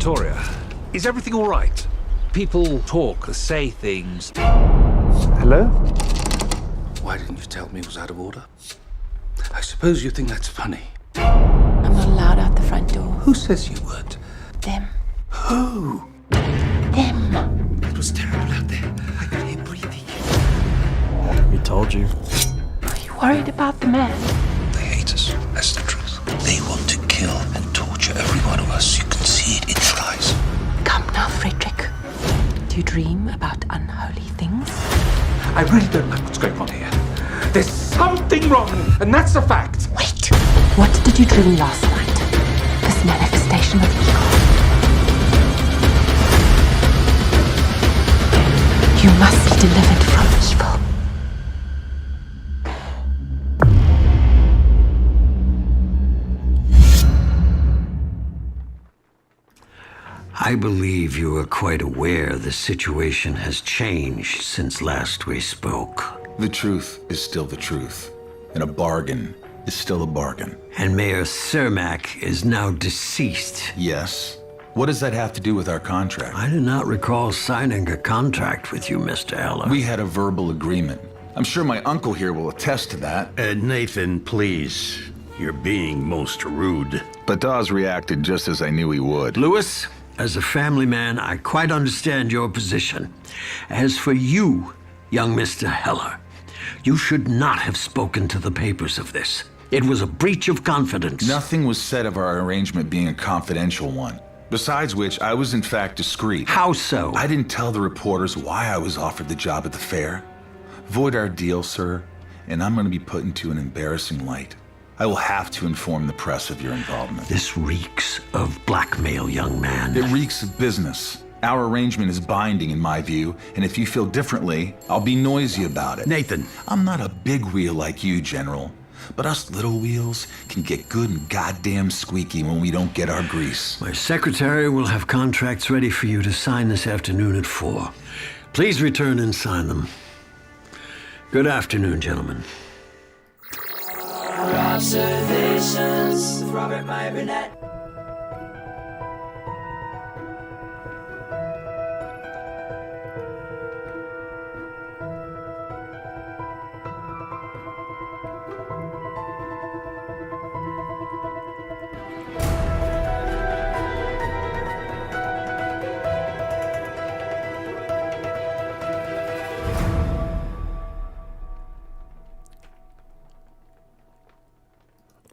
Victoria, is everything all right? People talk, say things. Hello? Why didn't you tell me it was out of order? I suppose you think that's funny. I'm not allowed out the front door. Who says you weren't? Them. Who? Them. It was terrible out there. I could hear breathing. We told you. Are you worried about the man? They hate us. That's the truth. They want to kill and torture every one of us. You can see it in their eyes. Come now, Frederick. Do you dream about unholy things? I really don't like what's going on here. There's something wrong, and that's a fact. Wait. What did you dream last night? This manifestation of evil. You must be delivered from evil. I believe you are quite aware the situation has changed since last we spoke. The truth is still the truth, and a bargain is still a bargain. And Mayor Cermak is now deceased. Yes. What does that have to do with our contract? I do not recall signing a contract with you, Mr. Eller. We had a verbal agreement. I'm sure my uncle here will attest to that. Nathan, please. You're being most rude. But Dawes reacted just as I knew he would. Lewis, as a family man, I quite understand your position. As for you, young Mr. Heller, you should not have spoken to the papers of this. It was a breach of confidence. Nothing was said of our arrangement being a confidential one. Besides which, I was in fact discreet. How so? I didn't tell the reporters why I was offered the job at the fair. Void our deal, sir, and I'm going to be put into an embarrassing light. I will have to inform the press of your involvement. This reeks of blackmail, young man. It reeks of business. Our arrangement is binding in my view, and if you feel differently, I'll be noisy about it. Nathan. I'm not a big wheel like you, General, but us little wheels can get good and goddamn squeaky when we don't get our grease. My secretary will have contracts ready for you to sign this afternoon at 4. Please return and sign them. Good afternoon, gentlemen. Observations with Robert Meyer Burnett.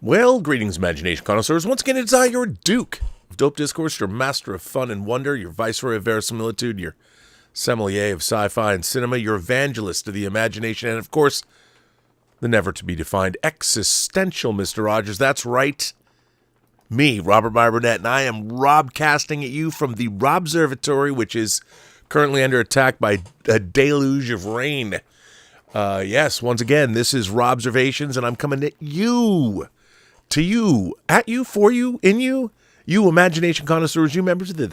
Well, greetings, imagination connoisseurs. Once again, it's I, your Duke of Dope Discourse, your master of fun and wonder, your viceroy of verisimilitude, your sommelier of sci-fi and cinema, your evangelist of the imagination, and of course, the never-to-be-defined existential Mr. Rogers. That's right, me, Robert Meyer Burnett, and I am robcasting at you from the Robservatory, which is currently under attack by a deluge of rain. Yes, once again, this is Robservations, and I'm coming at you. To you, at you, for you, in you, you imagination connoisseurs, you members of the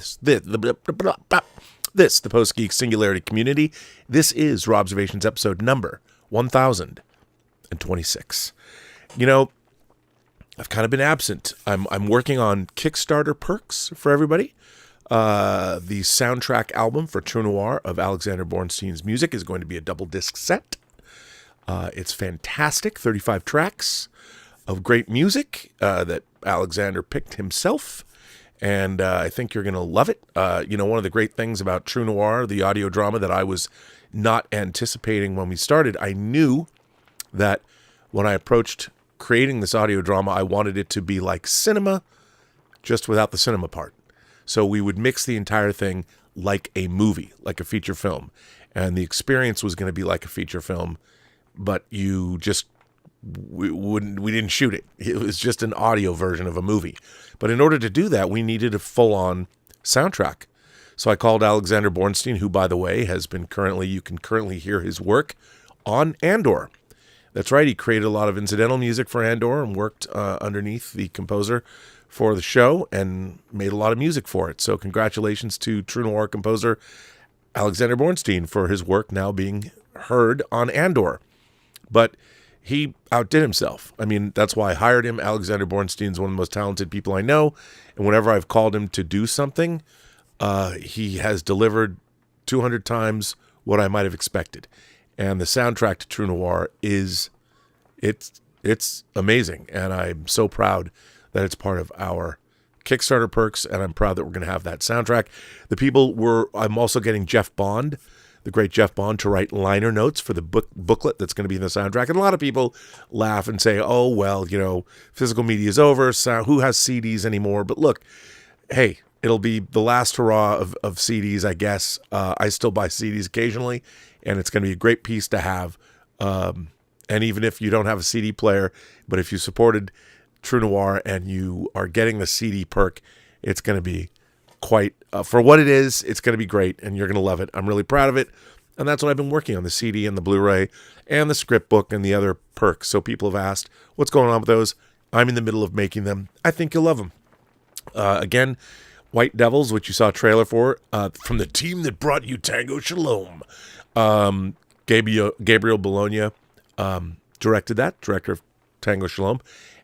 Post-Geek Singularity community. This is Robservations episode number 1026. You know, I've kind of been absent. I'm working on Kickstarter perks for everybody. The soundtrack album for True Noir of Alexander Bornstein's music is going to be a double disc set. It's fantastic, 35 tracks of great music that Alexander picked himself, and I think you're going to love it. One of the great things about True Noir, the audio drama that I was not anticipating when we started, I knew that when I approached creating this audio drama, I wanted it to be like cinema, just without the cinema part. So we would mix the entire thing like a movie, like a feature film, and the experience was going to be like a feature film, but we didn't shoot it. It was just an audio version of a movie. But in order to do that, we needed a full-on soundtrack. So I called Alexander Bornstein, who, by the way, you can currently hear his work on Andor. That's right, he created a lot of incidental music for Andor and worked underneath the composer for the show and made a lot of music for it. So congratulations to True Noir composer Alexander Bornstein for his work now being heard on Andor. But he outdid himself. I mean, that's why I hired him. Alexander Bornstein's one of the most talented people I know. And whenever I've called him to do something, he has delivered 200 times what I might have expected. And the soundtrack to True Noir it's amazing. And I'm so proud that it's part of our Kickstarter perks, and I'm proud that we're going to have that soundtrack. I'm also getting Jeff Bond, the great Jeff Bond, to write liner notes for the booklet that's going to be in the soundtrack. And a lot of people laugh and say, oh, well, physical media is over, so who has CDs anymore? But look, hey, it'll be the last hurrah of CDs, I guess. I still buy CDs occasionally, and it's going to be a great piece to have. And even if you don't have a CD player, but if you supported True Noir and you are getting the CD perk, it's going to be quite, for what it is, it's going to be great, and you're going to love it. I'm really proud of it, and that's what I've been working on, the CD and the Blu-ray and the script book and the other perks. So people have asked, what's going on with those? I'm in the middle of making them. I think you'll love them. Again, White Devils, which you saw a trailer for, from the team that brought you Tango Shalom. Gabriel Bologna directed that, director of Tango Shalom.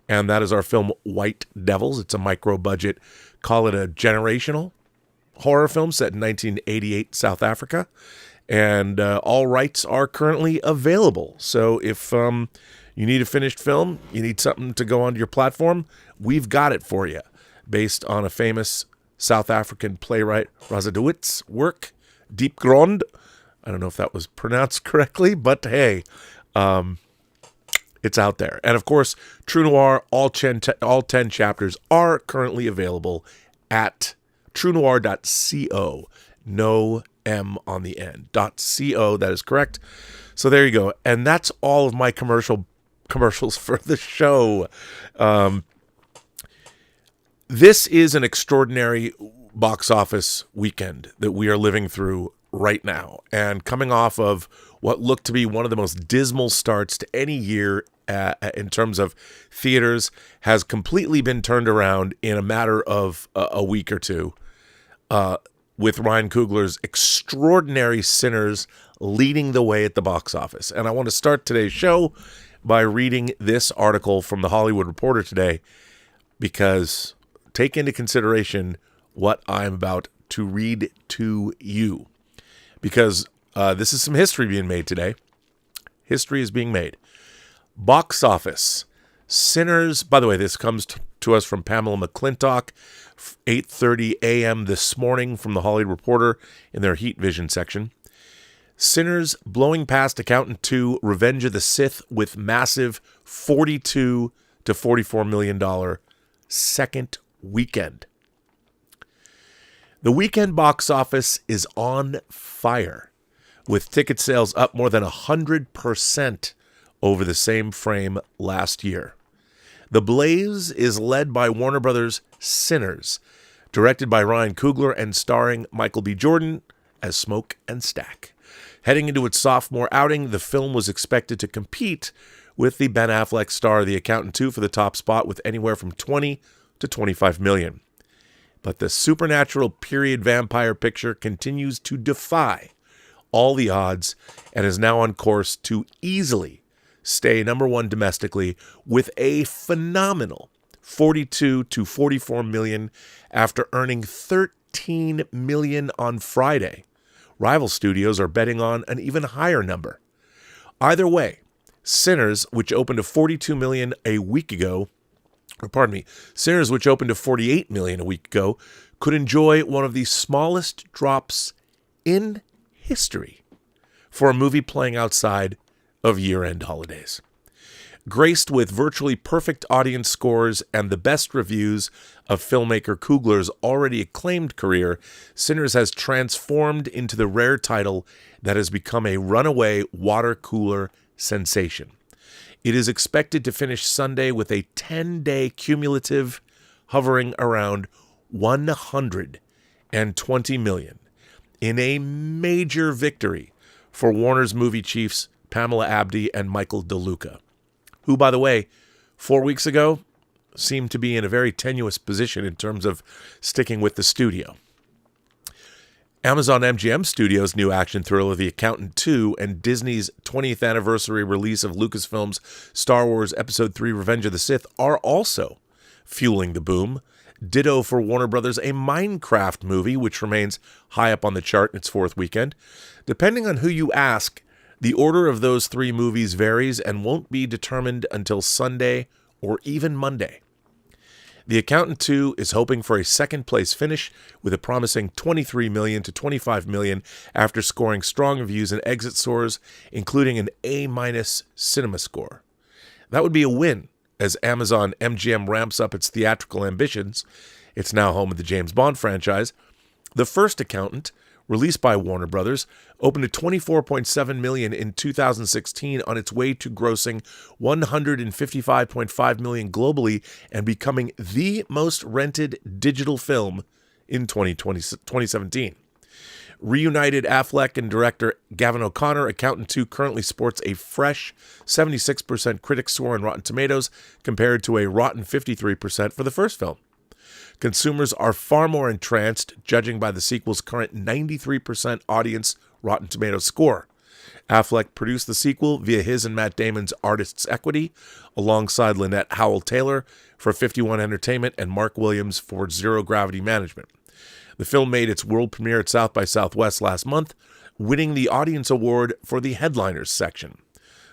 And that is our film White Devils. It's a micro-budget, call it a generational horror film set in 1988 South Africa. And all rights are currently available. So if you need a finished film, you need something to go onto your platform, we've got it for you. Based on a famous South African playwright Raza de Wit's work, Diep Grond. I don't know if that was pronounced correctly, but hey, it's out there. And of course, True Noir, all 10 chapters are currently available at truenoir.co. No M on the end. .co, that is correct. So there you go. And that's all of my commercials for the show. This is an extraordinary box office weekend that we are living through right now. And coming off of what looked to be one of the most dismal starts to any year in terms of theaters, has completely been turned around in a matter of a week or two, with Ryan Coogler's extraordinary Sinners leading the way at the box office. And I want to start today's show by reading this article from The Hollywood Reporter today, because take into consideration what I'm about to read to you, because this is some history being made today. History is being made. Box office. Sinners, by the way, this comes to us from Pamela McClintock, 8:30 a.m. this morning from The Hollywood Reporter in their Heat Vision section. Sinners blowing past Accountant 2, Revenge of the Sith with massive $42 to $44 million second weekend. The weekend box office is on fire, with ticket sales up more than 100% over the same frame last year. The blaze is led by Warner Brothers' Sinners, directed by Ryan Coogler and starring Michael B. Jordan as Smoke and Stack. Heading into its sophomore outing, the film was expected to compete with the Ben Affleck star The Accountant 2 for the top spot with anywhere from 20 to 25 million. But the supernatural period vampire picture continues to defy all the odds and is now on course to easily stay number one domestically with a phenomenal 42 to 44 million after earning 13 million on Friday. Rival studios are betting on an even higher number. Either way, Sinners, which opened to 42 million a week ago, Sinners, which opened to 48 million a week ago, could enjoy one of the smallest drops in history for a movie playing outside of year-end holidays. Graced with virtually perfect audience scores and the best reviews of filmmaker Coogler's already acclaimed career, Sinners has transformed into the rare title that has become a runaway water cooler sensation. It is expected to finish Sunday with a 10-day cumulative hovering around 120 million in a major victory for Warner's movie chiefs Pamela Abdy and Michael DeLuca, who, by the way, 4 weeks ago seemed to be in a very tenuous position in terms of sticking with the studio. Amazon MGM Studios' new action thriller The Accountant 2 and Disney's 20th anniversary release of Lucasfilm's Star Wars Episode 3 Revenge of the Sith are also fueling the boom. Ditto for Warner Brothers, a Minecraft movie, which remains high up on the chart in its fourth weekend. Depending on who you ask, the order of those three movies varies and won't be determined until Sunday or even Monday. The Accountant 2 is hoping for a second-place finish with a promising $23 million to $25 million after scoring strong reviews and exit scores, including an A- cinema score. That would be a win as Amazon MGM ramps up its theatrical ambitions. It's now home of the James Bond franchise. The first Accountant, released by Warner Brothers, opened at $24.7 million in 2016 on its way to grossing $155.5 million globally and becoming the most rented digital film in 2017. Reunited Affleck and director Gavin O'Connor, Accountant 2 currently sports a fresh 76% critic score on Rotten Tomatoes compared to a rotten 53% for the first film. Consumers are far more entranced, judging by the sequel's current 93% audience Rotten Tomatoes score. Affleck produced the sequel via his and Matt Damon's Artists' Equity, alongside Lynette Howell-Taylor for 51 Entertainment and Mark Williams for Zero Gravity Management. The film made its world premiere at South by Southwest last month, winning the Audience Award for the Headliners section.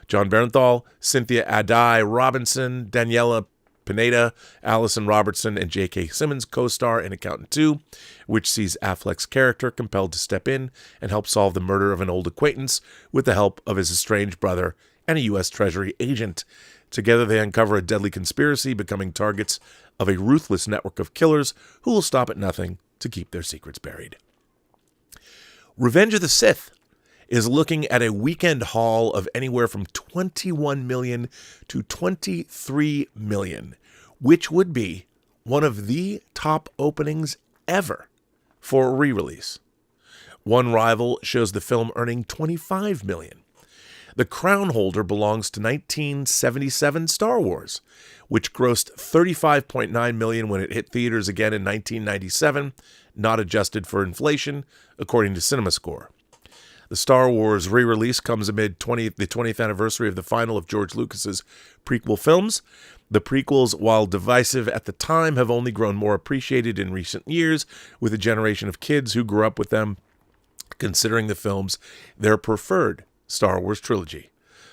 John Bernthal, Cynthia Addai-Robinson, Daniela Pineda, Allison Robertson, and J.K. Simmons co-star in Accountant 2, which sees Affleck's character compelled to step in and help solve the murder of an old acquaintance with the help of his estranged brother and a U.S. Treasury agent. Together they uncover a deadly conspiracy, becoming targets of a ruthless network of killers who will stop at nothing to keep their secrets buried. Revenge of the Sith is looking at a weekend haul of anywhere from $21 million to $23 million, which would be one of the top openings ever for a re-release. One rival shows the film earning $25 million. The crown holder belongs to 1977 Star Wars, which grossed $35.9 million when it hit theaters again in 1997, not adjusted for inflation, according to CinemaScore. The Star Wars re-release comes amid the 20th anniversary of the final of George Lucas's prequel films. The prequels, while divisive at the time, have only grown more appreciated in recent years, with a generation of kids who grew up with them considering the films their preferred Star Wars trilogy.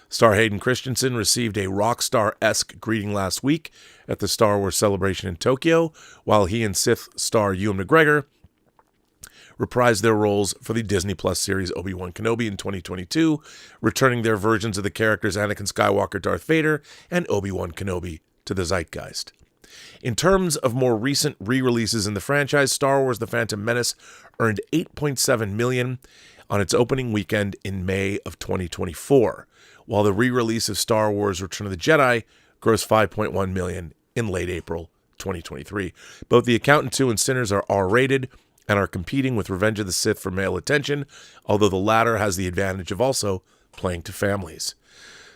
Star Hayden Christensen received a rock star-esque greeting last week at the Star Wars celebration in Tokyo, while he and Sith star Ewan McGregor reprised their roles for the Disney Plus series Obi-Wan Kenobi in 2022, returning their versions of the characters Anakin Skywalker, Darth Vader, and Obi-Wan Kenobi to the zeitgeist. In terms of more recent re-releases in the franchise, Star Wars The Phantom Menace earned $8.7 million on its opening weekend in May of 2024, while the re-release of Star Wars Return of the Jedi grossed $5.1 million in late April 2023. Both The Accountant 2 and Sinners are R-rated and are competing with Revenge of the Sith for male attention, although the latter has the advantage of also playing to families.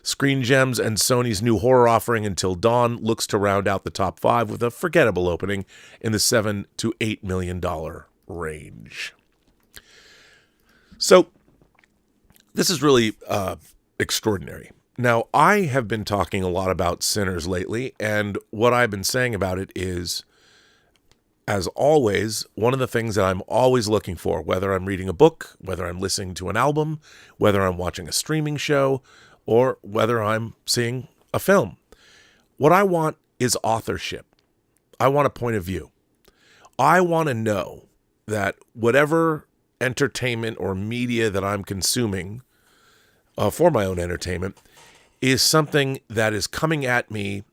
Screen Gems and Sony's new horror offering Until Dawn looks to round out the top 5 with a forgettable opening in the $7 to $8 million range. So, this is really extraordinary. Now, I have been talking a lot about Sinners lately, and what I've been saying about it is, as always, one of the things that I'm always looking for, whether I'm reading a book, whether I'm listening to an album, whether I'm watching a streaming show, or whether I'm seeing a film, what I want is authorship. I want a point of view. I want to know that whatever entertainment or media that I'm consuming for my own entertainment is something that is coming at me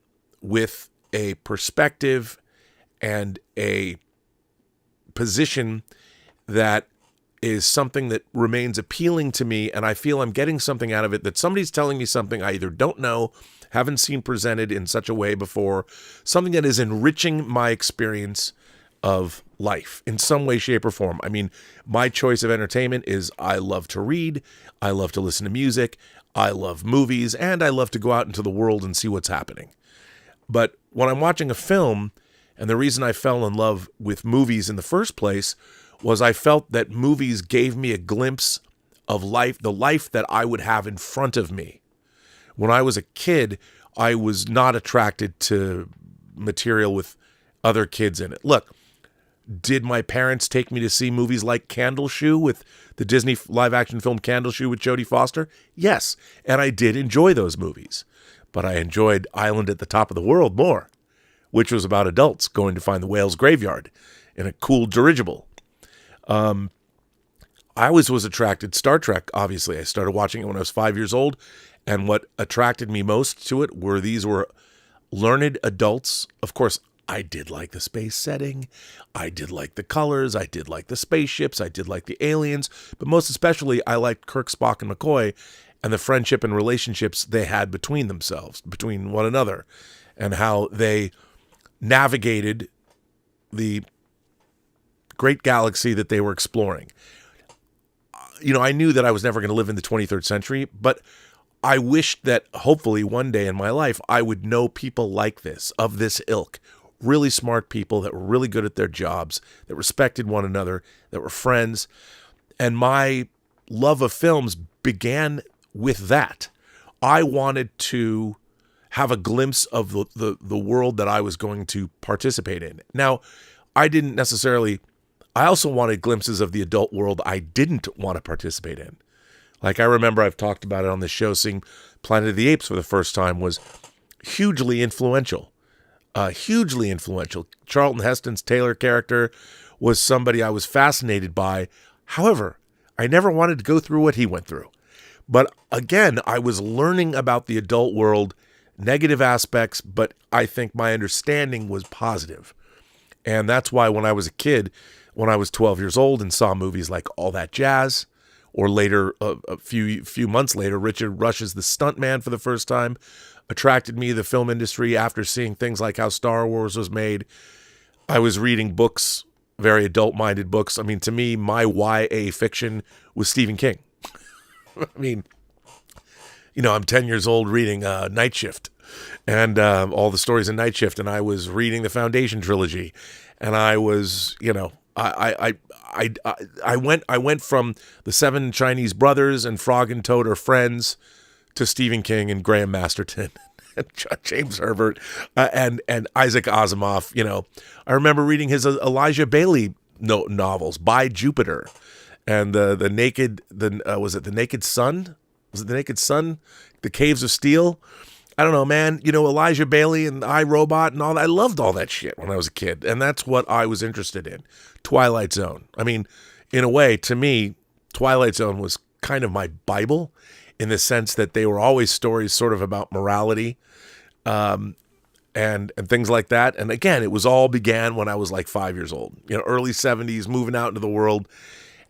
with a perspective and a position that is something that remains appealing to me, and I feel I'm getting something out of it, that somebody's telling me something I either don't know, haven't seen presented in such a way before, something that is enriching my experience of life in some way, shape, or form. I mean, my choice of entertainment is I love to read, I love to listen to music, I love movies, and I love to go out into the world and see what's happening. But when I'm watching a film, and the reason I fell in love with movies in the first place was I felt that movies gave me a glimpse of life, the life that I would have in front of me. When I was a kid, I was not attracted to material with other kids in it. Look, did my parents take me to see movies like Candle Shoe with the Disney live-action film Candle Shoe with Jodie Foster? Yes, and I did enjoy those movies. But I enjoyed Island at the Top of the World more, which was about adults going to find the whale's graveyard in a cool dirigible. I always was attracted. Star Trek, obviously. I started watching it when I was 5 years old, and what attracted me most to it were these were learned adults. Of course, I did like the space setting. I did like the colors. I did like the spaceships. I did like the aliens. But most especially, I liked Kirk, Spock, and McCoy and the friendship and relationships they had between themselves, between one another, and how they navigated the great galaxy that they were exploring. You know, I knew that I was never going to live in the 23rd century, but I wished that hopefully one day in my life I would know people like this, of this ilk. Really smart people that were really good at their jobs, that respected one another, that were friends. And my love of films began with that. I wanted to have a glimpse of the world that I was going to participate in. Now, I also wanted glimpses of the adult world I didn't want to participate in. Like I remember I've talked about it on this show, seeing Planet of the Apes for the first time was hugely influential. Charlton Heston's Taylor character was somebody I was fascinated by. However, I never wanted to go through what he went through. But again, I was learning about the adult world, negative aspects, but I think my understanding was positive. And that's why when I was a kid, when I was 12 years old and saw movies like All That Jazz, or later, a few months later, Richard Rush's The Stuntman for the first time, attracted me to the film industry after seeing things like how Star Wars was made. I was reading books, very adult-minded books. I mean, to me, my YA fiction was Stephen King. I mean, you know, I'm 10 years old reading Night Shift and all the stories in Night Shift, and I was reading the Foundation trilogy, and I was, you know, I went from the Seven Chinese Brothers and Frog and Toad Are Friends to Stephen King and Graham Masterton and James Herbert and Isaac Asimov. You know, I remember reading his Elijah Bailey novels, By Jupiter, and was it The Naked Sun? Was it The Naked Sun? The Caves of Steel? I don't know, man. You know, Elijah Bailey and I, Robot and all that. I loved all that shit when I was a kid, and that's what I was interested in. Twilight Zone. I mean, in a way, to me, Twilight Zone was kind of my Bible in the sense that they were always stories sort of about morality and things like that. And again, it was all began when I was like 5 years old, you know, early 70s, moving out into the world.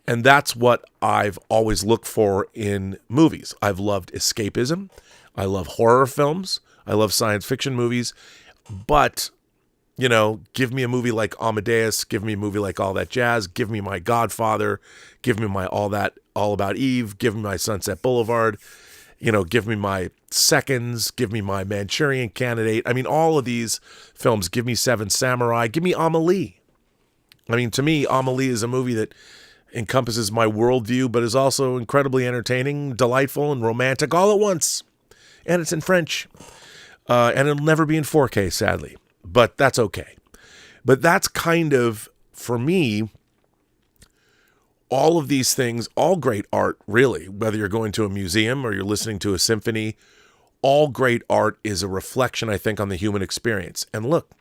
And that's what I've always looked for in movies. I've loved escapism. I love horror films. I love science fiction movies. But, you know, give me a movie like Amadeus. Give me a movie like All That Jazz. Give me my Godfather. Give me my All About Eve. Give me my Sunset Boulevard. You know, give me my Seconds. Give me my Manchurian Candidate. I mean, all of these films. Give me Seven Samurai. Give me Amelie. I mean, to me, Amelie is a movie that encompasses my worldview, but is also incredibly entertaining, delightful, and romantic all at once. And it's in French. And it'll never be in 4K, sadly. But that's okay. But that's kind of, for me, all of these things, all great art, really, whether you're going to a museum or you're listening to a symphony, all great art is a reflection, I think, on the human experience. And look,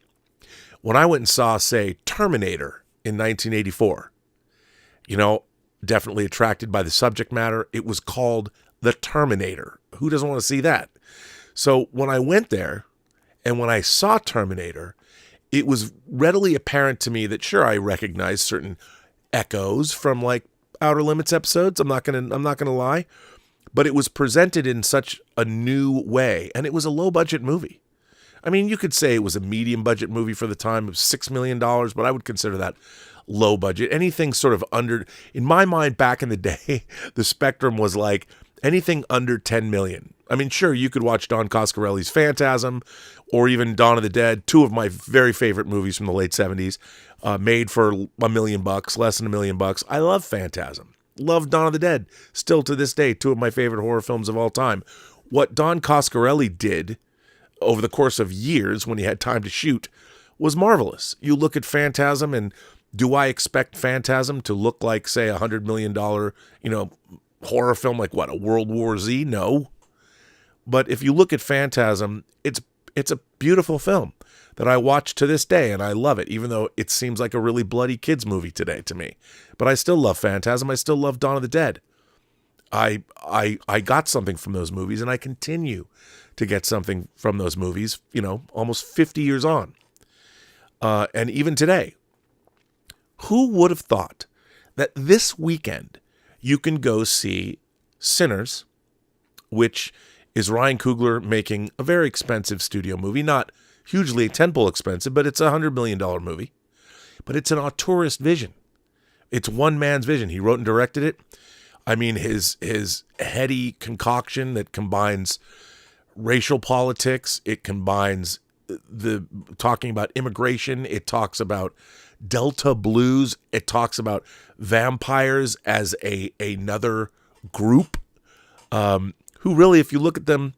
when I went and saw, say, Terminator in 1984, you know, definitely attracted by the subject matter. It was called The Terminator. Who doesn't want to see that? So when I went there and when I saw Terminator, it was readily apparent to me that, sure, I recognized certain echoes from like Outer Limits episodes. I'm not gonna lie, but it was presented in such a new way, and it was a low budget movie. I mean, you could say it was a medium budget movie for the time of $6 million, but I would consider that low budget. Anything sort of under, in my mind back in the day, the spectrum was like anything under 10 million. I mean, sure, you could watch Don Coscarelli's Phantasm or even Dawn of the Dead, two of my very favorite movies from the late 70s, made for $1 million, less than $1 million. I love Phantasm. Love Dawn of the Dead. Still to this day, two of my favorite horror films of all time. What Don Coscarelli did over the course of years when he had time to shoot was marvelous. You look at Phantasm, and do I expect Phantasm to look like, say, $100 million, horror film like what, a World War Z? No. But if you look at Phantasm, it's a beautiful film that I watch to this day, and I love it, even though it seems like a really bloody kids movie today to me. But I still love Phantasm. I still love Dawn of the Dead. I got something from those movies, and I continue to get something from those movies, almost 50 years on. And even today, who would have thought that this weekend you can go see Sinners, which is Ryan Coogler making a very expensive studio movie, not hugely tentpole expensive, but it's a $100 million movie. But it's an auteurist vision. It's one man's vision. He wrote and directed it. I mean, his heady concoction that combines racial politics, it combines the talking about immigration, it talks about Delta blues, it talks about vampires as another group who really, if you look at them,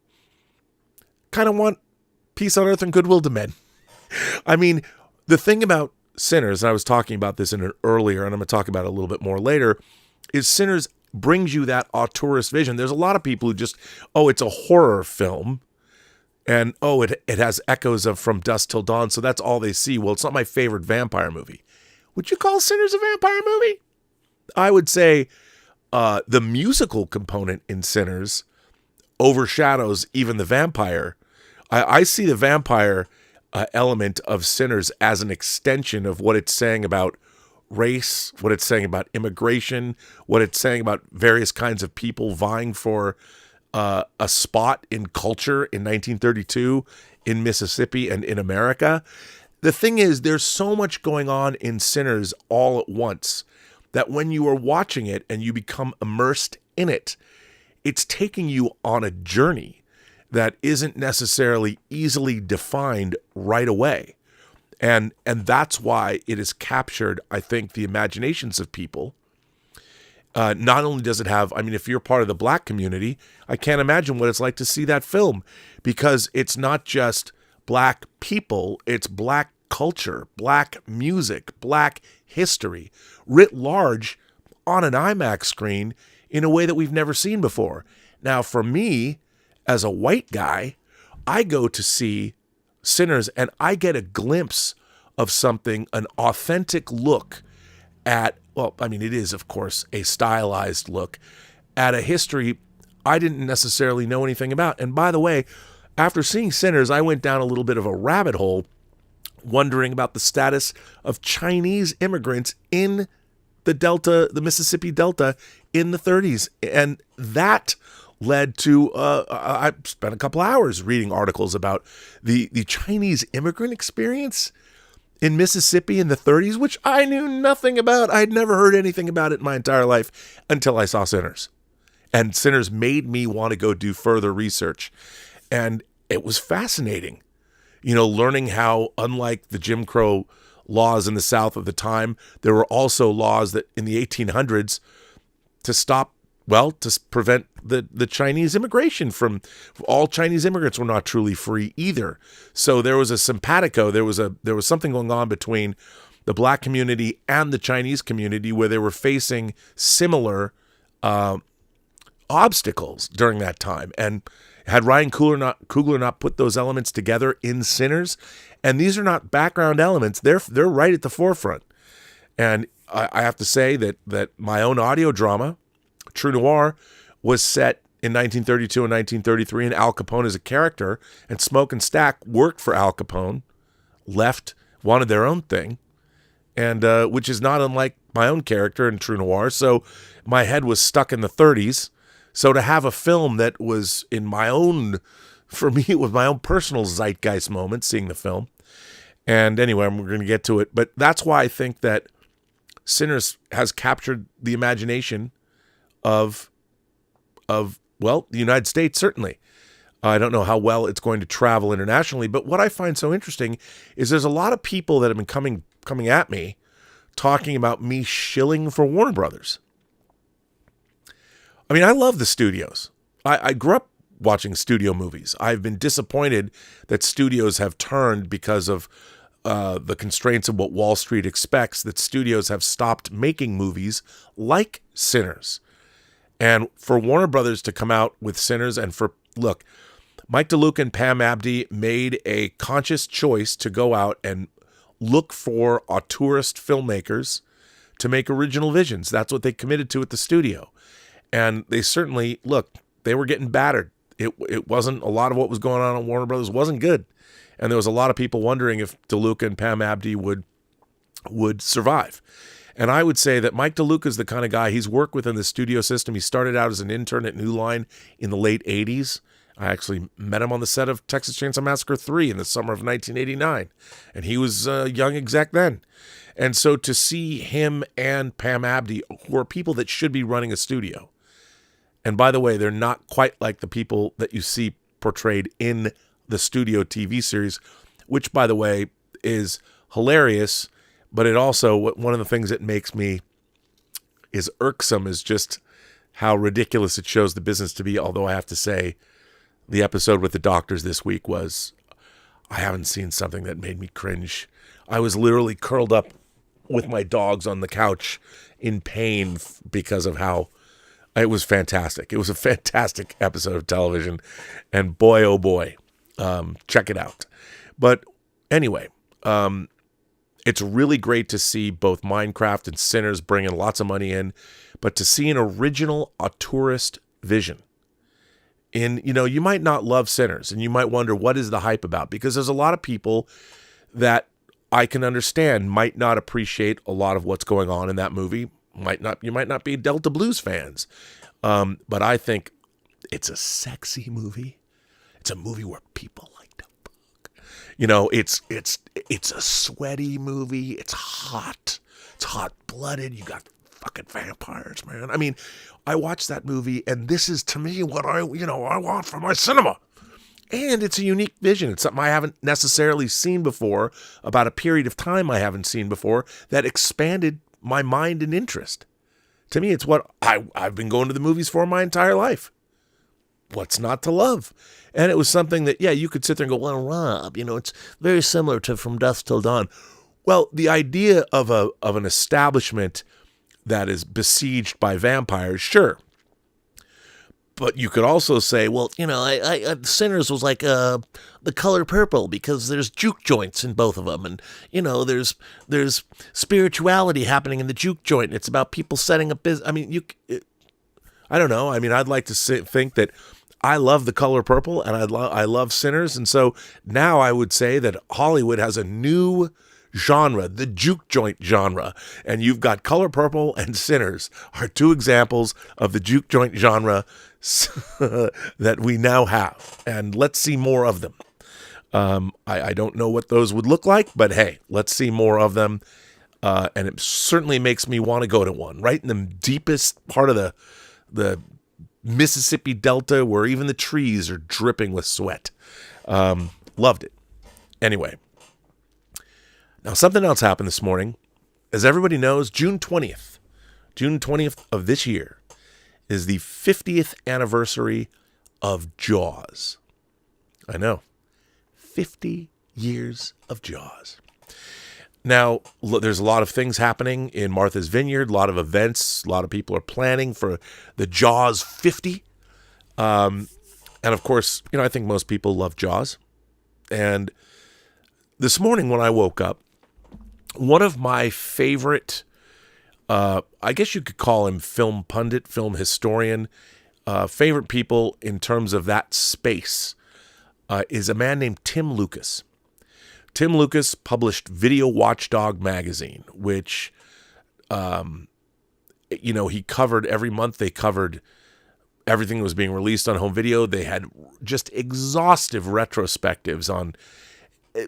kind of want peace on earth and goodwill to men. I mean, the thing about Sinners, and I was talking about this in an earlier, and I'm going to talk about it a little bit more later, is Sinners brings you that auteurist vision. There's a lot of people who just, it's a horror film, and it has echoes of From Dusk Till Dawn, so that's all they see. Well, it's not my favorite vampire movie. Would you call Sinners a vampire movie? I would say the musical component in Sinners overshadows even the vampire. I see the vampire element of Sinners as an extension of what it's saying about race, what it's saying about immigration, what it's saying about various kinds of people vying for a spot in culture in 1932 in Mississippi and in America. The thing is, there's so much going on in Sinners all at once that when you are watching it and you become immersed in it, it's taking you on a journey that isn't necessarily easily defined right away. And that's why it has captured, I think, the imaginations of people. Not only does it have, if you're part of the Black community, I can't imagine what it's like to see that film, because it's not just Black people, it's Black culture, Black music, Black history, writ large on an IMAX screen in a way that we've never seen before. Now, for me, as a white guy, I go to see Sinners and I get a glimpse of something, an authentic look at, it is, of course, a stylized look at a history I didn't necessarily know anything about. And by the way, after seeing Sinners, I went down a little bit of a rabbit hole wondering about the status of Chinese immigrants in the Mississippi Delta in the 30s. And that led to, I spent a couple hours reading articles about the Chinese immigrant experience in Mississippi in the 30s, which I knew nothing about. I'd never heard anything about it in my entire life until I saw Sinners. And Sinners made me want to go do further research. And it was fascinating, learning how, unlike the Jim Crow laws in the South of the time, there were also laws that in the 1800s to prevent the Chinese immigration from, all Chinese immigrants were not truly free either. So there was a simpatico, there was something going on between the Black community and the Chinese community where they were facing similar obstacles during that time. And had Ryan Coogler not put those elements together in Sinners, and these are not background elements, they're right at the forefront. And I have to say that my own audio drama, True Noir, was set in 1932 and 1933, and Al Capone is a character, and Smoke and Stack worked for Al Capone, left, wanted their own thing, and which is not unlike my own character in True Noir. So my head was stuck in the 30s. So to have a film that was for me, it was my own personal zeitgeist moment seeing the film. And anyway, we're going to get to it. But that's why I think that Sinners has captured the imagination of Well, the United States, certainly. I don't know how well it's going to travel internationally, but what I find so interesting is there's a lot of people that have been coming at me talking about me shilling for Warner Brothers. I mean, I love the studios. I grew up watching studio movies. I've been disappointed that studios have turned because of the constraints of what Wall Street expects, that studios have stopped making movies like Sinners. And for Warner Brothers to come out with Sinners look, Mike DeLuca and Pam Abdy made a conscious choice to go out and look for auteurist filmmakers to make original visions. That's what they committed to at the studio. And they certainly, look, they were getting battered. It wasn't, a lot of what was going on at Warner Brothers wasn't good. And there was a lot of people wondering if DeLuca and Pam Abdy would survive. And I would say that Mike DeLuca is the kind of guy, he's worked within the studio system. He started out as an intern at New Line in the late 80s. I actually met him on the set of Texas Chainsaw Massacre 3 in the summer of 1989. And he was a young exec then. And so to see him and Pam Abdy, who are people that should be running a studio, and by the way, they're not quite like the people that you see portrayed in the studio TV series, which, by the way, is hilarious. But it also, one of the things that makes me is irksome is just how ridiculous it shows the business to be. Although I have to say, the episode with the doctors this week I haven't seen something that made me cringe. I was literally curled up with my dogs on the couch in pain because of how it was fantastic. It was a fantastic episode of television. And boy, oh boy, check it out. But anyway, it's really great to see both Minecraft and Sinners bringing lots of money in, but to see an original auteurist vision. You might not love Sinners, and you might wonder, what is the hype about? Because there's a lot of people that I can understand might not appreciate a lot of what's going on in that movie. You might not be Delta Blues fans, but I think it's a sexy movie. It's a movie where people like to fuck. It's a sweaty movie. It's hot. It's hot-blooded. You got fucking vampires, man. I mean, I watched that movie, and this is, to me, what I want for my cinema. And it's a unique vision. It's something I haven't necessarily seen before, about a period of time I haven't seen before, that expanded my mind and interest. To me, it's what I've been going to the movies for my entire life. What's not to love? And it was something that, you could sit there and go, well, Rob, it's very similar to From Dusk Till Dawn. Well, the idea of an establishment that is besieged by vampires, sure. But you could also say, well, Sinners was like The Color Purple, because there's juke joints in both of them. And, there's spirituality happening in the juke joint. It's about people setting up business. I mean, I don't know. I mean, I'd like to think that I love The Color Purple and I love Sinners. And so now I would say that Hollywood has a new genre, the juke joint genre. And you've got Color Purple and Sinners are two examples of the juke joint genre that we now have. And let's see more of them. I don't know what those would look like, but hey, let's see more of them. And it certainly makes me want to go to one, right in the deepest part of the Mississippi Delta, where even the trees are dripping with sweat. Loved it. Anyway, now something else happened this morning. As everybody knows, June 20th of this year is the 50th anniversary of Jaws. I know. 50 years of Jaws. Now, there's a lot of things happening in Martha's Vineyard, a lot of events, a lot of people are planning for the Jaws 50. And of course, I think most people love Jaws. And this morning when I woke up, one of my favorite, I guess you could call him film pundit, film historian, favorite people in terms of that space, is a man named Tim Lucas. Tim Lucas published Video Watchdog magazine, which, he covered every month. They covered everything that was being released on home video. They had just exhaustive retrospectives on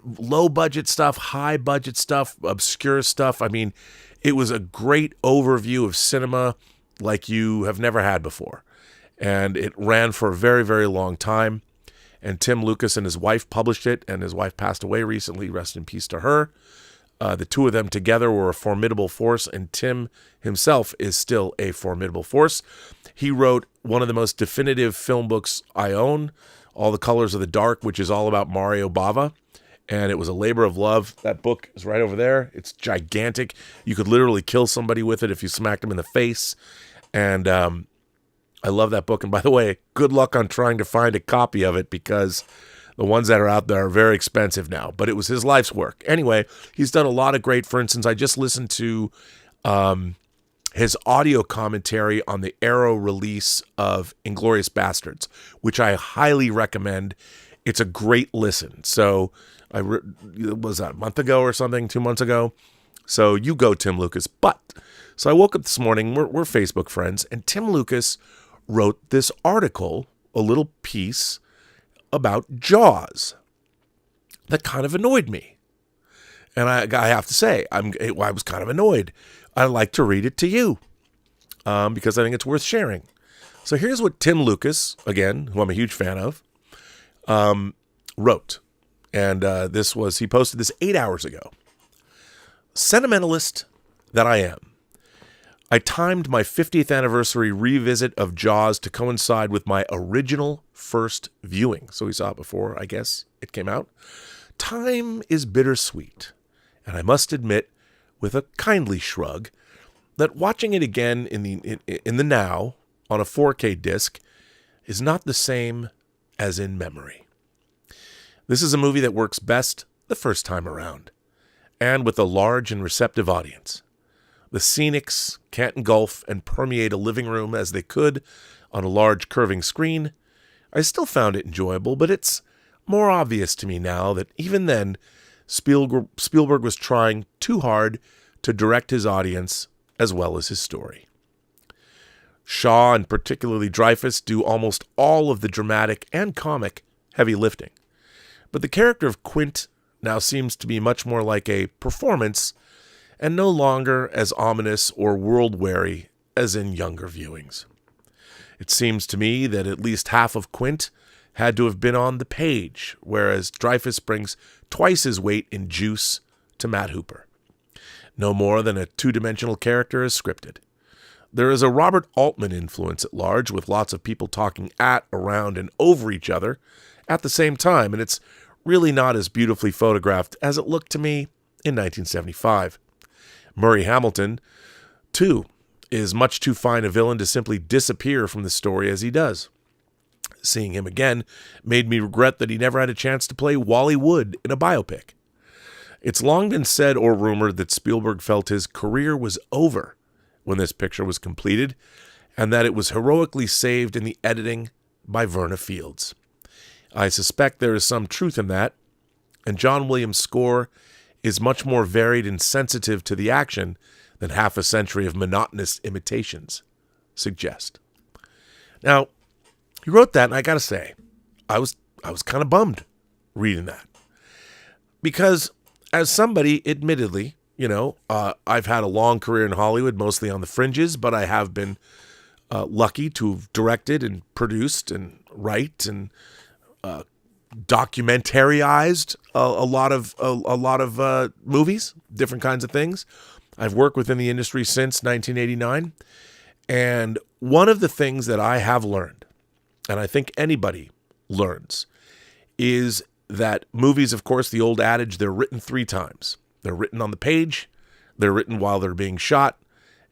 low budget stuff, high budget stuff, obscure stuff. I mean, it was a great overview of cinema like you have never had before. and it ran for a very, very long time. And Tim Lucas and his wife published it, and his wife passed away recently. Rest in peace to her. The two of them together were a formidable force, and Tim himself is still a formidable force. He wrote one of the most definitive film books I own, All the Colors of the Dark, which is all about Mario Bava, and it was a labor of love. That book is right over there. It's gigantic. You could literally kill somebody with it if you smacked them in the face, and I love that book. And by the way, good luck on trying to find a copy of it, because the ones that are out there are very expensive now, but it was his life's work. Anyway, he's done a lot of great, for instance, I just listened to his audio commentary on the Arrow release of Inglourious Bastards, which I highly recommend. It's a great listen. So was that a month ago or something, 2 months ago? So you go, Tim Lucas. So I woke up this morning, we're Facebook friends, and Tim Lucas wrote this article, a little piece about Jaws that kind of annoyed me. And I have to say, I was kind of annoyed. I'd like to read it to you because I think it's worth sharing. So here's what Tim Lucas, again, who I'm a huge fan of, wrote. And he posted this 8 hours ago. Sentimentalist that I am, I timed my 50th anniversary revisit of Jaws to coincide with my original first viewing. So we saw it before, I guess, it came out. Time is bittersweet, and I must admit, with a kindly shrug, that watching it again in the now on a 4K disc is not the same as in memory. This is a movie that works best the first time around, and with a large and receptive audience. The scenics can't engulf and permeate a living room as they could on a large curving screen. I still found it enjoyable, but it's more obvious to me now that even then, Spielberg was trying too hard to direct his audience as well as his story. Shaw and particularly Dreyfuss do almost all of the dramatic and comic heavy lifting. But the character of Quint now seems to be much more like a performance and no longer as ominous or world-weary as in younger viewings. It seems to me that at least half of Quint had to have been on the page, whereas Dreyfuss brings twice his weight in juice to Matt Hooper. No more than a two-dimensional character is scripted. There is a Robert Altman influence at large, with lots of people talking at, around, and over each other at the same time, and it's really not as beautifully photographed as it looked to me in 1975. Murray Hamilton, too, is much too fine a villain to simply disappear from the story as he does. Seeing him again made me regret that he never had a chance to play Wally Wood in a biopic. It's long been said or rumored that Spielberg felt his career was over when this picture was completed, and that it was heroically saved in the editing by Verna Fields. I suspect there is some truth in that, and John Williams' score is much more varied and sensitive to the action than half a century of monotonous imitations suggest. Now, he wrote that, and I gotta say, I was kind of bummed reading that. Because as somebody, admittedly, I've had a long career in Hollywood, mostly on the fringes, but I have been lucky to have directed and produced and write and documentaryized a lot of movies, different kinds of things. I've worked within the industry since 1989, and one of the things that I have learned, and I think anybody learns, is that movies, of course, the old adage, they're written 3 times. They're written on the page, they're written while they're being shot,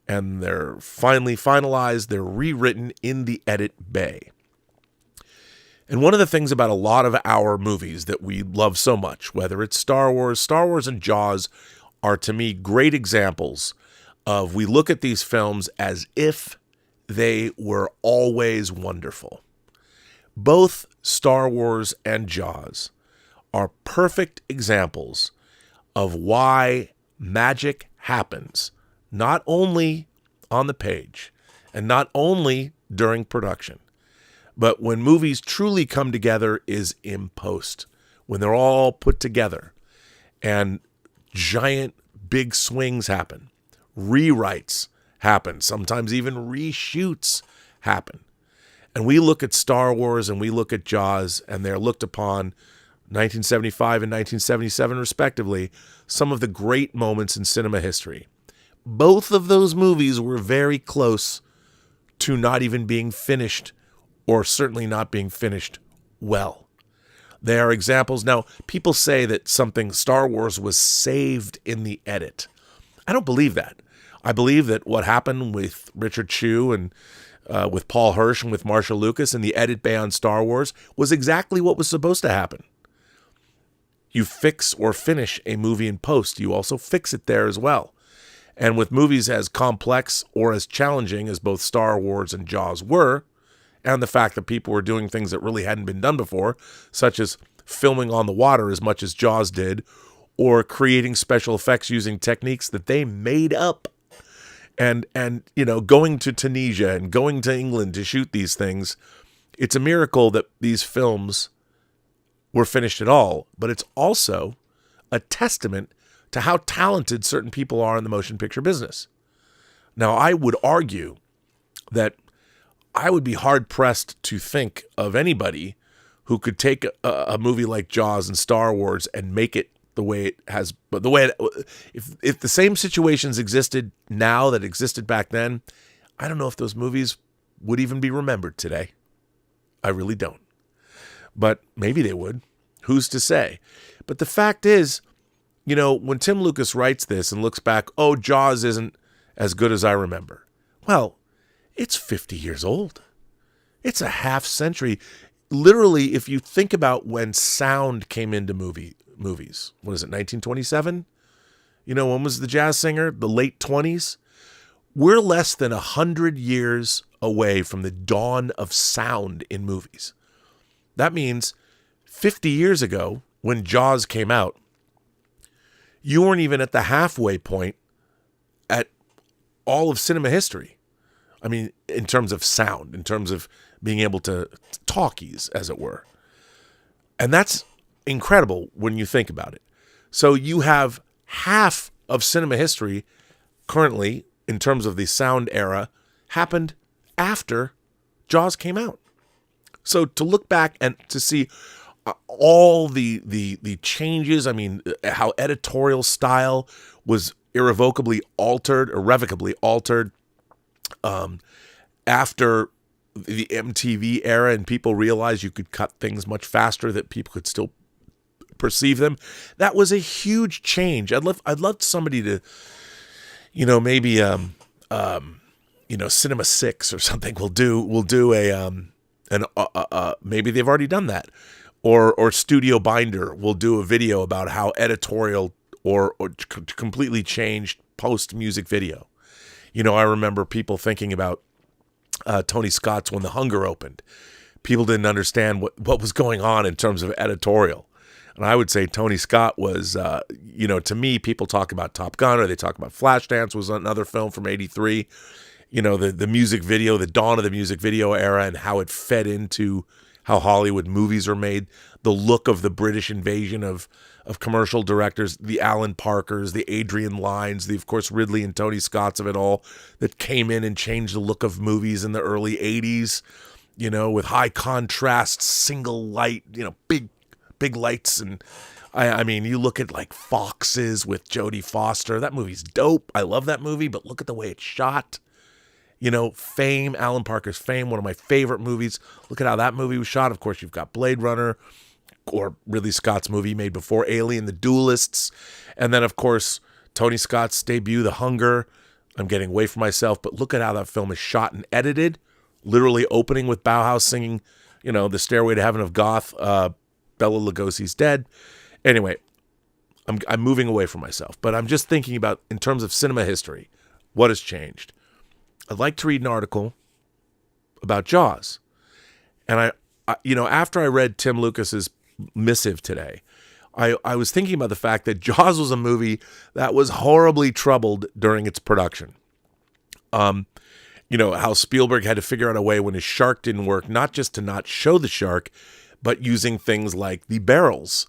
and they're finally finalized, they're rewritten in the edit bay. And one of the things about a lot of our movies that we love so much, whether it's Star Wars and Jaws are to me great examples of we look at these films as if they were always wonderful. Both Star Wars and Jaws are perfect examples of why magic happens, not only on the page and not only during production, but when movies truly come together is in post, when they're all put together and giant big swings happen, rewrites happen, sometimes even reshoots happen. And we look at Star Wars and we look at Jaws, and they're looked upon 1975 and 1977 respectively, some of the great moments in cinema history. Both of those movies were very close to not even being finished, or certainly not being finished well. They are examples. Now, people say that Star Wars was saved in the edit. I don't believe that. I believe that what happened with Richard Chew and with Paul Hirsch and with Marshall Lucas and the edit bay on Star Wars was exactly what was supposed to happen. You fix or finish a movie in post. You also fix it there as well. And with movies as complex or as challenging as both Star Wars and Jaws were, and the fact that people were doing things that really hadn't been done before, such as filming on the water as much as Jaws did, or creating special effects using techniques that they made up, and going to Tunisia and going to England to shoot these things, it's a miracle that these films were finished at all. But it's also a testament to how talented certain people are in the motion picture business. Now, I would argue that I would be hard-pressed to think of anybody who could take a movie like Jaws and Star Wars and make it the way it has. But if the same situations existed now that existed back then, I don't know if those movies would even be remembered today. I really don't. But maybe they would. Who's to say? But the fact is, when Tim Lucas writes this and looks back, oh, Jaws isn't as good as I remember. Well, it's 50 years old. It's a half century. Literally, if you think about when sound came into movies, what is it, 1927? When was The Jazz Singer? The late 20s? We're less than 100 years away from the dawn of sound in movies. That means 50 years ago, when Jaws came out, you weren't even at the halfway point at all of cinema history. I mean, in terms of sound, in terms of being able to talkies, as it were. And that's incredible when you think about it. So you have half of cinema history currently, in terms of the sound era, happened after Jaws came out. So to look back and to see all the changes, I mean, how editorial style was irrevocably altered after the MTV era, and people realized you could cut things much faster, that people could still perceive them. That was a huge change. I'd love somebody to, maybe Cinema 6 or something will do a maybe they've already done that, or Studio Binder will do a video about how editorial or completely changed post music video. I remember people thinking about Tony Scott's When the Hunger opened. People didn't understand what was going on in terms of editorial. And I would say Tony Scott was, to me, people talk about Top Gun, or they talk about Flashdance was another film from '83. The music video, the dawn of the music video era, and how it fed into how Hollywood movies are made. The look of the British invasion of commercial directors, the Alan Parkers, the Adrian Lynes, of course, Ridley and Tony Scotts of it all, that came in and changed the look of movies in the early 80s, with high contrast, single light, big lights. And I mean, you look at like Foxes with Jodie Foster. That movie's dope. I love that movie, but look at the way it's shot. Fame, Alan Parker's Fame, one of my favorite movies. Look at how that movie was shot. Of course, you've got Blade Runner, or Ridley Scott's movie made before Alien, The Duelists. And then, of course, Tony Scott's debut, The Hunger. I'm getting away from myself, but look at how that film is shot and edited. Literally opening with Bauhaus singing, The Stairway to Heaven of Goth, Bela Lugosi's Dead. Anyway, I'm moving away from myself, but I'm just thinking about, in terms of cinema history, what has changed. I'd like to read an article about Jaws. And I after I read Tim Lucas's missive today, I was thinking about the fact that Jaws was a movie that was horribly troubled during its production. How Spielberg had to figure out a way when his shark didn't work, not just to not show the shark, but using things like the barrels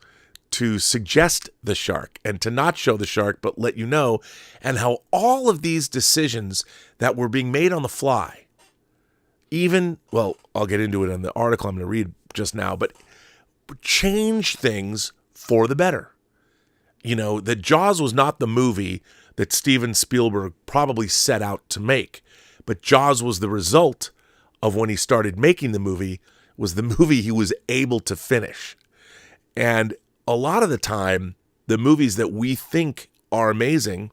to suggest the shark, and to not show the shark, but let you know, and how all of these decisions that were being made on the fly I'll get into it in the article I'm going to read just now, but change things for the better. That Jaws was not the movie that Steven Spielberg probably set out to make, but Jaws was the result of when he started making the movie, was the movie he was able to finish. And a lot of the time, the movies that we think are amazing,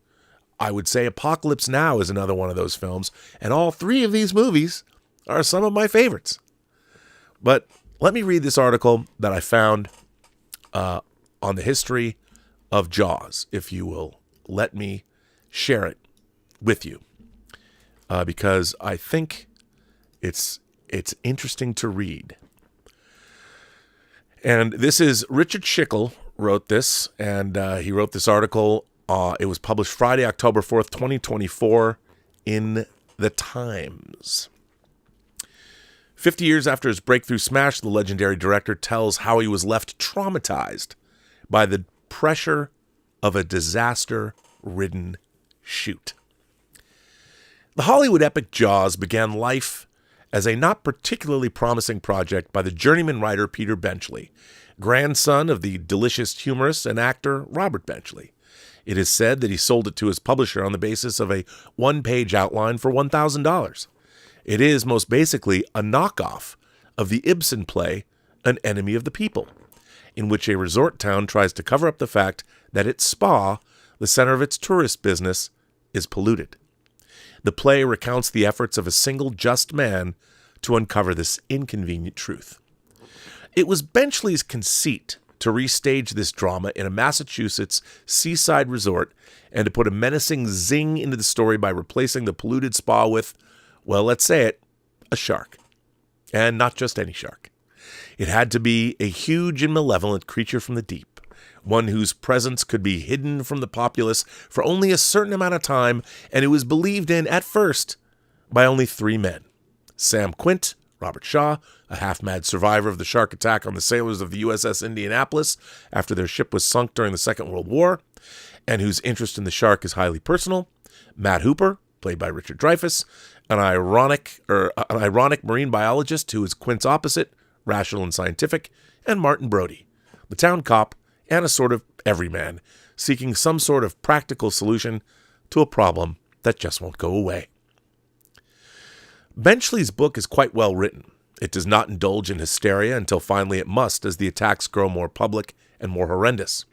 I would say Apocalypse Now is another one of those films, and all three of these movies are some of my favorites. But let me read this article that I found on the history of Jaws, if you will let me share it with you, because I think it's interesting to read. And this is Richard Schickel wrote this, and he wrote this article. It was published Friday, October 4th, 2024 in The Times. 50 years after his breakthrough smash, the legendary director tells how he was left traumatized by the pressure of a disaster-ridden shoot. The Hollywood epic Jaws began life as a not particularly promising project by the journeyman writer Peter Benchley, grandson of the delicious humorist and actor Robert Benchley. It is said that he sold it to his publisher on the basis of a one-page outline for $1,000. It is most basically a knockoff of the Ibsen play An Enemy of the People, in which a resort town tries to cover up the fact that its spa, the center of its tourist business, is polluted. The play recounts the efforts of a single just man to uncover this inconvenient truth. It was Benchley's conceit to restage this drama in a Massachusetts seaside resort and to put a menacing zing into the story by replacing the polluted spa with, well, let's say it, a shark. And not just any shark. It had to be a huge and malevolent creature from the deep, one whose presence could be hidden from the populace for only a certain amount of time, and it was believed in at first by only 3 men. Sam Quint, Robert Shaw, a half-mad survivor of the shark attack on the sailors of the USS Indianapolis after their ship was sunk during the Second World War, and whose interest in the shark is highly personal. Matt Hooper, played by Richard Dreyfuss, an ironic marine biologist who is Quint's opposite, rational and scientific, and Martin Brody, the town cop and a sort of everyman, seeking some sort of practical solution to a problem that just won't go away. Benchley's book is quite well written. It does not indulge in hysteria until finally it must, as the attacks grow more public and more horrendous.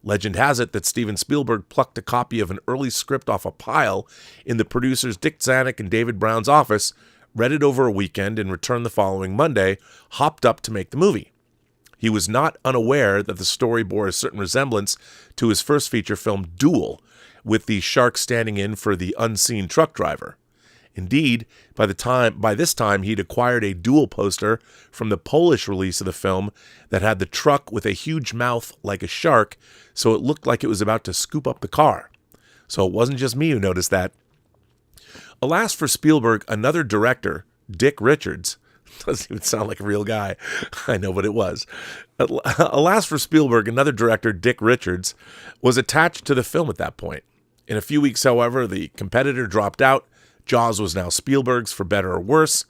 Legend has it that Steven Spielberg plucked a copy of an early script off a pile in the producers Dick Zanuck and David Brown's office, read it over a weekend, and returned the following Monday, hopped up to make the movie. He was not unaware that the story bore a certain resemblance to his first feature film, Duel, with the shark standing in for the unseen truck driver. Indeed, by this time, he'd acquired a Duel poster from the Polish release of the film that had the truck with a huge mouth like a shark, so it looked like it was about to scoop up the car. So it wasn't just me who noticed that. Alas for Spielberg, another director, Dick Richards, doesn't even sound like a real guy. I know, but it was. Alas for Spielberg, another director, Dick Richards, was attached to the film at that point. In a few weeks, however, the competitor dropped out. Jaws was now Spielberg's, for better or worse.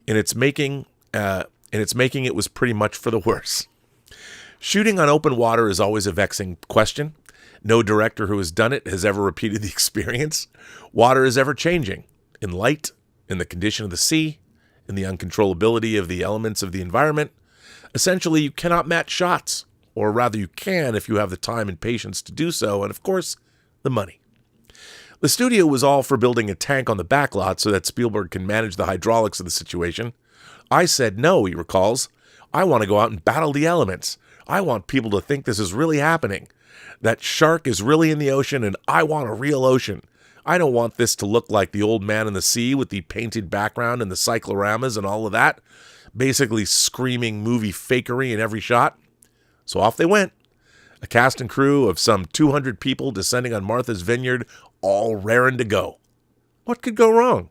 In its making, it was pretty much for the worse. Shooting on open water is always a vexing question. No director who has done it has ever repeated the experience. Water is ever changing, in light, in the condition of the sea, in the uncontrollability of the elements of the environment. Essentially, you cannot match shots, or rather you can if you have the time and patience to do so, and of course, the money. The studio was all for building a tank on the backlot so that Spielberg can manage the hydraulics of the situation. I said no, he recalls. I want to go out and battle the elements. I want people to think this is really happening. That shark is really in the ocean, and I want a real ocean. I don't want this to look like The Old Man in the Sea with the painted background and the cycloramas and all of that. Basically screaming movie fakery in every shot. So off they went. A cast and crew of some 200 people descending on Martha's Vineyard, all raring to go. What could go wrong?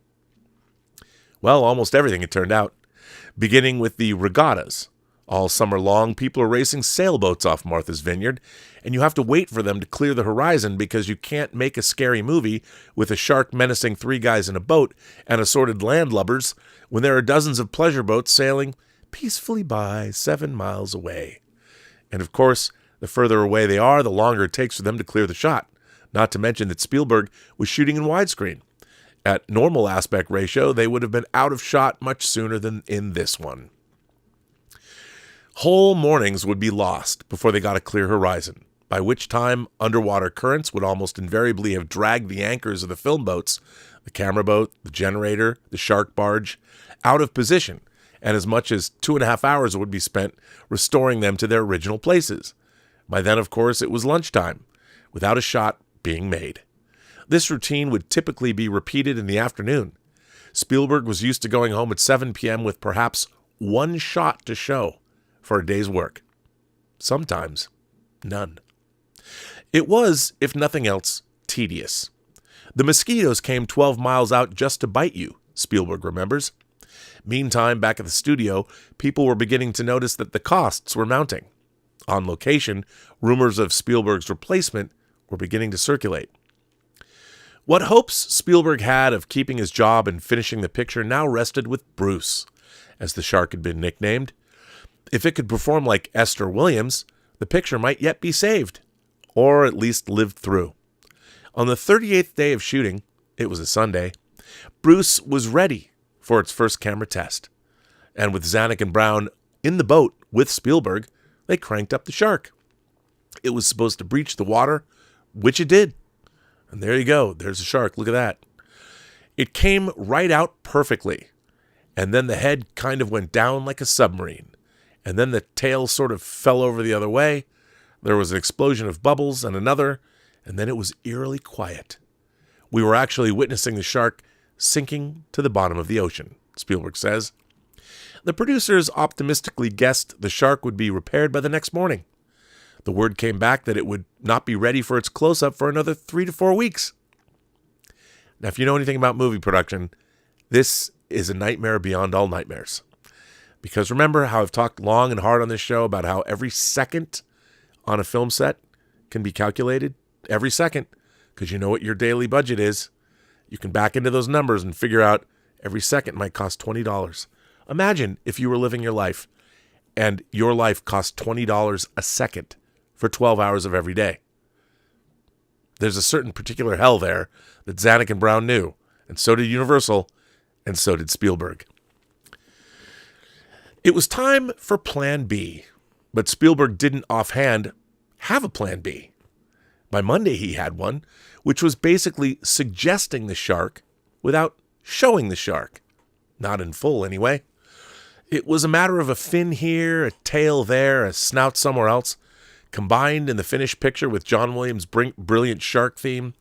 Well, almost everything, it turned out. Beginning with the regattas. All summer long, people are racing sailboats off Martha's Vineyard, and you have to wait for them to clear the horizon because you can't make a scary movie with a shark menacing 3 guys in a boat and assorted landlubbers when there are dozens of pleasure boats sailing peacefully by 7 miles away. And of course, the further away they are, the longer it takes for them to clear the shot. Not to mention that Spielberg was shooting in widescreen. At normal aspect ratio, they would have been out of shot much sooner than in this one. Whole mornings would be lost before they got a clear horizon, by which time underwater currents would almost invariably have dragged the anchors of the film boats, the camera boat, the generator, the shark barge, out of position, and as much as 2.5 hours would be spent restoring them to their original places. By then, of course, it was lunchtime, without a shot being made. This routine would typically be repeated in the afternoon. Spielberg was used to going home at 7 p.m. with perhaps 1 shot to show for a day's work. Sometimes, none. It was, if nothing else, tedious. The mosquitoes came 12 miles out just to bite you, Spielberg remembers. Meantime, back at the studio, people were beginning to notice that the costs were mounting. On location, rumors of Spielberg's replacement were beginning to circulate. What hopes Spielberg had of keeping his job and finishing the picture now rested with Bruce, as the shark had been nicknamed. If it could perform like Esther Williams, the picture might yet be saved, or at least lived through. On the 38th day of shooting, it was a Sunday, Bruce was ready for its first camera test. And with Zanuck and Brown in the boat with Spielberg, they cranked up the shark. It was supposed to breach the water, which it did. And there you go. There's a shark. Look at that. It came right out perfectly. And then the head kind of went down like a submarine. And then the tail sort of fell over the other way. There was an explosion of bubbles and another. And then it was eerily quiet. We were actually witnessing the shark sinking to the bottom of the ocean, Spielberg says. The producers optimistically guessed the shark would be repaired by the next morning. The word came back that it would not be ready for its close-up for another 3 to 4 weeks. Now, if you know anything about movie production, this is a nightmare beyond all nightmares. Because remember how I've talked long and hard on this show about how every second on a film set can be calculated? Every second. Because you know what your daily budget is. You can back into those numbers and figure out every second might cost $20. Imagine if you were living your life and your life cost $20 a second for 12 hours of every day. There's a certain particular hell there that Zanuck and Brown knew, and so did Universal, and so did Spielberg. It was time for Plan B, but Spielberg didn't offhand have a Plan B. By Monday he had one, which was basically suggesting the shark without showing the shark. Not in full, anyway. It was a matter of a fin here, a tail there, a snout somewhere else, combined in the finished picture with John Williams' brilliant shark theme.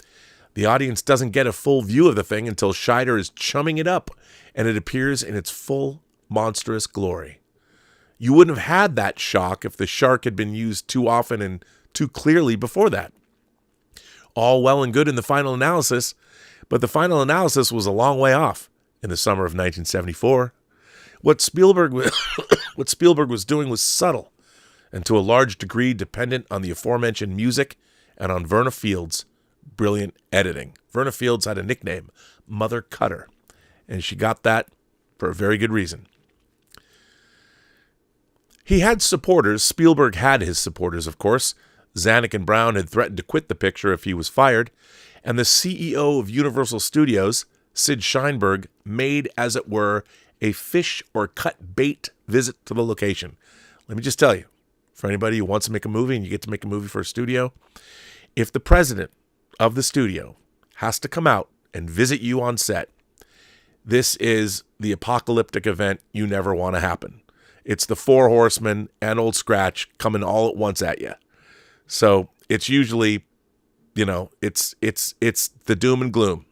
The audience doesn't get a full view of the thing until Scheider is chumming it up, and it appears in its full, monstrous glory. You wouldn't have had that shock if the shark had been used too often and too clearly before that. All well and good in the final analysis, but the final analysis was a long way off in the summer of 1974. What Spielberg was doing was subtle, and to a large degree dependent on the aforementioned music and on Verna Field's brilliant editing. Verna Fields had a nickname, Mother Cutter, and she got that for a very good reason. He had supporters. Spielberg had his supporters, of course. Zanuck and Brown had threatened to quit the picture if he was fired, and the CEO of Universal Studios, Sid Sheinberg, made, as it were, a fish or cut bait visit to the location. Let me just tell you, for anybody who wants to make a movie and you get to make a movie for a studio, if the president of the studio has to come out and visit you on set, this is the apocalyptic event you never want to happen. It's the Four Horsemen and Old Scratch coming all at once at you. So it's usually, it's the doom and gloom.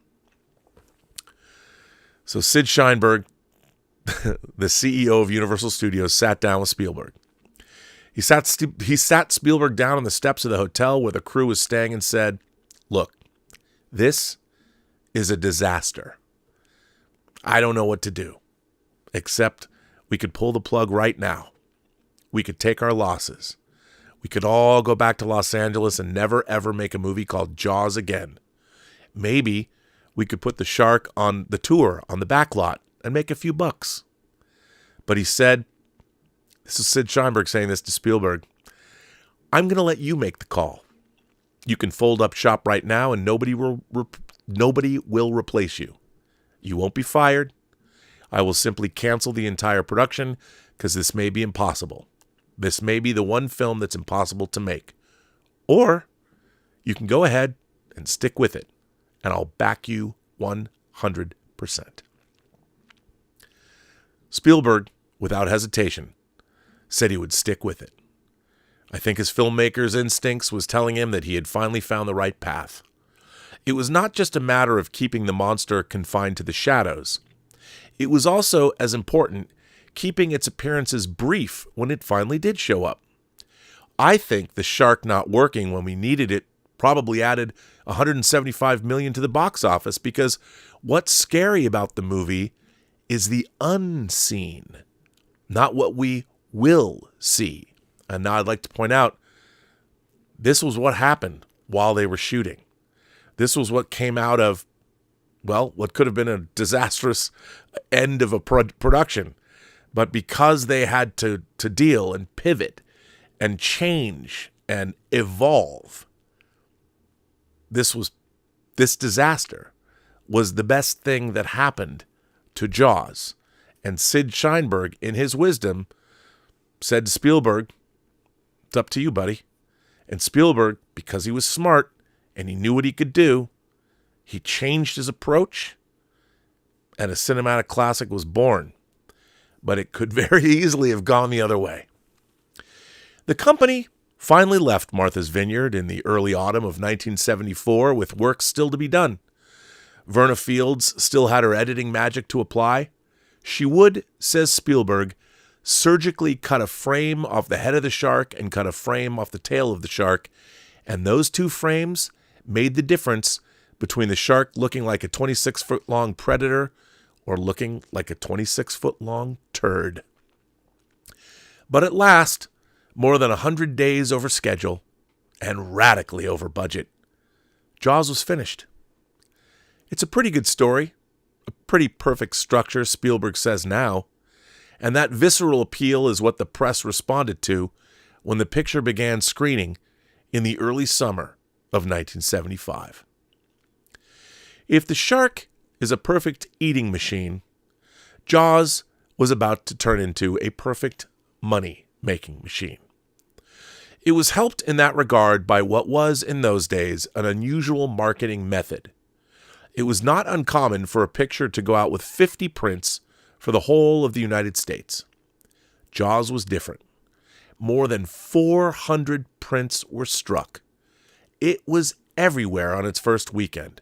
So Sid Sheinberg, the CEO of Universal Studios, sat down with Spielberg. He sat Spielberg down on the steps of the hotel where the crew was staying and said, "Look, this is a disaster. I don't know what to do, except we could pull the plug right now, we could take our losses. We could all go back to Los Angeles and never, ever make a movie called Jaws again. Maybe we could put the shark on the tour on the back lot and make a few bucks. But he said, this is Sid Sheinberg saying this to Spielberg, I'm going to let you make the call. You can fold up shop right now and nobody will replace you. You won't be fired. I will simply cancel the entire production because this may be impossible. This may be the one film that's impossible to make. Or you can go ahead and stick with it, and I'll back you 100%. Spielberg, without hesitation, said he would stick with it. I think his filmmaker's instincts was telling him that he had finally found the right path. It was not just a matter of keeping the monster confined to the shadows. It was also, as important, keeping its appearances brief when it finally did show up. I think the shark not working when we needed it probably added $175 million to the box office, because what's scary about the movie is the unseen, not what we will see. And now I'd like to point out, this was what happened while they were shooting. This was what came out of, well, what could have been a disastrous end of a production. But because they had to deal and pivot and change and evolve, this disaster was the best thing that happened to Jaws. And Sid Sheinberg, in his wisdom, said to Spielberg, it's up to you, buddy. And Spielberg, because he was smart and he knew what he could do, he changed his approach, and a cinematic classic was born. But it could very easily have gone the other way. The company finally left Martha's Vineyard in the early autumn of 1974 with work still to be done. Verna Fields still had her editing magic to apply. She would, says Spielberg, surgically cut a frame off the head of the shark and cut a frame off the tail of the shark, and those two frames made the difference between the shark looking like a 26-foot-long predator or looking like a 26-foot-long turd. But at last, more than 100 days over schedule and radically over budget, Jaws was finished. It's a pretty good story, a pretty perfect structure, Spielberg says now, and that visceral appeal is what the press responded to when the picture began screening in the early summer of 1975. If the shark is a perfect eating machine, Jaws was about to turn into a perfect money-making machine. It was helped in that regard by what was, in those days, an unusual marketing method. It was not uncommon for a picture to go out with 50 prints for the whole of the United States. Jaws was different. More than 400 prints were struck. It was everywhere on its first weekend.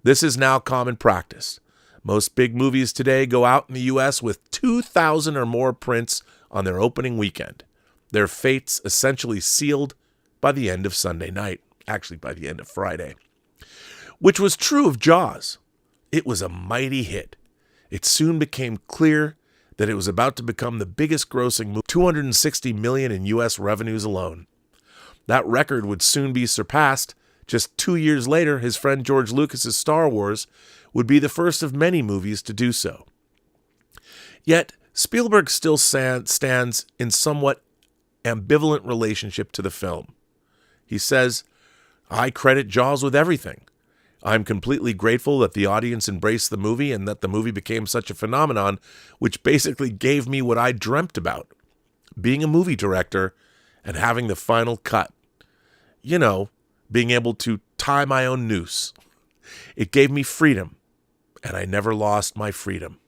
This is now common practice. Most big movies today go out in the U.S. with 2,000 or more prints on their opening weekend. Their fates essentially sealed by the end of Sunday night, actually by the end of Friday. Which was true of Jaws. It was a mighty hit. It soon became clear that it was about to become the biggest grossing movie, $260 million in U.S. revenues alone. That record would soon be surpassed. Just 2 years later, his friend George Lucas's Star Wars would be the first of many movies to do so. Yet, Spielberg still stands in somewhat ambivalent relationship to the film. He says, I credit Jaws with everything. I'm completely grateful that the audience embraced the movie and that the movie became such a phenomenon, which basically gave me what I dreamt about, being a movie director and having the final cut. You know, being able to tie my own noose. It gave me freedom, and I never lost my freedom.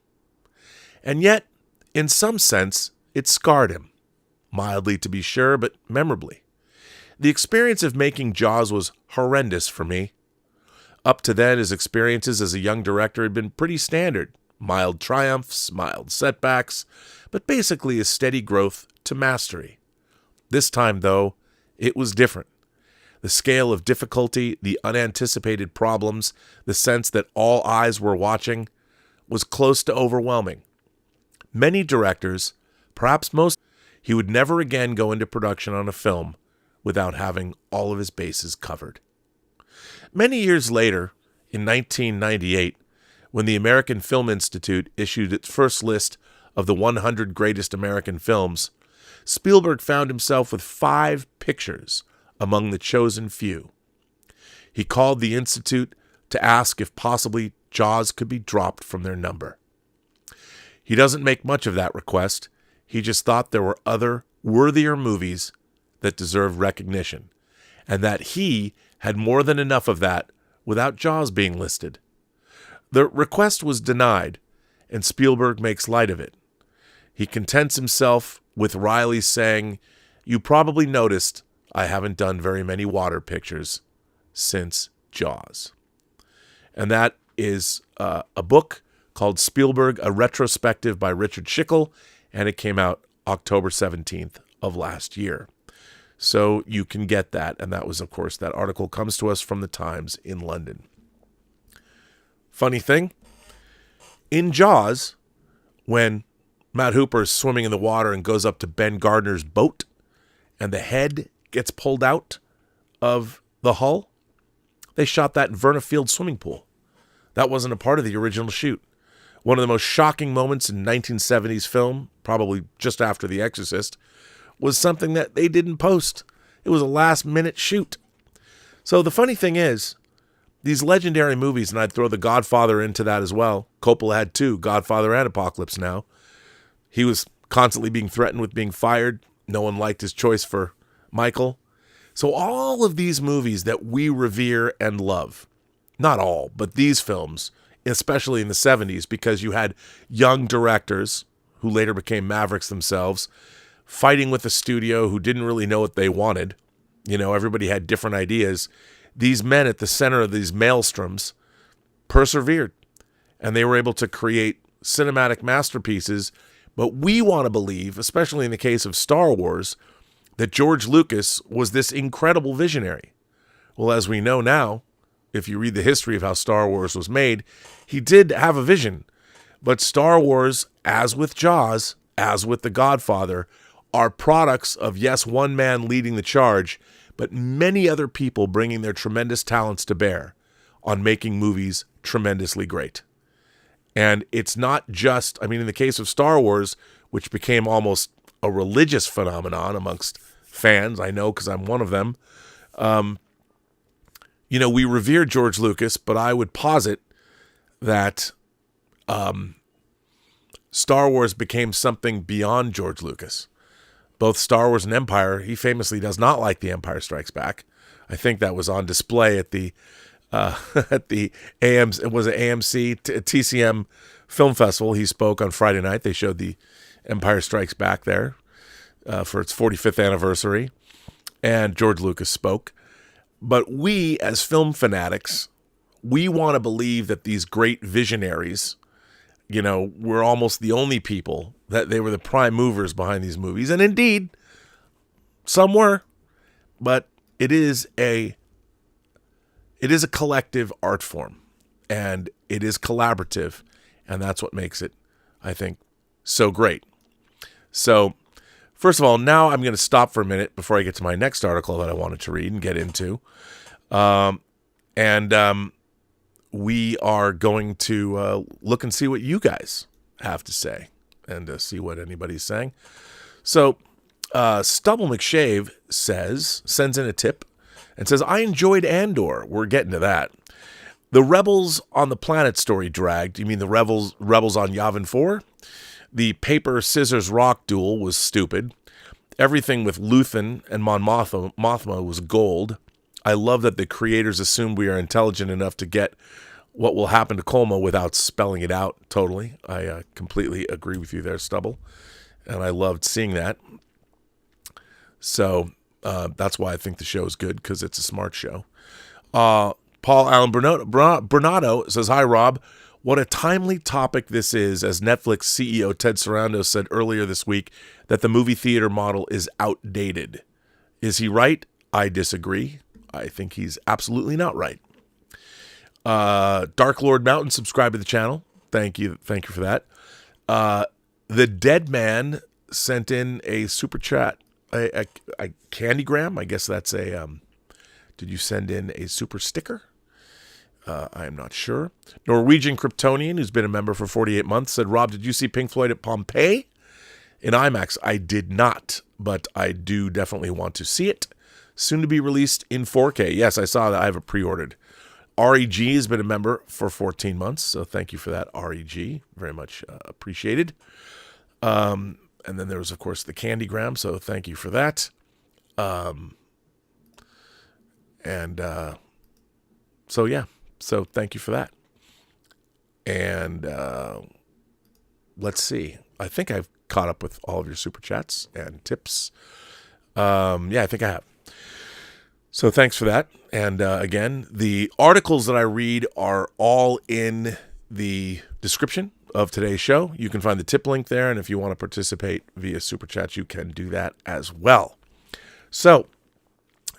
And yet, in some sense, it scarred him. Mildly to be sure, but memorably. The experience of making Jaws was horrendous for me. Up to then, his experiences as a young director had been pretty standard. Mild triumphs, mild setbacks, but basically a steady growth to mastery. This time, though, it was different. The scale of difficulty, the unanticipated problems, the sense that all eyes were watching, was close to overwhelming. Many directors, perhaps most, he would never again go into production on a film without having all of his bases covered. Many years later, in 1998, when the American Film Institute issued its first list of the 100 greatest American films, Spielberg found himself with 5 pictures among the chosen few. He called the Institute to ask if possibly Jaws could be dropped from their number. He doesn't make much of that request. He just thought there were other, worthier movies that deserved recognition, and that he had more than enough of that without Jaws being listed. The request was denied, and Spielberg makes light of it. He contents himself with Riley saying, "You probably noticed I haven't done very many water pictures since Jaws." And that is a book called Spielberg, A Retrospective by Richard Schickel, and it came out October 17th of last year. So you can get that, and that was, of course, that article comes to us from the Times in London. Funny thing, in Jaws, when Matt Hooper is swimming in the water and goes up to Ben Gardner's boat, and the head gets pulled out of the hull, they shot that in Verna Field swimming pool. That wasn't a part of the original shoot. One of the most shocking moments in 1970s film, probably just after The Exorcist, was something that they didn't post. It was a last-minute shoot. So the funny thing is, these legendary movies, and I'd throw The Godfather into that as well. Coppola had 2, Godfather and Apocalypse Now. He was constantly being threatened with being fired. No one liked his choice for Michael. So all of these movies that we revere and love, not all, but these films, especially in the 70s, because you had young directors who later became mavericks themselves, fighting with a studio who didn't really know what they wanted. You know, everybody had different ideas. These men at the center of these maelstroms persevered, and they were able to create cinematic masterpieces. But we want to believe, especially in the case of Star Wars, that George Lucas was this incredible visionary. Well, as we know now, if you read the history of how Star Wars was made, he did have a vision. But Star Wars, as with Jaws, as with The Godfather, are products of, yes, one man leading the charge, but many other people bringing their tremendous talents to bear on making movies tremendously great. And it's not just, I mean, in the case of Star Wars, which became almost a religious phenomenon amongst fans, I know because I'm one of them, you know, we revere George Lucas, but I would posit that Star Wars became something beyond George Lucas. Both Star Wars and Empire, he famously does not like The Empire Strikes Back. I think that was on display at the AMC TCM Film Festival. He spoke on Friday night. They showed The Empire Strikes Back there for its 45th anniversary, and George Lucas spoke. But we, as film fanatics, we want to believe that these great visionaries, you know, were almost the only people, that they were the prime movers behind these movies. And indeed, some were, but it is a collective art form, and it is collaborative, and that's what makes it, I think, so great. So, first of all, now I'm going to stop for a minute before I get to my next article that I wanted to read and get into. We are going to look and see what you guys have to say and see what anybody's saying. So, Stubble McShave sends in a tip and says, I enjoyed Andor. We're getting to that. The Rebels on the Planet story dragged. You mean the Rebels on Yavin 4? The paper, scissors, rock duel was stupid. Everything with Luthen and Mon Mothma was gold. I love that the creators assumed we are intelligent enough to get what will happen to Colma without spelling it out totally. I completely agree with you there, Stubble. And I loved seeing that. So that's why I think the show is good, because it's a smart show. Paul Allan Bernardo says, hi, Rob. What a timely topic this is, as Netflix CEO Ted Sarandos said earlier this week that the movie theater model is outdated. Is he right? I disagree. I think he's absolutely not right. Dark Lord Mountain, subscribe to the channel. Thank you for that. The Dead Man sent in a super chat, a candygram. I guess that's a, did you send in a super sticker? I am not sure. Norwegian Kryptonian, who's been a member for 48 months, said, Rob, did you see Pink Floyd at Pompeii in IMAX? I did not, but I do definitely want to see it. Soon to be released in 4K. Yes, I saw that. I have it pre-ordered. REG has been a member for 14 months, so thank you for that, REG. Very much appreciated. And then there was, of course, the Candygram, so thank you for that. So, yeah, so thank you for that. And let's see. I think I've caught up with all of your super chats and tips. Yeah, I think I have. So thanks for that. And again, the articles that I read are all in the description of today's show. You can find the tip link there. And if you want to participate via super chat, you can do that as well. So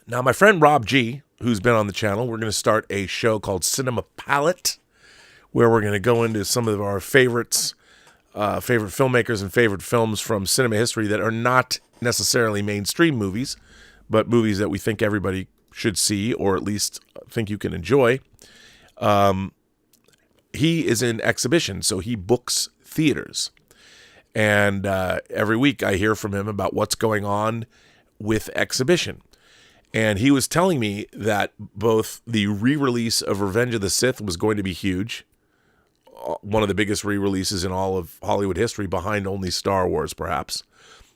now my friend Rob G, who's been on the channel, we're going to start a show called Cinema Palette, where we're going to go into some of our favorites, favorite filmmakers and favorite films from cinema history that are not necessarily mainstream movies, but movies that we think everybody should see or at least think you can enjoy. He is in exhibition, so he books theaters. And every week I hear from him about what's going on with exhibition. And he was telling me that both the re-release of Revenge of the Sith was going to be huge, one of the biggest re-releases in all of Hollywood history, behind only Star Wars, perhaps.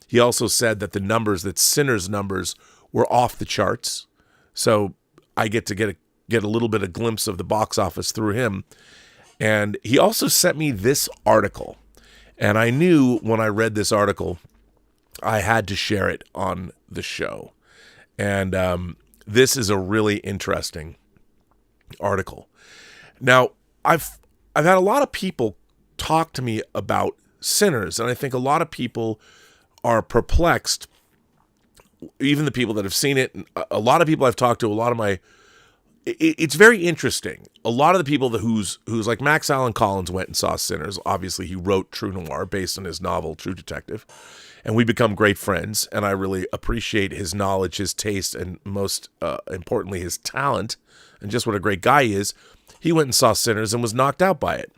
He also said that the numbers, that Sinners numbers, were off the charts. So I get to get a little bit of glimpse of the box office through him. And he also sent me this article. And I knew when I read this article, I had to share it on the show. And this is a really interesting article. Now, I've had a lot of people talk to me about Sinners, and I think a lot of people are perplexed, even the people that have seen it. A lot of people I've talked to, it's very interesting. A lot of the people who's like Max Allan Collins went and saw Sinners. Obviously, he wrote True Noir based on his novel True Detective. And we become great friends, and I really appreciate his knowledge, his taste, and most importantly, his talent, and just what a great guy he is. He went and saw Sinners and was knocked out by it.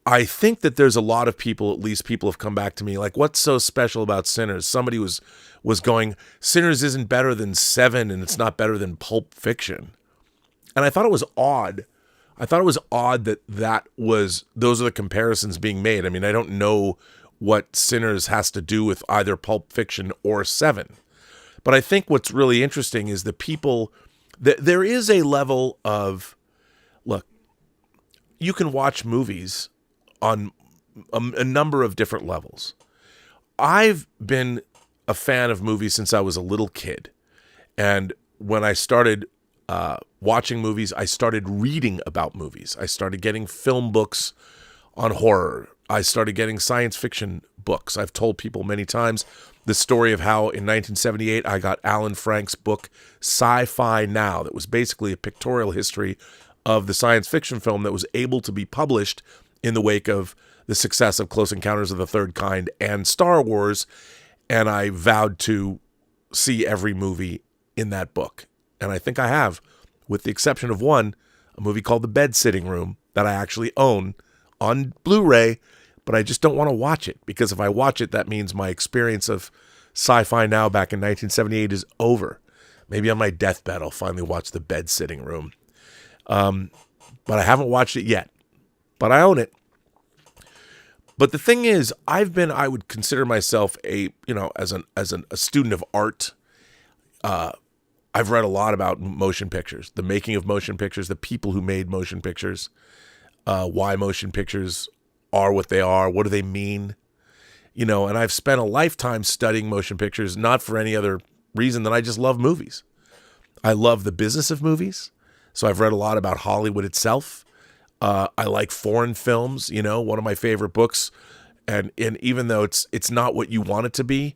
I think that there's a lot of people, at least people have come back to me, like, what's so special about Sinners? Somebody was going, Sinners isn't better than Seven, and it's not better than Pulp Fiction. And I thought it was odd. I thought it was odd that those are the comparisons being made. I mean, I don't know what Sinners has to do with either Pulp Fiction or Seven. But I think what's really interesting is the people, there is a level of, look, you can watch movies on a number of different levels. I've been a fan of movies since I was a little kid. And when I started watching movies, I started reading about movies. I started getting film books on horror. I started getting science fiction books. I've told people many times the story of how in 1978 I got Alan Frank's book Sci-Fi Now, that was basically a pictorial history of the science fiction film that was able to be published in the wake of the success of Close Encounters of the Third Kind and Star Wars. And I vowed to see every movie in that book. And I think I have, with the exception of one, a movie called The Bed Sitting Room that I actually own on Blu-ray, but I just don't want to watch it, because if I watch it, that means my experience of Sci-Fi Now back in 1978 is over. Maybe on my deathbed, I'll finally watch The Bed Sitting Room. But I haven't watched it yet, but I own it. But the thing is, I would consider myself as a student of art. I've read a lot about motion pictures, the making of motion pictures, the people who made motion pictures, why motion pictures are what they are, what do they mean, and I've spent a lifetime studying motion pictures, not for any other reason than I just love movies. I love the business of movies, so I've read a lot about Hollywood itself. I like foreign films, one of my favorite books, and even though it's not what you want it to be,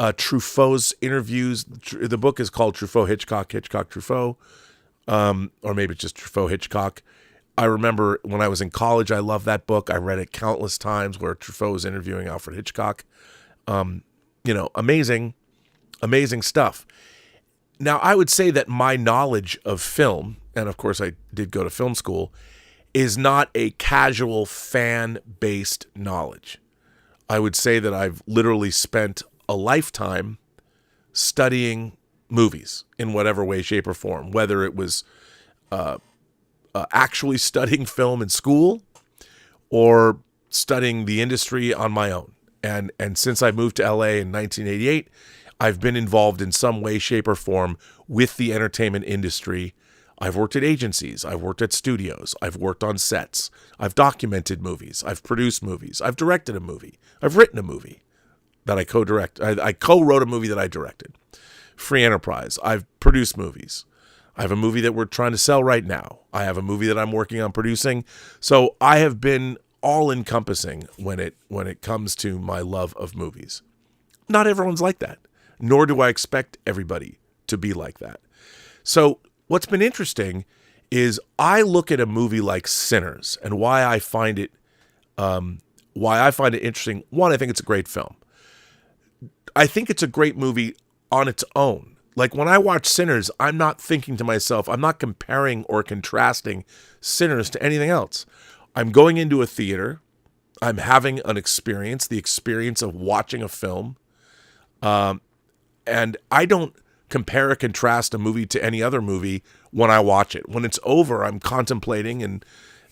Truffaut's interviews, the book is called Truffaut, Hitchcock, Truffaut, or maybe it's just Truffaut, Hitchcock. I remember when I was in college, I loved that book. I read it countless times, where Truffaut was interviewing Alfred Hitchcock. Amazing stuff. Now, I would say that my knowledge of film, and of course I did go to film school, is not a casual fan-based knowledge. I would say that I've literally spent a lifetime studying movies in whatever way, shape, or form, whether it was actually studying film in school or studying the industry on my own. And since I moved to LA in 1988, I've been involved in some way, shape, or form with the entertainment industry. I've worked at agencies. I've worked at studios. I've worked on sets. I've documented movies. I've produced movies. I've directed a movie. I've written a movie that I co-direct. I co-wrote a movie that I directed. Free enterprise. I've produced movies. I have a movie that we're trying to sell right now. I have a movie that I'm working on producing. So I have been all-encompassing when it comes to my love of movies. Not everyone's like that, nor do I expect everybody to be like that. So what's been interesting is I look at a movie like Sinners, and why I find it interesting. One, I think it's a great film. I think it's a great movie on its own. Like when I watch Sinners, I'm not thinking to myself, I'm not comparing or contrasting Sinners to anything else. I'm going into a theater. I'm having an experience, the experience of watching a film. And I don't compare or contrast a movie to any other movie when I watch it. When it's over, I'm contemplating and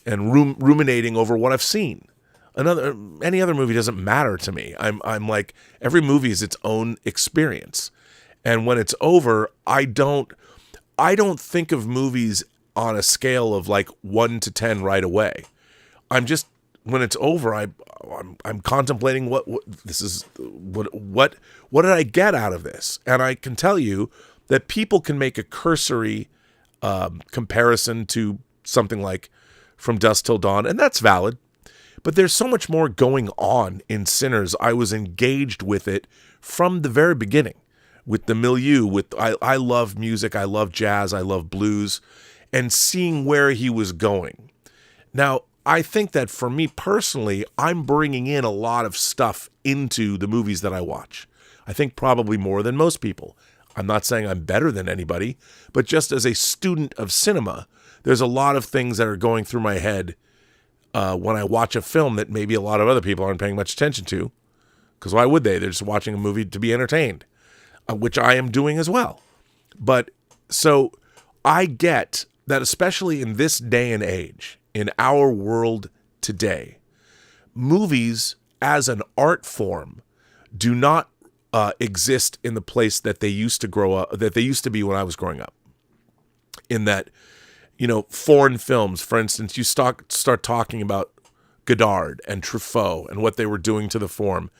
ruminating over what I've seen. Any other movie doesn't matter to me. I'm like, every movie is its own experience. And when it's over, I don't think of movies on a scale of like 1 to 10 right away. When it's over, I'm contemplating what did I get out of this? And I can tell you that people can make a cursory comparison to something like From Dusk Till Dawn, and that's valid. But there's so much more going on in Sinners. I was engaged with it from the very beginning, with the milieu. I love music, I love jazz, I love blues, and seeing where he was going. Now, I think that for me personally, I'm bringing in a lot of stuff into the movies that I watch. I think probably more than most people. I'm not saying I'm better than anybody, but just as a student of cinema, there's a lot of things that are going through my head when I watch a film that maybe a lot of other people aren't paying much attention to. Because why would they? They're just watching a movie to be entertained, which I am doing as well. But so I get that, especially in this day and age, in our world today, movies as an art form do not exist in the place that they used to be when I was growing up. In that, foreign films, for instance, you start talking about Godard and Truffaut and what they were doing to the form.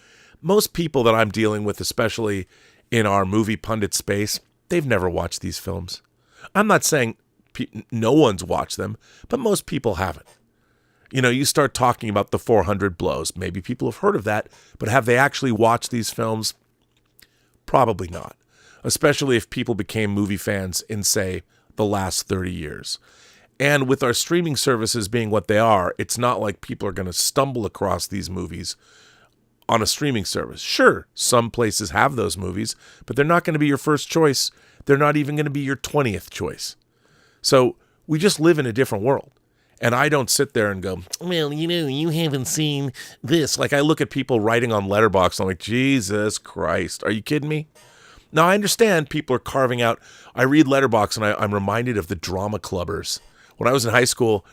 Most people that I'm dealing with, especially in our movie pundit space, they've never watched these films. I'm not saying no one's watched them, but most people haven't. You start talking about the 400 Blows. Maybe people have heard of that, but have they actually watched these films? Probably not, especially if people became movie fans in, say, the last 30 years. And with our streaming services being what they are, it's not like people are going to stumble across these movies on a streaming service. Sure, some places have those movies, but they're not going to be your first choice. They're not even going to be your 20th choice. So we just live in a different world. And I don't sit there and go, well, you haven't seen this. Like I look at people writing on Letterboxd, I'm like, Jesus Christ, are you kidding me? Now I understand people are carving out. I read Letterboxd and I'm reminded of the drama clubbers. When I was in high school,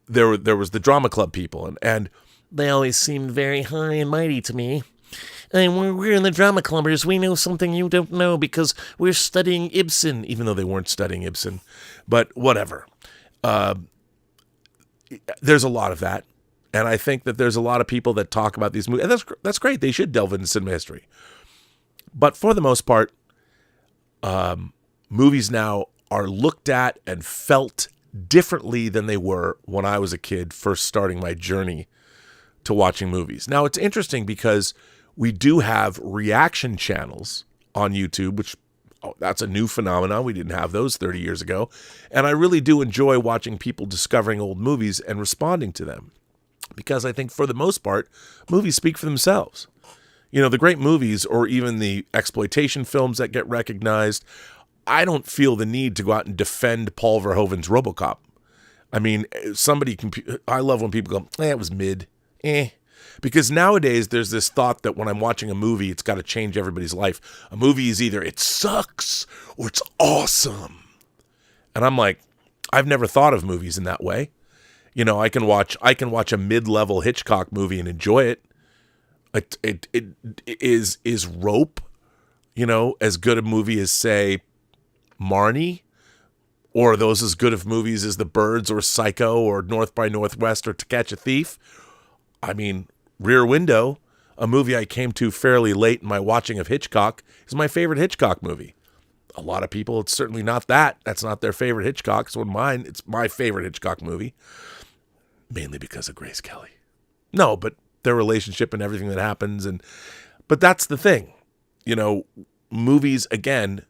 there was the drama club people, and they always seemed very high and mighty to me. And we're in the drama clubbers. We know something you don't know because we're studying Ibsen, even though they weren't studying Ibsen. But whatever. There's a lot of that. And I think that there's a lot of people that talk about these movies. And that's great. They should delve into cinema history. But for the most part, movies now are looked at and felt differently than they were when I was a kid first starting my journey to watching movies. Now, it's interesting because we do have reaction channels on YouTube, which that's a new phenomenon. We didn't have those 30 years ago. And I really do enjoy watching people discovering old movies and responding to them. Because I think for the most part, movies speak for themselves. You know, the great movies or even the exploitation films that get recognized, I don't feel the need to go out and defend Paul Verhoeven's RoboCop. I mean, I love when people go, it was mid. Because nowadays there's this thought that when I'm watching a movie, it's got to change everybody's life. A movie is either it sucks or it's awesome. And I'm like, I've never thought of movies in that way. You know, I can watch a mid-level Hitchcock movie and enjoy it. It is Rope, you know, as good a movie as, say, Marnie? Or are those as good of movies as The Birds or Psycho or North by Northwest or To Catch a Thief? I mean, Rear Window, a movie I came to fairly late in my watching of Hitchcock, is my favorite Hitchcock movie. A lot of people, it's certainly not that. That's not their favorite Hitchcock. So mine, it's my favorite Hitchcock movie. Mainly because of Grace Kelly. No, but their relationship and everything that happens. But that's the thing. You know, movies, again,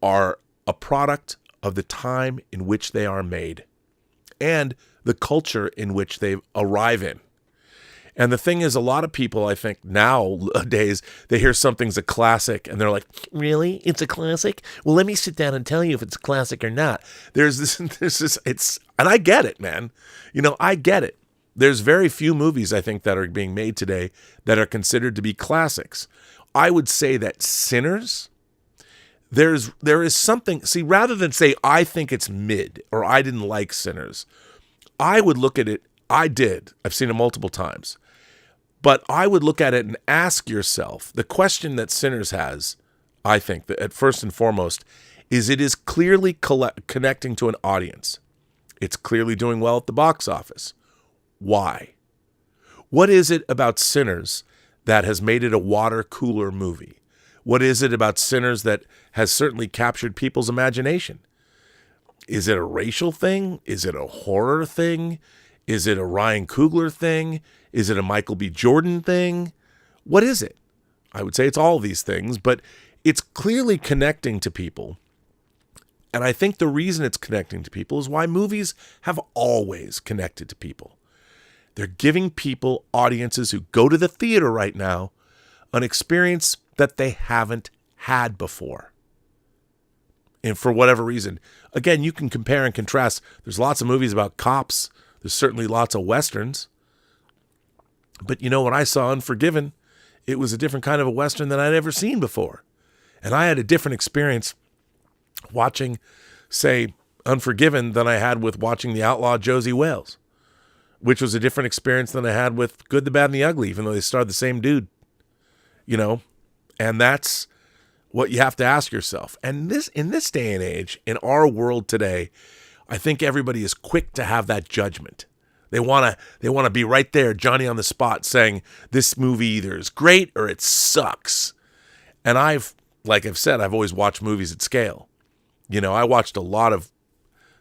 are a product of the time in which they are made and the culture in which they arrive in. And the thing is, a lot of people, I think nowadays, they hear something's a classic and they're like, really? It's a classic? Well, let me sit down and tell you if it's a classic or not. There's this, and I get it, man. You know, I get it. There's very few movies, I think, that are being made today that are considered to be classics. I would say that Sinners, there is something, see, rather than say, I think it's mid or I didn't like Sinners, I would look at it, I've seen it multiple times. But I would look at it and ask yourself, the question that Sinners has, I think, that at first and foremost, is it is clearly connecting to an audience. It's clearly doing well at the box office. Why? What is it about Sinners that has made it a water cooler movie? What is it about Sinners that has certainly captured people's imagination? Is it a racial thing? Is it a horror thing? Is it a Ryan Coogler thing? Is it a Michael B. Jordan thing? What is it? I would say it's all these things, but it's clearly connecting to people. And I think the reason it's connecting to people is why movies have always connected to people. They're giving people, audiences who go to the theater right now, an experience that they haven't had before. And for whatever reason, again, you can compare and contrast. There's lots of movies about cops. There's certainly lots of Westerns. But you know, when I saw Unforgiven, it was a different kind of a Western than I'd ever seen before. And I had a different experience watching, say, Unforgiven than I had with watching The Outlaw Josie Wales, which was a different experience than I had with Good, the Bad, and the Ugly, even though they starred the same dude. You know, and that's what you have to ask yourself. And in this day and age, in our world today, I think everybody is quick to have that judgment. They want to be right there, Johnny on the spot, saying this movie either is great or it sucks. And like I've said, I've always watched movies at scale. You know, I watched a lot of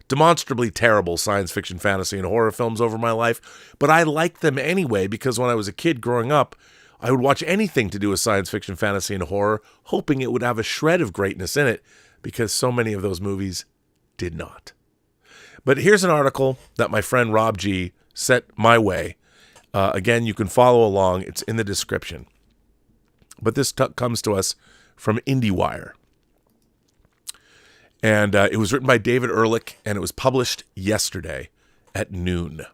demonstrably terrible science fiction, fantasy, and horror films over my life, but I liked them anyway because when I was a kid growing up, I would watch anything to do with science fiction, fantasy, and horror, hoping it would have a shred of greatness in it, because so many of those movies did not. But here's an article that my friend Rob G sent my way. Again, you can follow along. It's in the description. But this comes to us from IndieWire. And it was written by David Ehrlich, and it was published yesterday at noon.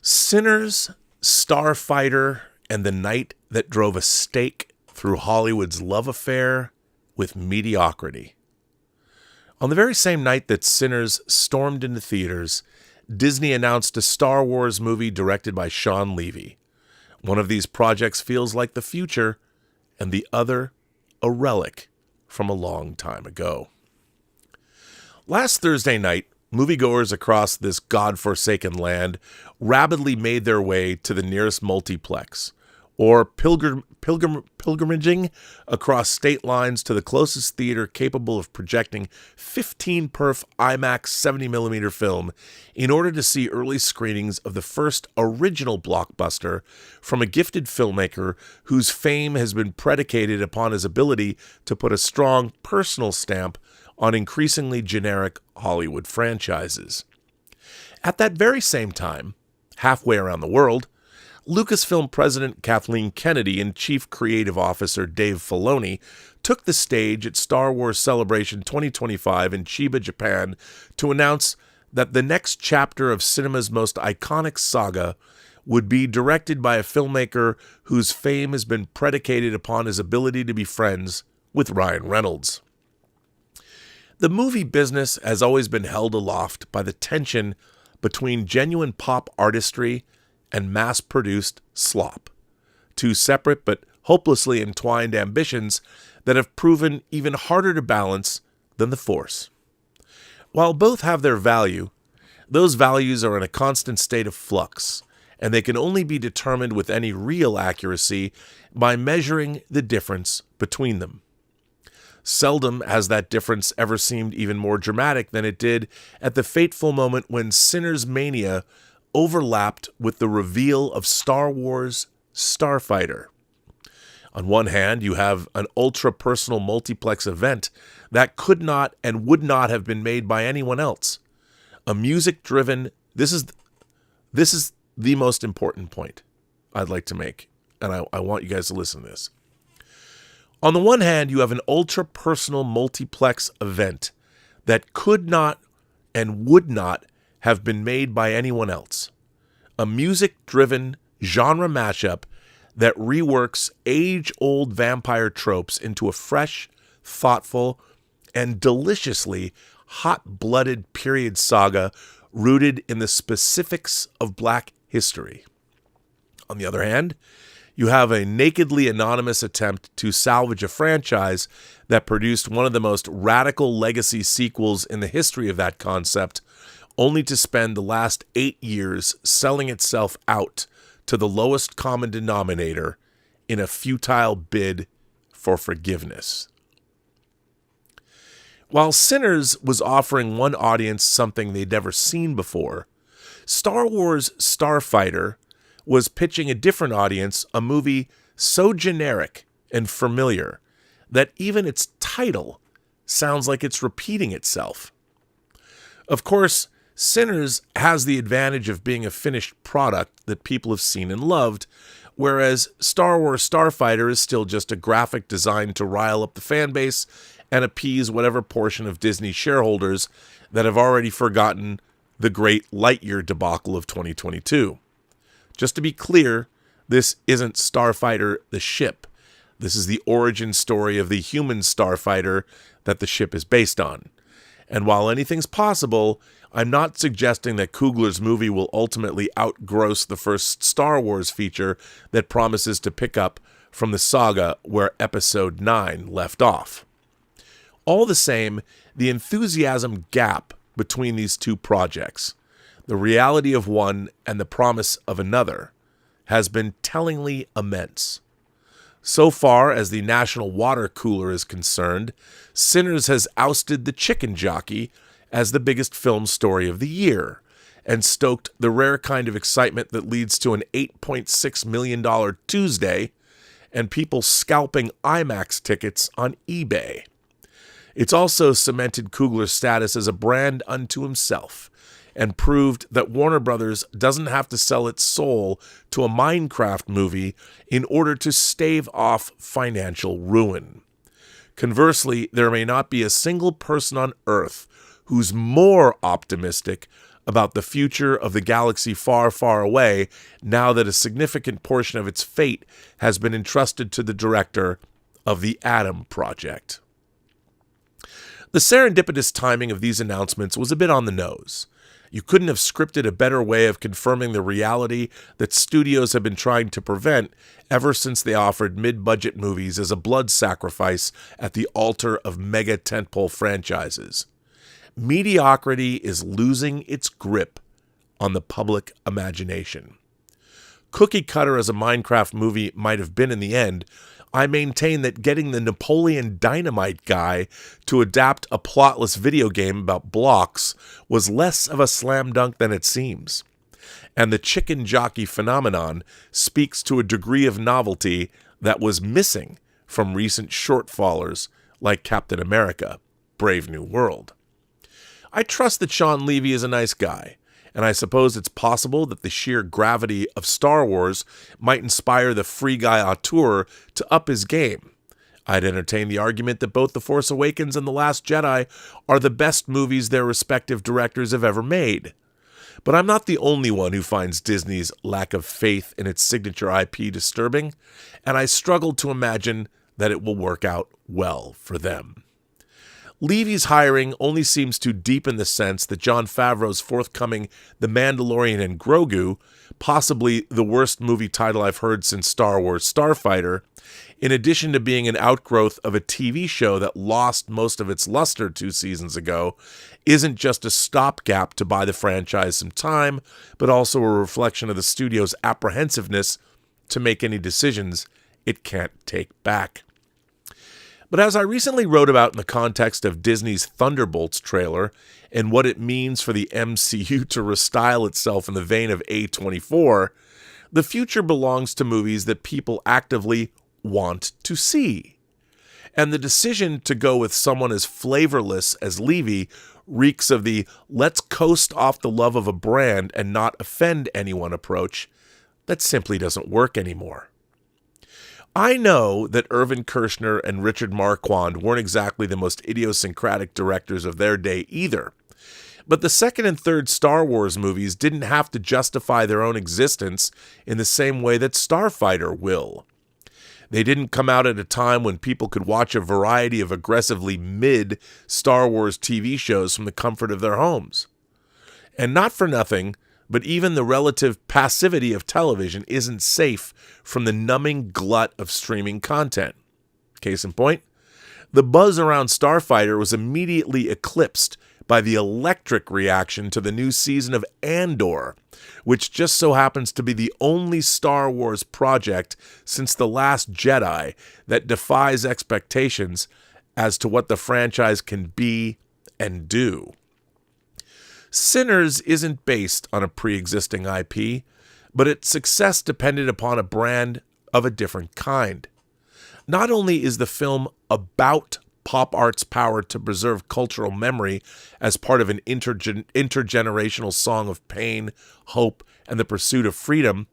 Sinners, Starfighter, and the Night That Drove a Stake Through Hollywood's Love Affair with Mediocrity. On the very same night that Sinners stormed into theaters, Disney announced a Star Wars movie directed by Sean Levy. One of these projects feels like the future, and the other a relic from a long time ago. Last Thursday night, moviegoers across this godforsaken land rapidly made their way to the nearest multiplex, or pilgrimaging across state lines to the closest theater capable of projecting 15-perf IMAX 70mm film in order to see early screenings of the first original blockbuster from a gifted filmmaker whose fame has been predicated upon his ability to put a strong personal stamp on increasingly generic Hollywood franchises. At that very same time, halfway around the world, Lucasfilm President Kathleen Kennedy and Chief Creative Officer Dave Filoni took the stage at Star Wars Celebration 2025 in Chiba, Japan, to announce that the next chapter of cinema's most iconic saga would be directed by a filmmaker whose fame has been predicated upon his ability to be friends with Ryan Reynolds. The movie business has always been held aloft by the tension between genuine pop artistry and mass-produced slop, two separate but hopelessly entwined ambitions that have proven even harder to balance than the Force. While both have their value, those values are in a constant state of flux, and they can only be determined with any real accuracy by measuring the difference between them. Seldom has that difference ever seemed even more dramatic than it did at the fateful moment when Sinners Mania overlapped with the reveal of Star Wars Starfighter. On one hand, you have an ultra-personal multiplex event that could not and would not have been made by anyone else. A music-driven... This is the most important point I'd like to make, and I want you guys to listen to this. On the one hand, you have an ultra-personal multiplex event that could not and would not have been made by anyone else. A music-driven genre mashup that reworks age-old vampire tropes into a fresh, thoughtful, and deliciously hot-blooded period saga rooted in the specifics of Black history. On the other hand, you have a nakedly anonymous attempt to salvage a franchise that produced one of the most radical legacy sequels in the history of that concept, only to spend the last 8 years selling itself out to the lowest common denominator in a futile bid for forgiveness. While Sinners was offering one audience something they'd never seen before, Star Wars Starfighter was pitching a different audience a movie so generic and familiar that even its title sounds like it's repeating itself. Of course, Sinners has the advantage of being a finished product that people have seen and loved, whereas Star Wars Starfighter is still just a graphic designed to rile up the fan base and appease whatever portion of Disney shareholders that have already forgotten the great Lightyear debacle of 2022. Just to be clear, this isn't Starfighter the ship. This is the origin story of the human starfighter that the ship is based on. And while anything's possible, I'm not suggesting that Coogler's movie will ultimately outgross the first Star Wars feature that promises to pick up from the saga where Episode 9 left off. All the same, the enthusiasm gap between these two projects, the reality of one and the promise of another, has been tellingly immense. So far as the National Water Cooler is concerned, Sinners has ousted the chicken jockey as the biggest film story of the year, and stoked the rare kind of excitement that leads to an $8.6 million Tuesday and people scalping IMAX tickets on eBay. It's also cemented Coogler's status as a brand unto himself, and proved that Warner Brothers doesn't have to sell its soul to a Minecraft movie in order to stave off financial ruin. Conversely, there may not be a single person on Earth who's more optimistic about the future of the galaxy far, far away now that a significant portion of its fate has been entrusted to the director of the Adam Project. The serendipitous timing of these announcements was a bit on the nose. You couldn't have scripted a better way of confirming the reality that studios have been trying to prevent ever since they offered mid-budget movies as a blood sacrifice at the altar of mega tentpole franchises. Mediocrity is losing its grip on the public imagination. Cookie cutter as a Minecraft movie might have been in the end, I maintain that getting the Napoleon Dynamite guy to adapt a plotless video game about blocks was less of a slam dunk than it seems. And the chicken jockey phenomenon speaks to a degree of novelty that was missing from recent shortfallers like Captain America, Brave New World. I trust that Sean Levy is a nice guy, and I suppose it's possible that the sheer gravity of Star Wars might inspire the free guy auteur to up his game. I'd entertain the argument that both The Force Awakens and The Last Jedi are the best movies their respective directors have ever made. But I'm not the only one who finds Disney's lack of faith in its signature IP disturbing, and I struggle to imagine that it will work out well for them. Levy's hiring only seems to deepen the sense that Jon Favreau's forthcoming The Mandalorian and Grogu, possibly the worst movie title I've heard since Star Wars Starfighter, in addition to being an outgrowth of a TV show that lost most of its luster 2 seasons ago, isn't just a stopgap to buy the franchise some time, but also a reflection of the studio's apprehensiveness to make any decisions it can't take back. But as I recently wrote about in the context of Disney's Thunderbolts trailer and what it means for the MCU to restyle itself in the vein of A24, the future belongs to movies that people actively want to see. And the decision to go with someone as flavorless as Levy reeks of the let's coast off the love of a brand and not offend anyone approach that simply doesn't work anymore. I know that Irvin Kershner and Richard Marquand weren't exactly the most idiosyncratic directors of their day either, but the second and third Star Wars movies didn't have to justify their own existence in the same way that Starfighter will. They didn't come out at a time when people could watch a variety of aggressively mid Star Wars TV shows from the comfort of their homes. And not for nothing, but even the relative passivity of television isn't safe from the numbing glut of streaming content. Case in point, the buzz around Starfighter was immediately eclipsed by the electric reaction to the new season of Andor, which just so happens to be the only Star Wars project since The Last Jedi that defies expectations as to what the franchise can be and do. Sinners isn't based on a pre-existing IP, but its success depended upon a brand of a different kind. Not only is the film about pop art's power to preserve cultural memory as part of an intergenerational song of pain, hope, and the pursuit of freedom,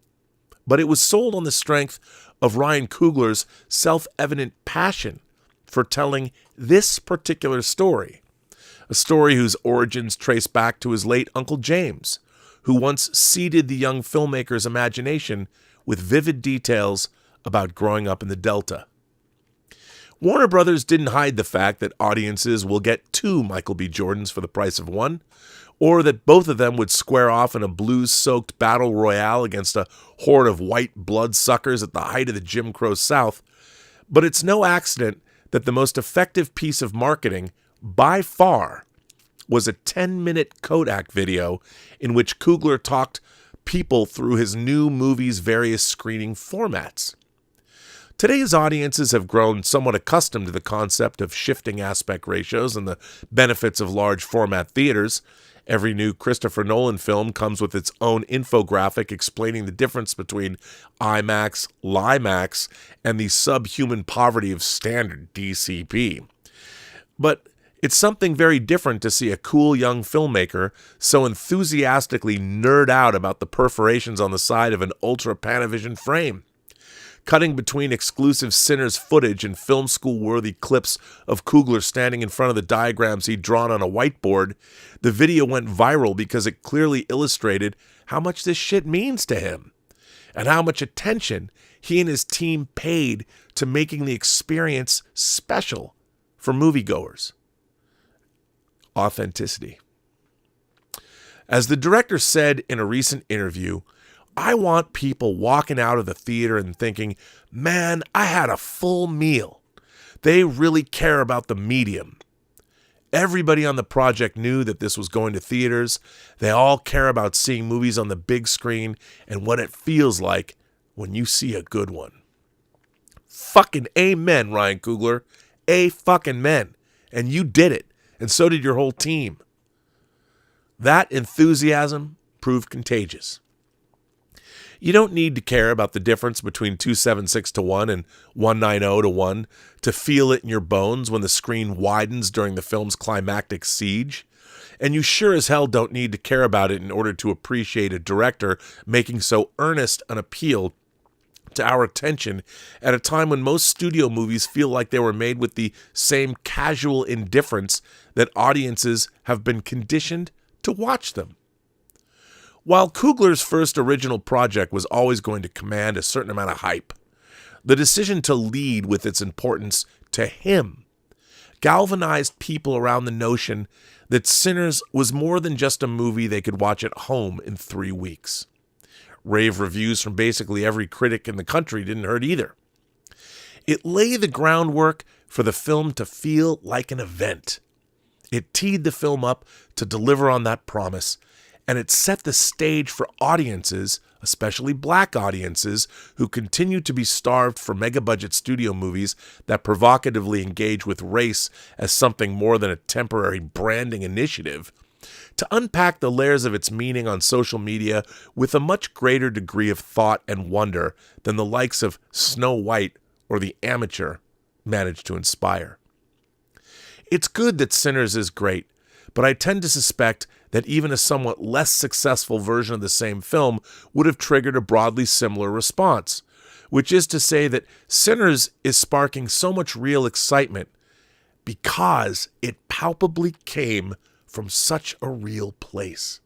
but it was sold on the strength of Ryan Coogler's self-evident passion for telling this particular story, a story whose origins trace back to his late Uncle James, who once seeded the young filmmaker's imagination with vivid details about growing up in the Delta. Warner Brothers didn't hide the fact that audiences will get 2 Michael B. Jordans for the price of 1, or that both of them would square off in a blues-soaked battle royale against a horde of white bloodsuckers at the height of the Jim Crow South, but it's no accident that the most effective piece of marketing, by far, was a 10-minute Kodak video in which Coogler talked people through his new movie's various screening formats. Today's audiences have grown somewhat accustomed to the concept of shifting aspect ratios and the benefits of large format theaters. Every new Christopher Nolan film comes with its own infographic explaining the difference between IMAX, LIMAX, and the subhuman poverty of standard DCP. But it's something very different to see a cool young filmmaker so enthusiastically nerd out about the perforations on the side of an Ultra Panavision frame. Cutting between exclusive Sinners footage and film school-worthy clips of Coogler standing in front of the diagrams he'd drawn on a whiteboard, the video went viral because it clearly illustrated how much this shit means to him, and how much attention he and his team paid to making the experience special for moviegoers. Authenticity. As the director said in a recent interview, I want people walking out of the theater and thinking, man, I had a full meal. They really care about the medium. Everybody on the project knew that this was going to theaters. They all care about seeing movies on the big screen and what it feels like when you see a good one. Fucking amen, Ryan Coogler. Fucking men. And you did it. And so did your whole team. That enthusiasm proved contagious. You don't need to care about the difference between 276-1 and 190-1 to feel it in your bones when the screen widens during the film's climactic siege. And you sure as hell don't need to care about it in order to appreciate a director making so earnest an appeal to our attention at a time when most studio movies feel like they were made with the same casual indifference that audiences have been conditioned to watch them. While Coogler's first original project was always going to command a certain amount of hype, the decision to lead with its importance to him galvanized people around the notion that Sinners was more than just a movie they could watch at home in 3 weeks. Rave reviews from basically every critic in the country didn't hurt either. It laid the groundwork for the film to feel like an event. It teed the film up to deliver on that promise, and it set the stage for audiences, especially black audiences, who continue to be starved for mega-budget studio movies that provocatively engage with race as something more than a temporary branding initiative, to unpack the layers of its meaning on social media with a much greater degree of thought and wonder than the likes of Snow White or The Amateur managed to inspire. It's good that Sinners is great, but I tend to suspect that even a somewhat less successful version of the same film would have triggered a broadly similar response, which is to say that Sinners is sparking so much real excitement because it palpably came from such a real place.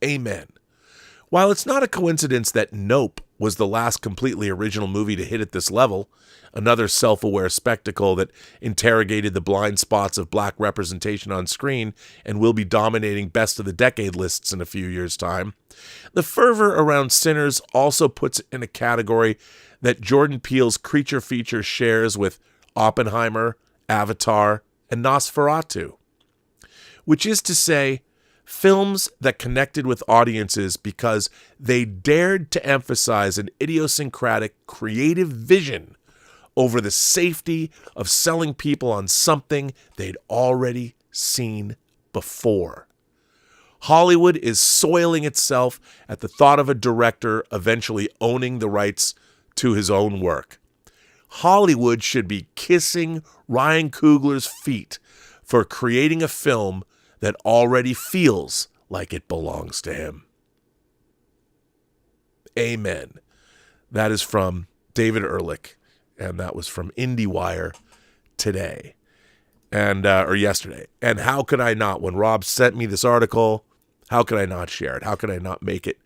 Amen. While it's not a coincidence that Nope was the last completely original movie to hit at this level, another self-aware spectacle that interrogated the blind spots of black representation on screen and will be dominating best of the decade lists in a few years' time, the fervor around Sinners also puts it in a category that Jordan Peele's creature feature shares with Oppenheimer, Avatar, and Nosferatu, which is to say, films that connected with audiences because they dared to emphasize an idiosyncratic creative vision over the safety of selling people on something they'd already seen before. Hollywood is soiling itself at the thought of a director eventually owning the rights to his own work. Hollywood should be kissing Ryan Coogler's feet for creating a film that already feels like it belongs to him. Amen. That is from David Ehrlich, and that was from IndieWire today, or yesterday. And how could I not? When Rob sent me this article, how could I not share it? How could I not make it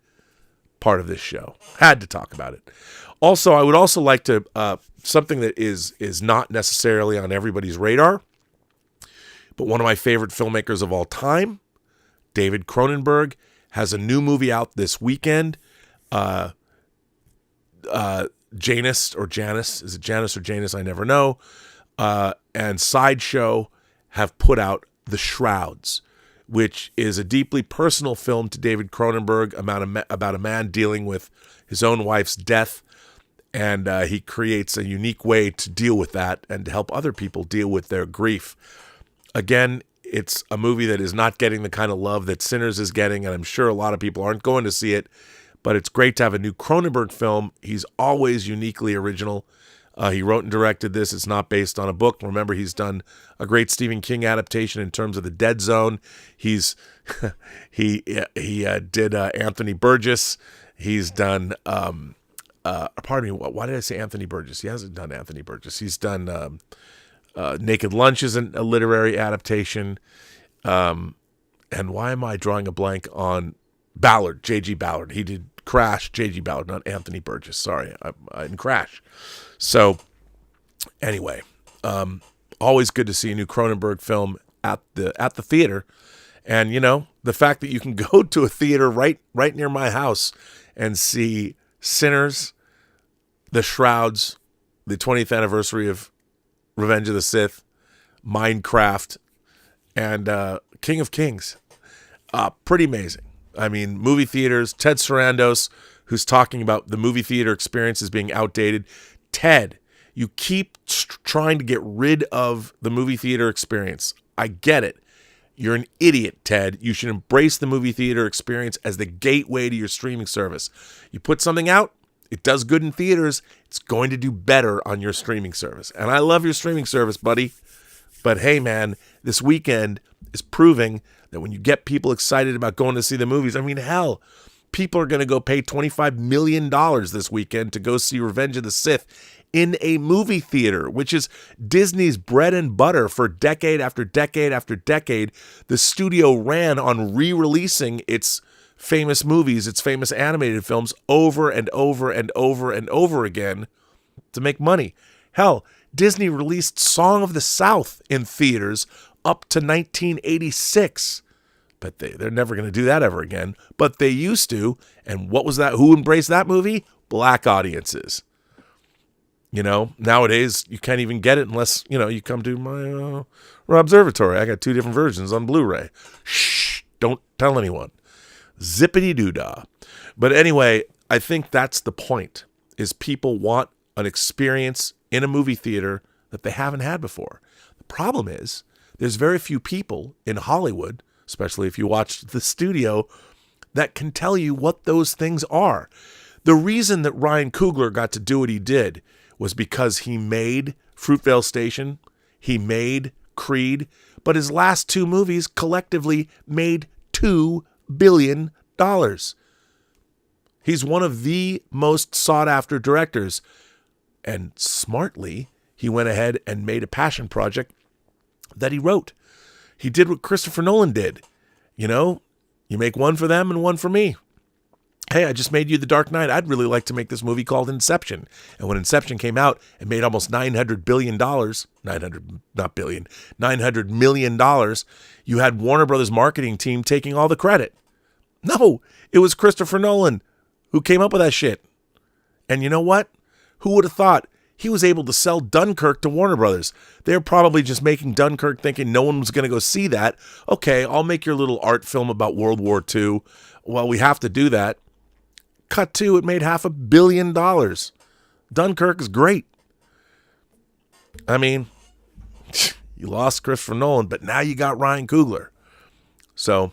part of this show? Had to talk about it. Also, I would also like to, something that is not necessarily on everybody's radar, but one of my favorite filmmakers of all time, David Cronenberg, has a new movie out this weekend. Janus or Janus, is it Janus or Janus? I never know. And Sideshow have put out The Shrouds, which is a deeply personal film to David Cronenberg about a man dealing with his own wife's death. And he creates a unique way to deal with that and to help other people deal with their grief. Again, it's a movie that is not getting the kind of love that Sinners is getting, and I'm sure a lot of people aren't going to see it, but it's great to have a new Cronenberg film. He's always uniquely original. He wrote and directed this. It's not based on a book. Remember, he's done a great Stephen King adaptation in terms of The Dead Zone. He did Anthony Burgess. He's done, pardon me, why did I say Anthony Burgess? He hasn't done Anthony Burgess. He's done Naked Lunch is a literary adaptation. And why am I drawing a blank on Ballard, J.G. Ballard? He did Crash, J.G. Ballard, not Anthony Burgess. Sorry, in Crash. So, anyway, always good to see a new Cronenberg film at the theater. And, you know, the fact that you can go to a theater right near my house and see Sinners, The Shrouds, the 20th anniversary of Revenge of the Sith, Minecraft, and King of Kings. Pretty amazing. I mean, movie theaters, Ted Sarandos, who's talking about the movie theater experience as being outdated. Ted, you keep trying to get rid of the movie theater experience. I get it. You're an idiot, Ted. You should embrace the movie theater experience as the gateway to your streaming service. You put something out, it does good in theaters, it's going to do better on your streaming service. And I love your streaming service, buddy. But hey, man, this weekend is proving that when you get people excited about going to see the movies, I mean, hell, people are going to go pay $25 million this weekend to go see Revenge of the Sith in a movie theater, which is Disney's bread and butter for decade after decade after decade. The studio ran on re-releasing its famous movies, its famous animated films over and over and over and over again to make money. Hell, Disney released Song of the South in theaters up to 1986. But they're never going to do that ever again. But they used to. And what was that? Who embraced that movie? Black audiences. You know, nowadays you can't even get it unless, you know, you come to my observatory. I got 2 different versions on Blu-ray. Shh, don't tell anyone. Zippity-doo-dah. But anyway, I think that's the point, is people want an experience in a movie theater that they haven't had before. The problem is there's very few people in Hollywood, especially if you watch the studio, that can tell you what those things are. The reason that Ryan Coogler got to do what he did was because he made Fruitvale Station, he made Creed, but his last 2 movies collectively made $2 billion. He's one of the most sought-after directors, and smartly, he went ahead and made a passion project that he wrote. He did what Christopher Nolan did. You know, you make one for them and one for me. Hey, I just made you The Dark Knight. I'd really like to make this movie called Inception. And when Inception came out, it made almost $900 million. You had Warner Brothers marketing team taking all the credit. No, it was Christopher Nolan who came up with that shit. And you know what? Who would have thought he was able to sell Dunkirk to Warner Brothers? They're probably just making Dunkirk thinking no one was going to go see that. Okay, I'll make your little art film about World War II. Well, we have to do that. Cut to, it made $500 million. Dunkirk is great. I mean, you lost Christopher Nolan, but now you got Ryan Coogler. So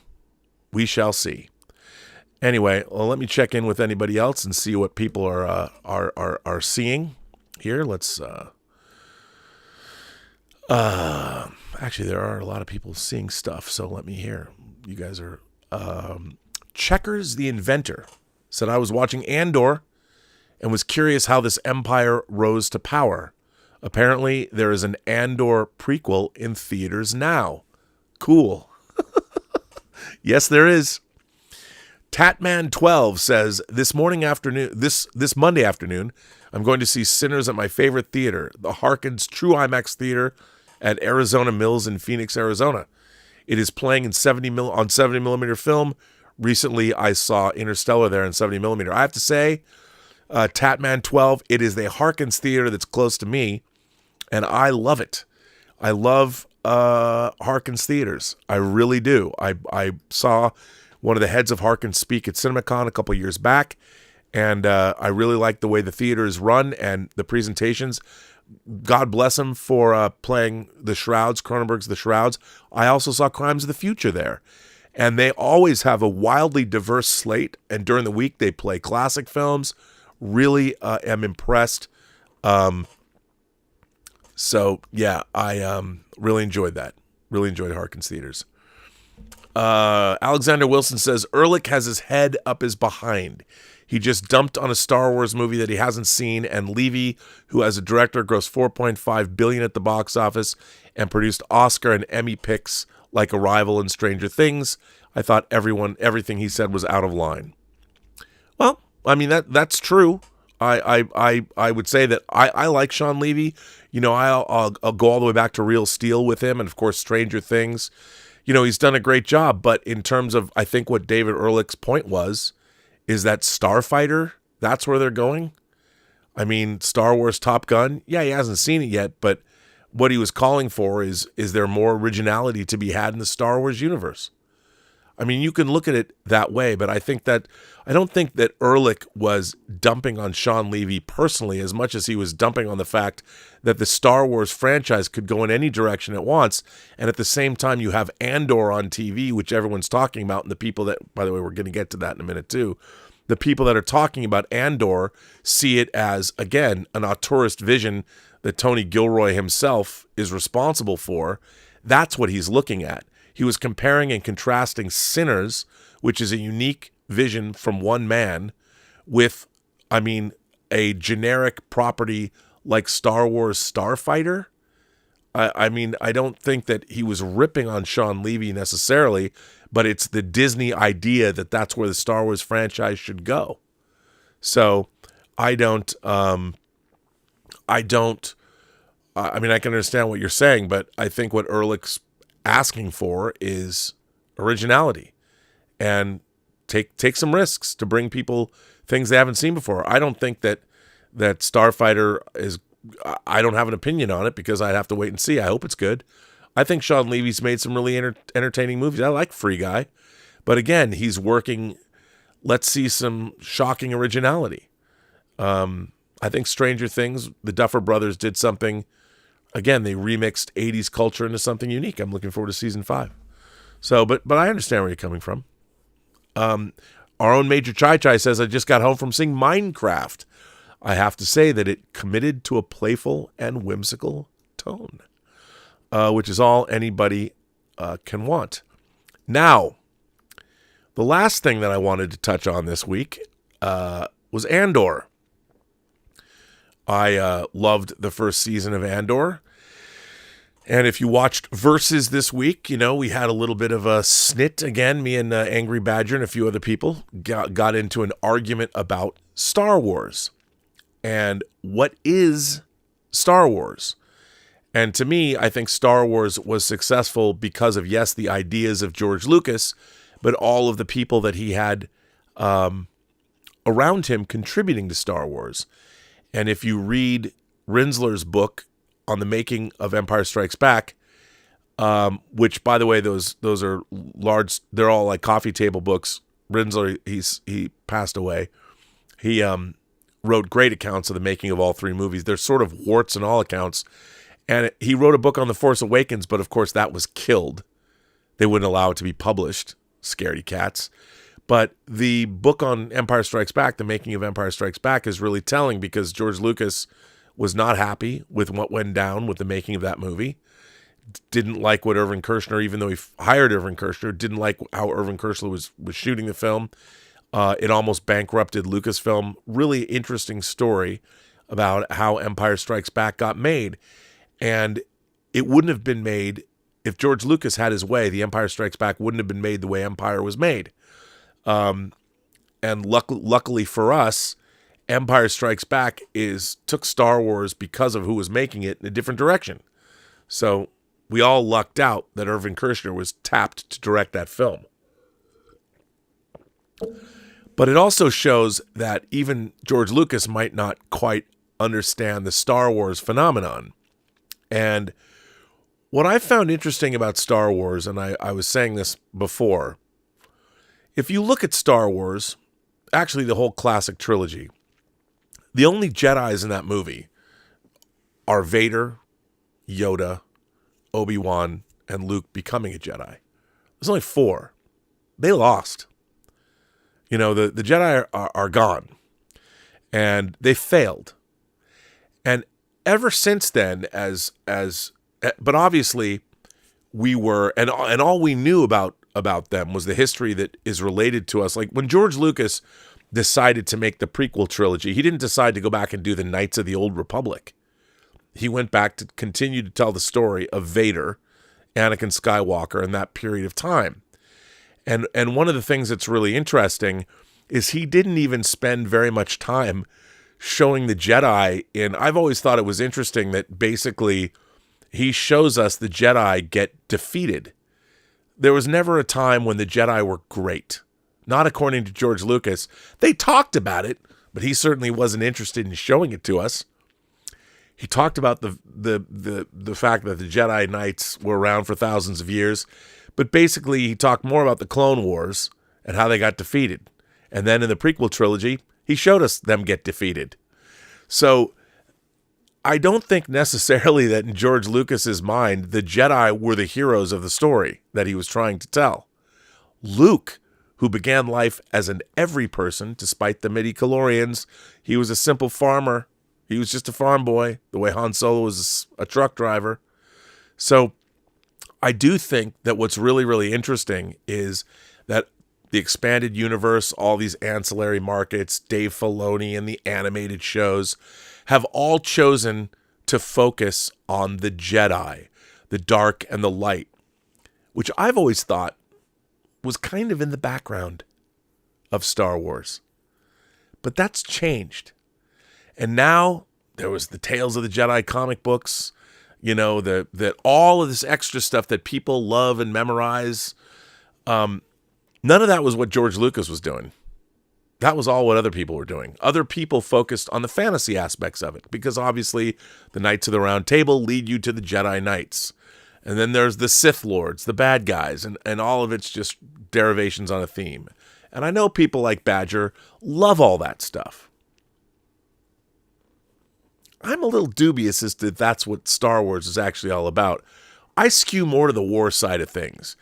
we shall see. Anyway, well, let me check in with anybody else and see what people are seeing here. Let's actually, there are a lot of people seeing stuff, so let me hear. You guys are Checkers the Inventor said, I was watching Andor and was curious how this empire rose to power. Apparently, there is an Andor prequel in theaters now. Cool. Yes, there is. Tatman12 says, this Monday afternoon, I'm going to see Sinners at my favorite theater, the Harkins True IMAX Theater at Arizona Mills in Phoenix, Arizona. It is playing in 70 millimeter film. Recently, I saw Interstellar there in 70 millimeter. I have to say, Tatman12, it is the Harkins Theater that's close to me, and I love it. I love Harkins Theaters. I really do. I saw one of the heads of Harkins speak at CinemaCon a couple years back, and I really like the way the theater is run and the presentations. God bless him for playing The Shrouds, Cronenberg's The Shrouds. I also saw Crimes of the Future there. And they always have a wildly diverse slate. And during the week, they play classic films. Really am impressed. So, yeah, I really enjoyed that. Really enjoyed Harkins Theaters. Alexander Wilson says, Ehrlich has his head up his behind. He just dumped on a Star Wars movie that he hasn't seen, and Levy, who as a director grossed $4.5 billion at the box office and produced Oscar and Emmy picks like Arrival and Stranger Things. I thought everything he said was out of line. Well, I mean, that's true. I would say that I like Sean Levy. You know, I'll go all the way back to Real Steel with him, and of course Stranger Things. You know, he's done a great job, but in terms of, I think what David Ehrlich's point was, is that Starfighter, that's where they're going. I mean, Star Wars Top Gun, yeah, he hasn't seen it yet, but what he was calling for is there more originality to be had in the Star Wars universe? I mean, you can look at it that way, but I don't think that Ehrlich was dumping on Sean Levy personally as much as he was dumping on the fact that the Star Wars franchise could go in any direction it wants, and at the same time you have Andor on TV, which everyone's talking about, and the people that, by the way, we're going to get to that in a minute too, the people that are talking about Andor see it as, again, an auteurist vision that Tony Gilroy himself is responsible for, that's what he's looking at. He was comparing and contrasting Sinners, which is a unique vision from one man, with, a generic property like Star Wars Starfighter. I don't think that he was ripping on Sean Levy necessarily, but it's the Disney idea that that's where the Star Wars franchise should go. So I can understand what you're saying, but I think what Ehrlich's asking for is originality and take some risks to bring people things they haven't seen before. I don't think that Starfighter is, I don't have an opinion on it because I'd have to wait and see. I hope it's good. I think Sean Levy's made some really entertaining movies. I like Free Guy. But again, he's working, let's see some shocking originality. I think Stranger Things, the Duffer Brothers did something. Again, they remixed 80s culture into something unique. I'm looking forward to season 5. So, but I understand where you're coming from. Our own Major Chai Chai says, I just got home from seeing Minecraft. I have to say that it committed to a playful and whimsical tone, which is all anybody can want. Now, the last thing that I wanted to touch on this week was Andor. I loved the first season of Andor. And if you watched Versus this week, we had a little bit of a snit again. Me and Angry Badger and a few other people got into an argument about Star Wars. And what is Star Wars? And to me, I think Star Wars was successful because of, yes, the ideas of George Lucas, but all of the people that he had around him contributing to Star Wars. And if you read Rinsler's book on the making of Empire Strikes Back, which, by the way, those are large, they're all like coffee table books. Rinsler, he passed away. He wrote great accounts of the making of all three movies. They're sort of warts in all accounts. And he wrote a book on The Force Awakens, but of course that was killed. They wouldn't allow it to be published. Scaredy cats. But the book on Empire Strikes Back, the making of Empire Strikes Back, is really telling because George Lucas was not happy with what went down with the making of that movie. Didn't like what Irvin Kershner, even though he hired Irvin Kershner, didn't like how Irvin Kershner was shooting the film. It almost bankrupted Lucasfilm. Really interesting story about how Empire Strikes Back got made. And it wouldn't have been made, if George Lucas had his way, the Empire Strikes Back wouldn't have been made the way Empire was made. And luckily for us, Empire Strikes Back took Star Wars, because of who was making it, in a different direction. So we all lucked out that Irvin Kershner was tapped to direct that film. But it also shows that even George Lucas might not quite understand the Star Wars phenomenon. And what I found interesting about Star Wars, and I was saying this before, if you look at Star Wars, actually the whole classic trilogy, the only Jedis in that movie are Vader, Yoda, Obi-Wan, and Luke becoming a Jedi. There's only 4. They lost. The Jedi are gone. And they failed. And ever since then, but obviously we were, and all we knew about them was the history that is related to us. Like when George Lucas decided to make the prequel trilogy, he didn't decide to go back and do the Knights of the Old Republic. He went back to continue to tell the story of Vader, Anakin Skywalker, in that period of time. And one of the things that's really interesting is he didn't even spend very much time showing the Jedi I've always thought it was interesting that basically he shows us the Jedi get defeated. There was never a time when the Jedi were great. Not according to George Lucas. They talked about it, but he certainly wasn't interested in showing it to us. He talked about the fact that the Jedi Knights were around for thousands of years, but basically he talked more about the Clone Wars and how they got defeated. And then in the prequel trilogy, he showed us them get defeated. So I don't think necessarily that in George Lucas's mind, the Jedi were the heroes of the story that he was trying to tell. Luke, who began life as an every person, despite the midi-chlorians, he was a simple farmer He was just a farm boy, the way Han Solo was a truck driver. So I do think that what's really, really interesting is that the expanded universe, all these ancillary markets, Dave Filoni and the animated shows have all chosen to focus on the Jedi, the dark and the light, which I've always thought was kind of in the background of Star Wars. But that's changed. And now there was the Tales of the Jedi comic books, that all of this extra stuff that people love and memorize. None of that was what George Lucas was doing. That was all what other people were doing. Other people focused on the fantasy aspects of it, because obviously the Knights of the Round Table lead you to the Jedi Knights. And then there's the Sith Lords, the bad guys, and all of it's just derivations on a theme. And I know people like Badger love all that stuff. I'm a little dubious as to that's what Star Wars is actually all about. I skew more to the war side of things.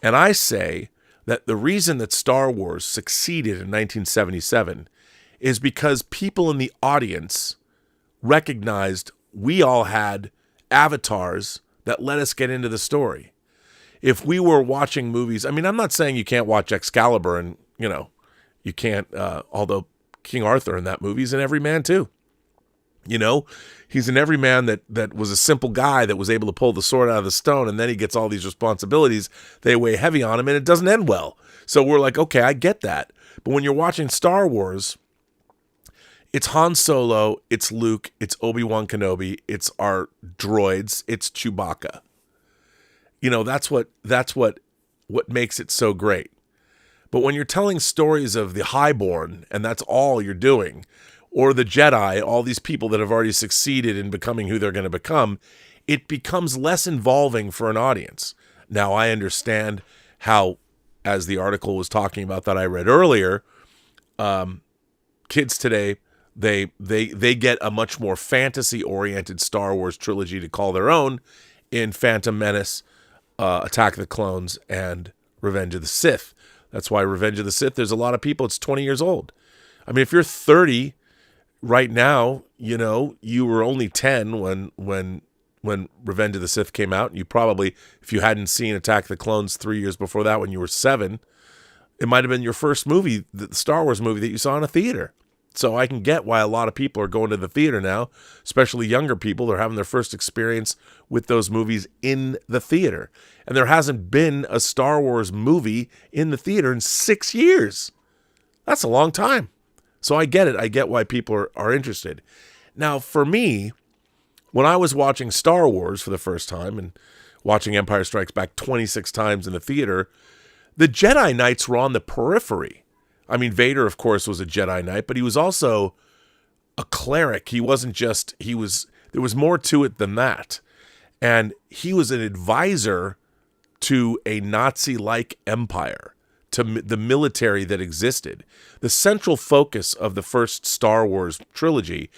And I say that the reason that Star Wars succeeded in 1977 is because people in the audience recognized we all had avatars that let us get into the story. If we were watching movies, I mean, I'm not saying you can't watch Excalibur and, you can't, although King Arthur in that movie is an everyman too. He's an everyman that was a simple guy that was able to pull the sword out of the stone, and then he gets all these responsibilities. They weigh heavy on him, and it doesn't end well. So we're like, okay, I get that. But when you're watching Star Wars, it's Han Solo, it's Luke, it's Obi-Wan Kenobi, it's our droids, it's Chewbacca. That's what makes it so great. But when you're telling stories of the Highborn, and that's all you're doing, or the Jedi, all these people that have already succeeded in becoming who they're going to become, it becomes less involving for an audience. Now, I understand how, as the article was talking about that I read earlier, kids today, they get a much more fantasy-oriented Star Wars trilogy to call their own in Phantom Menace, Attack of the Clones, and Revenge of the Sith. That's why Revenge of the Sith, there's a lot of people, it's 20 years old. I mean, if you're 30 right now, you were only 10 when Revenge of the Sith came out. And you probably, if you hadn't seen Attack of the Clones 3 years before that when you were 7, it might have been your first movie, the Star Wars movie that you saw in a theater. So I can get why a lot of people are going to the theater now, especially younger people. They're having their first experience with those movies in the theater. And there hasn't been a Star Wars movie in the theater in 6 years. That's a long time. So I get it. I get why people are interested. Now, for me, when I was watching Star Wars for the first time and watching Empire Strikes Back 26 times in the theater, the Jedi Knights were on the periphery. I mean, Vader, of course, was a Jedi Knight, but he was also a cleric. He wasn't just, there was more to it than that. And he was an advisor to a Nazi-like empire, to the military that existed. The central focus of the first Star Wars trilogy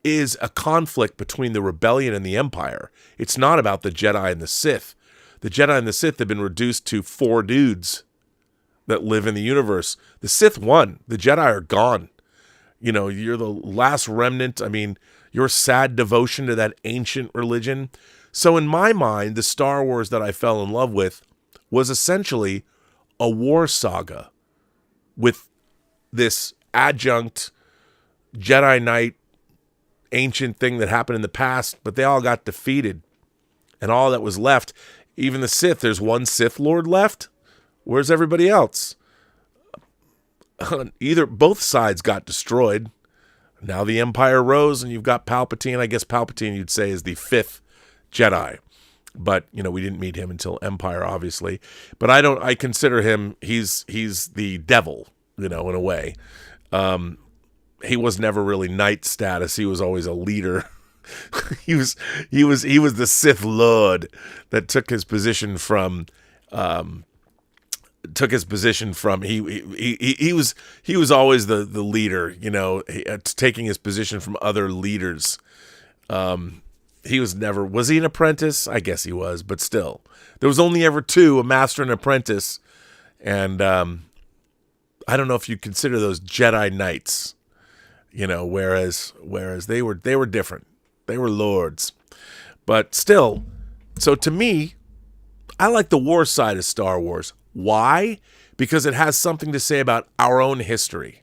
is a conflict between the rebellion and the empire. It's not about the Jedi and the Sith. The Jedi and the Sith have been reduced to 4 dudes that live in the universe. The Sith won. The Jedi are gone. You're the last remnant. I mean, your sad devotion to that ancient religion. So in my mind, the Star Wars that I fell in love with was essentially a war saga with this adjunct Jedi Knight ancient thing that happened in the past, but they all got defeated. And all that was left, even the Sith, there's one Sith Lord left. Where's everybody else? Both sides got destroyed. Now the Empire rose, and you've got Palpatine. I guess Palpatine, you'd say, is the 5th Jedi. But, we didn't meet him until Empire, obviously. But I consider him, he's the devil, in a way. He was never really knight status. He was always a leader. he was the Sith Lord that took his position from he was always the leader, taking his position from other leaders. He was he an apprentice? I guess he was, but still. There was only ever 2, a master and apprentice. And I don't know if you consider those Jedi Knights. whereas they were different. They were lords. But still, so to me, I like the war side of Star Wars. Why? Because it has something to say about our own history.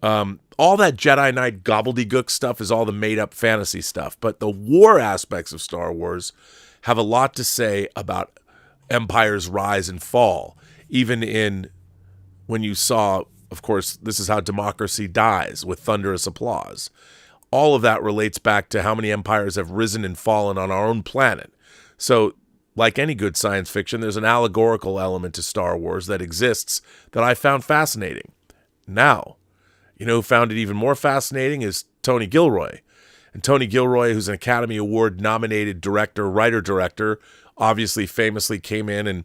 All that Jedi Knight gobbledygook stuff is all the made-up fantasy stuff. But the war aspects of Star Wars have a lot to say about Empire's rise and fall. Even when you saw, of course, This Is How Democracy Dies with thunderous applause. All of that relates back to how many empires have risen and fallen on our own planet. So, like any good science fiction, there's an allegorical element to Star Wars that exists that I found fascinating. Now, who found it even more fascinating is Tony Gilroy. And Tony Gilroy, who's an Academy Award-nominated writer-director, obviously famously came in and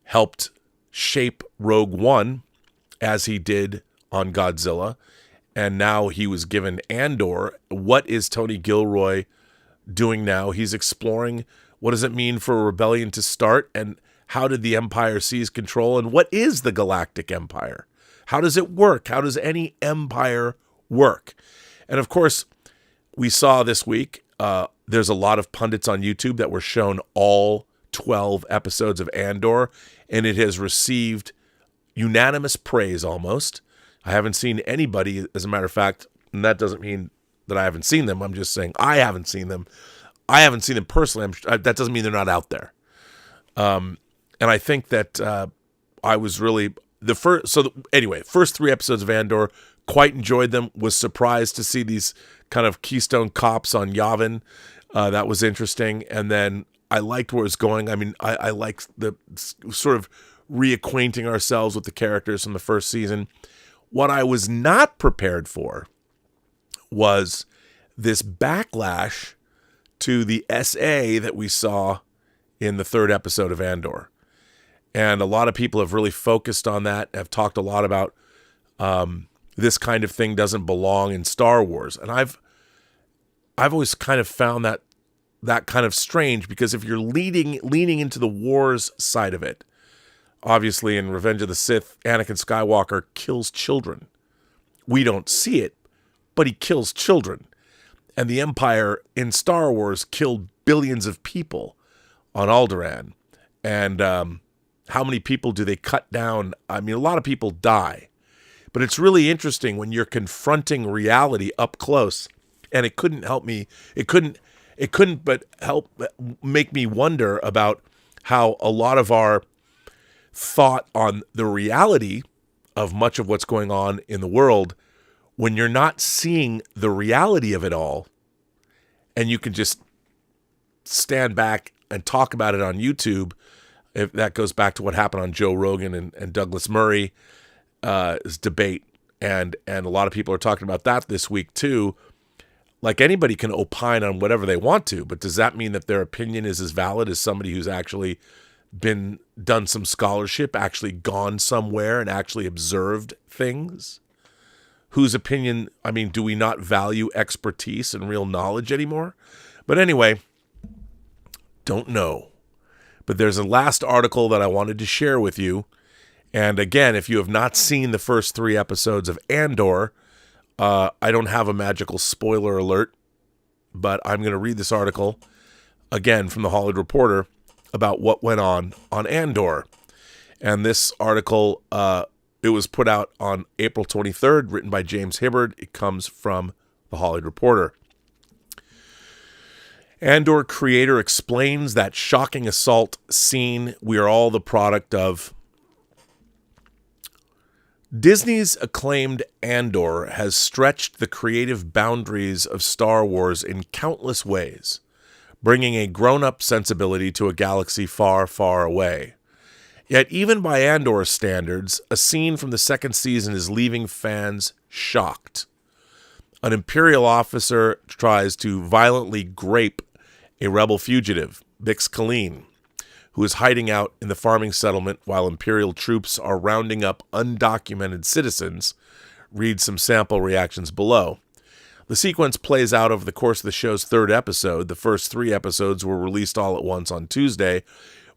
helped shape Rogue One as he did on Godzilla. And now he was given Andor. What is Tony Gilroy doing now? He's exploring what does it mean for a rebellion to start, and how did the Empire seize control, and what is the Galactic Empire? How does it work? How does any empire work? And of course, we saw this week, there's a lot of pundits on YouTube that were shown all 12 episodes of Andor, and it has received unanimous praise almost. I haven't seen anybody, as a matter of fact, and that doesn't mean that I haven't seen them. I'm just saying I haven't seen them. I haven't seen them personally. That doesn't mean they're not out there. And I think that I was really first 3 episodes of Andor, quite enjoyed them. Was surprised to see these kind of Keystone Cops on Yavin. That was interesting. And then I liked where it was going. I mean, I liked the sort of reacquainting ourselves with the characters from the first season. What I was not prepared for was this backlash to the SA that we saw in the 3rd episode of Andor. And a lot of people have really focused on that, have talked a lot about this kind of thing doesn't belong in Star Wars. And I've always kind of found that kind of strange, because if you're leaning into the wars side of it, obviously in Revenge of the Sith, Anakin Skywalker kills children. We don't see it, but he kills children. And the Empire in Star Wars killed billions of people on Alderaan. And how many people do they cut down? I mean, a lot of people die. But it's really interesting when you're confronting reality up close. And it couldn't but help make me wonder about how a lot of our thought on the reality of much of what's going on in the world, when you're not seeing the reality of it all, and you can just stand back and talk about it on YouTube. If that goes back to what happened on Joe Rogan and Douglas Murray's debate, and a lot of people are talking about that this week too. Like, anybody can opine on whatever they want to, but does that mean that their opinion is as valid as somebody who's actually done some scholarship, actually gone somewhere and actually observed things? Whose opinion, I mean, do we not value expertise and real knowledge anymore? But anyway, don't know. But there's a last article that I wanted to share with you. And again, if you have not seen the first 3 episodes of Andor, I don't have a magical spoiler alert, but I'm going to read this article, again, from the Hollywood Reporter, about what went on Andor. And this article, it was put out on April 23rd, written by James Hibbard. It comes from the Hollywood Reporter. Andor creator explains that shocking assault scene we are all the product of. Disney's acclaimed Andor has stretched the creative boundaries of Star Wars in countless ways, bringing a grown-up sensibility to a galaxy far, far away. Yet even by Andor standards, a scene from the 2nd season is leaving fans shocked. An Imperial officer tries to violently grape a rebel fugitive, Bix Caleen, who is hiding out in the farming settlement while Imperial troops are rounding up undocumented citizens. Read some sample reactions below. The sequence plays out over the course of the show's 3rd episode. The first 3 episodes were released all at once on Tuesday,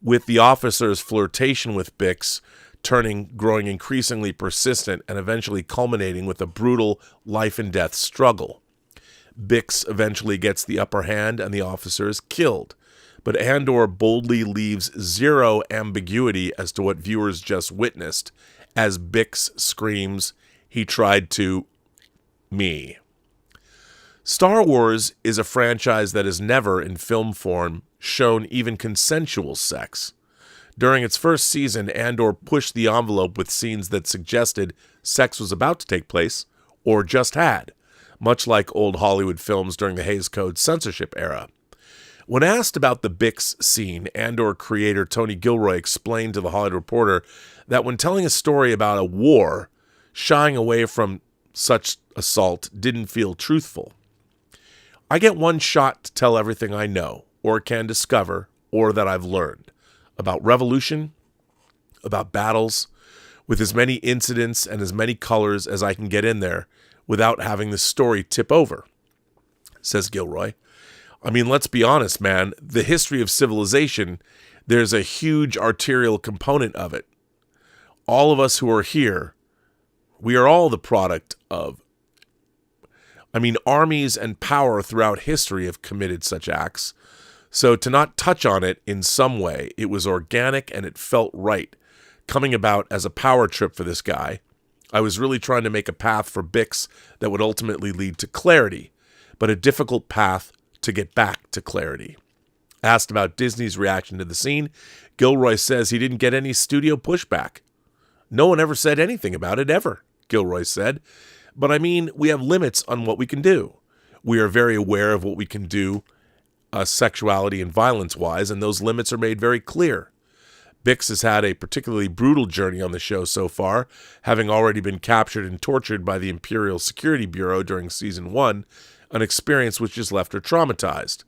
with the officer's flirtation with Bix growing increasingly persistent and eventually culminating with a brutal life and death struggle. Bix eventually gets the upper hand and the officer is killed, but Andor boldly leaves zero ambiguity as to what viewers just witnessed as Bix screams, "He tried to me." Star Wars is a franchise that has never, in film form, shown even consensual sex. During its first season, Andor pushed the envelope with scenes that suggested sex was about to take place, or just had, much like old Hollywood films during the Hays Code censorship era. When asked about the Bix scene, Andor creator Tony Gilroy explained to The Hollywood Reporter that when telling a story about a war, shying away from such assault didn't feel truthful. "I get one shot to tell everything I know, or can discover, or that I've learned. About revolution, about battles, with as many incidents and as many colors as I can get in there without having the story tip over," says Gilroy. I mean, let's be honest, man. The history of civilization, there's a huge arterial component of it. All of us who are here, we are all the product of, armies and power throughout history have committed such acts. So to not touch on it in some way, it was organic and it felt right, coming about as a power trip for this guy. I was really trying to make a path for Bix that would ultimately lead to clarity, but a difficult path to get back to clarity. Asked about Disney's reaction to the scene, Gilroy says he didn't get any studio pushback. "No one ever said anything about it, ever," Gilroy said. "But we have limits on what we can do. We are very aware of what we can do sexuality and violence-wise, and those limits are made very clear. Bix has had a particularly brutal journey on the show so far, having already been captured and tortured by the Imperial Security Bureau during Season 1, an experience which has left her traumatized.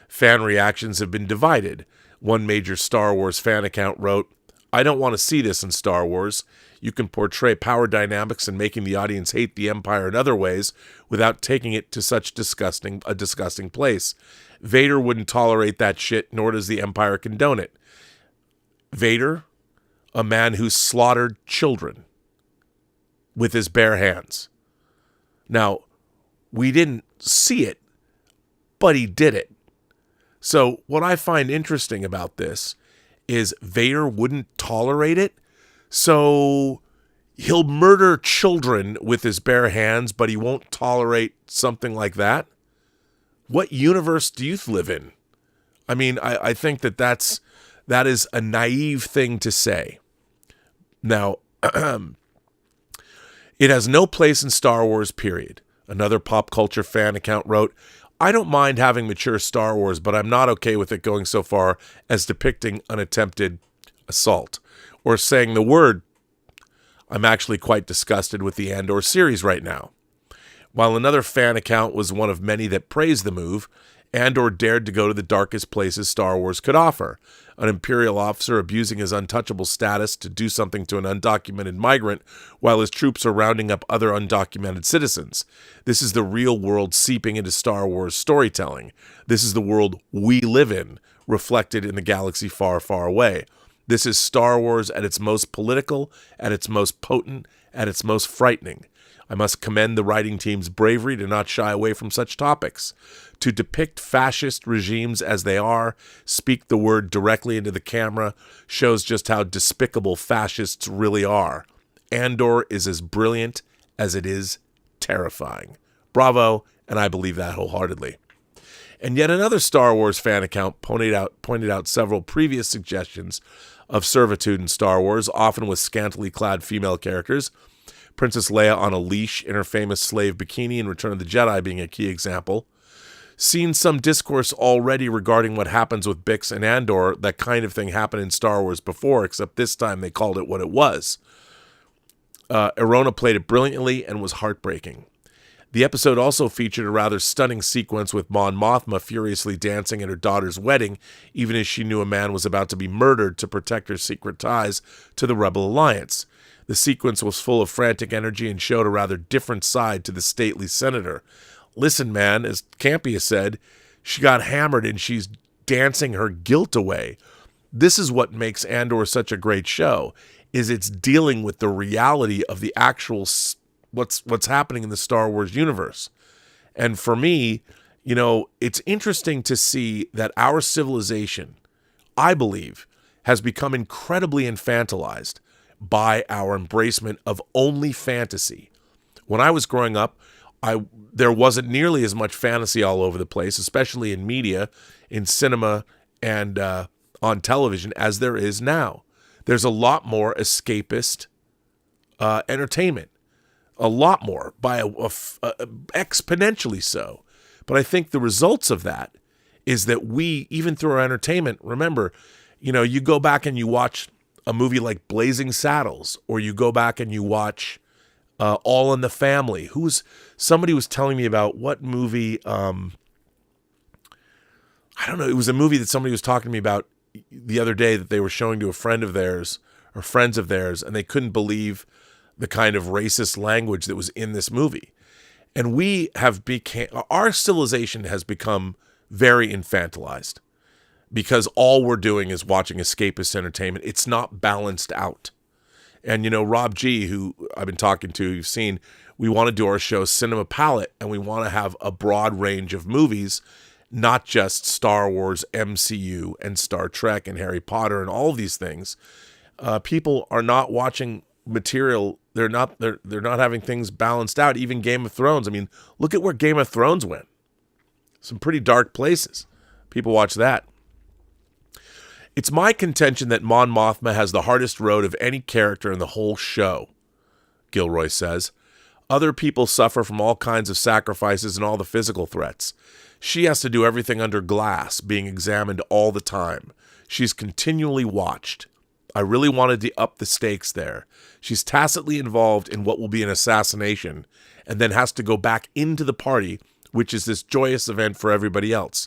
Fan reactions have been divided. One major Star Wars fan account wrote, "I don't want to see this in Star Wars. You can portray power dynamics and making the audience hate the Empire in other ways without taking it to such a disgusting place. Vader wouldn't tolerate that shit, nor does the Empire condone it." Vader, a man who slaughtered children with his bare hands. Now, we didn't see it, but he did it. So what I find interesting about this is Vader wouldn't tolerate it. So he'll murder children with his bare hands, but he won't tolerate something like that. What universe do you live in? I think that is a naive thing to say. Now, it has no place in Star Wars, period. Another pop culture fan account wrote, "I don't mind having mature Star Wars, but I'm not okay with it going so far as depicting an attempted assault or saying the word. I'm actually quite disgusted with the Andor series right now." While another fan account was one of many that praised the move, Andor dared to go to the darkest places Star Wars could offer. An Imperial officer abusing his untouchable status to do something to an undocumented migrant while his troops are rounding up other undocumented citizens. This is the real world seeping into Star Wars storytelling. This is the world we live in, reflected in the galaxy far, far away. This is Star Wars at its most political, at its most potent, at its most frightening. I must commend the writing team's bravery to not shy away from such topics. To depict fascist regimes as they are, speak the word directly into the camera, shows just how despicable fascists really are. Andor is as brilliant as it is terrifying. Bravo, and I believe that wholeheartedly. And yet another Star Wars fan account pointed out several previous suggestions of servitude in Star Wars, often with scantily clad female characters. Princess Leia on a leash in her famous slave bikini in Return of the Jedi being a key example. Seen some discourse already regarding what happens with Bix and Andor. That kind of thing happened in Star Wars before, except this time they called it what it was. Erona played it brilliantly and was heartbreaking. The episode also featured a rather stunning sequence with Mon Mothma furiously dancing at her daughter's wedding, even as she knew a man was about to be murdered to protect her secret ties to the Rebel Alliance. The sequence was full of frantic energy and showed a rather different side to the stately senator. Listen, man, as Campia said, she got hammered and she's dancing her guilt away. This is what makes Andor such a great show. is it's dealing with the reality of the actual what's happening in the Star Wars universe. And for me, you know, it's interesting to see that our civilization, I believe, has become incredibly infantilized by our embracement of only fantasy. When I was growing up, there wasn't nearly as much fantasy all over the place, especially in media, in cinema, and on television, as there is now. There's a lot more escapist entertainment, a lot more, by exponentially so. But I think the results of that is that we, even through our entertainment, remember, you know, you go back and you watch a movie like Blazing Saddles, or you go back and you watch All in the Family. Somebody was telling me about what movie, I don't know, it was a movie that somebody was talking to me about the other day that they were showing to a friend of theirs or friends of theirs, and they couldn't believe the kind of racist language that was in this movie. And our civilization has become very infantilized because all we're doing is watching escapist entertainment. It's not balanced out. And, you know, Rob G., who I've been talking to, you've seen, we want to do our show Cinema Palette, and we want to have a broad range of movies, not just Star Wars, MCU, and Star Trek, and Harry Potter, and all of these things. People are not watching material. They're not having things balanced out. Even Game of Thrones. I mean, look at where Game of Thrones went. Some pretty dark places. People watch that. It's my contention that Mon Mothma has the hardest road of any character in the whole show, Gilroy says. Other people suffer from all kinds of sacrifices and all the physical threats. She has to do everything under glass, being examined all the time. She's continually watched. I really wanted to up the stakes there. She's tacitly involved in what will be an assassination, and then has to go back into the party, which is this joyous event for everybody else.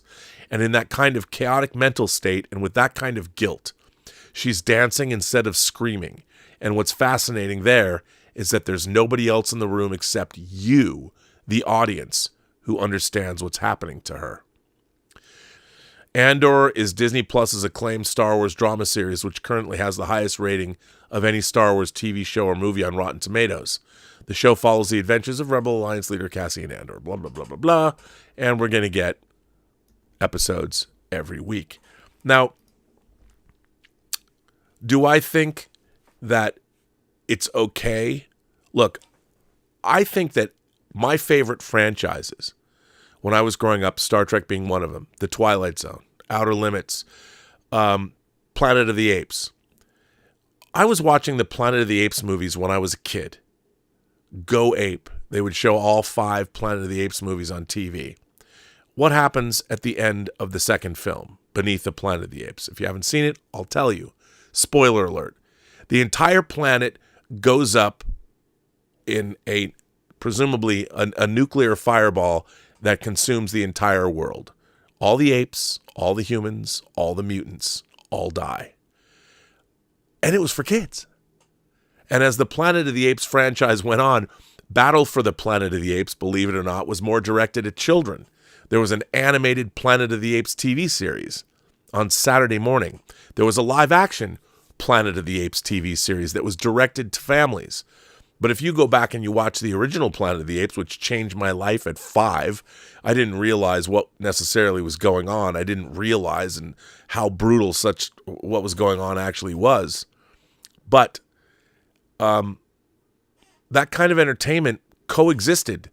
And in that kind of chaotic mental state, and with that kind of guilt, she's dancing instead of screaming. And what's fascinating there is that there's nobody else in the room except you, the audience, who understands what's happening to her. Andor is Disney Plus's acclaimed Star Wars drama series, which currently has the highest rating of any Star Wars TV show or movie on Rotten Tomatoes. The show follows the adventures of Rebel Alliance leader Cassian Andor, blah, blah, blah, blah, blah, and we're going to get episodes every week. Now, do I think that it's okay? Look, I think that my favorite franchises when I was growing up, Star Trek being one of them, The Twilight Zone, Outer Limits, Planet of the Apes. I was watching the Planet of the Apes movies when I was a kid. Go Ape. They would show all 5 Planet of the Apes movies on TV. What happens at the end of the second film, Beneath the Planet of the Apes? If you haven't seen it, I'll tell you. Spoiler alert. The entire planet goes up in presumably a nuclear fireball that consumes the entire world. All the apes, all the humans, all the mutants, all die. And it was for kids. And as the Planet of the Apes franchise went on, Battle for the Planet of the Apes, believe it or not, was more directed at children. There was an animated Planet of the Apes TV series on Saturday morning. There was a live-action Planet of the Apes TV series that was directed to families. But if you go back and you watch the original Planet of the Apes, which changed my life at 5, I didn't realize what necessarily was going on. I didn't realize and how brutal what was going on actually was. But that kind of entertainment coexisted.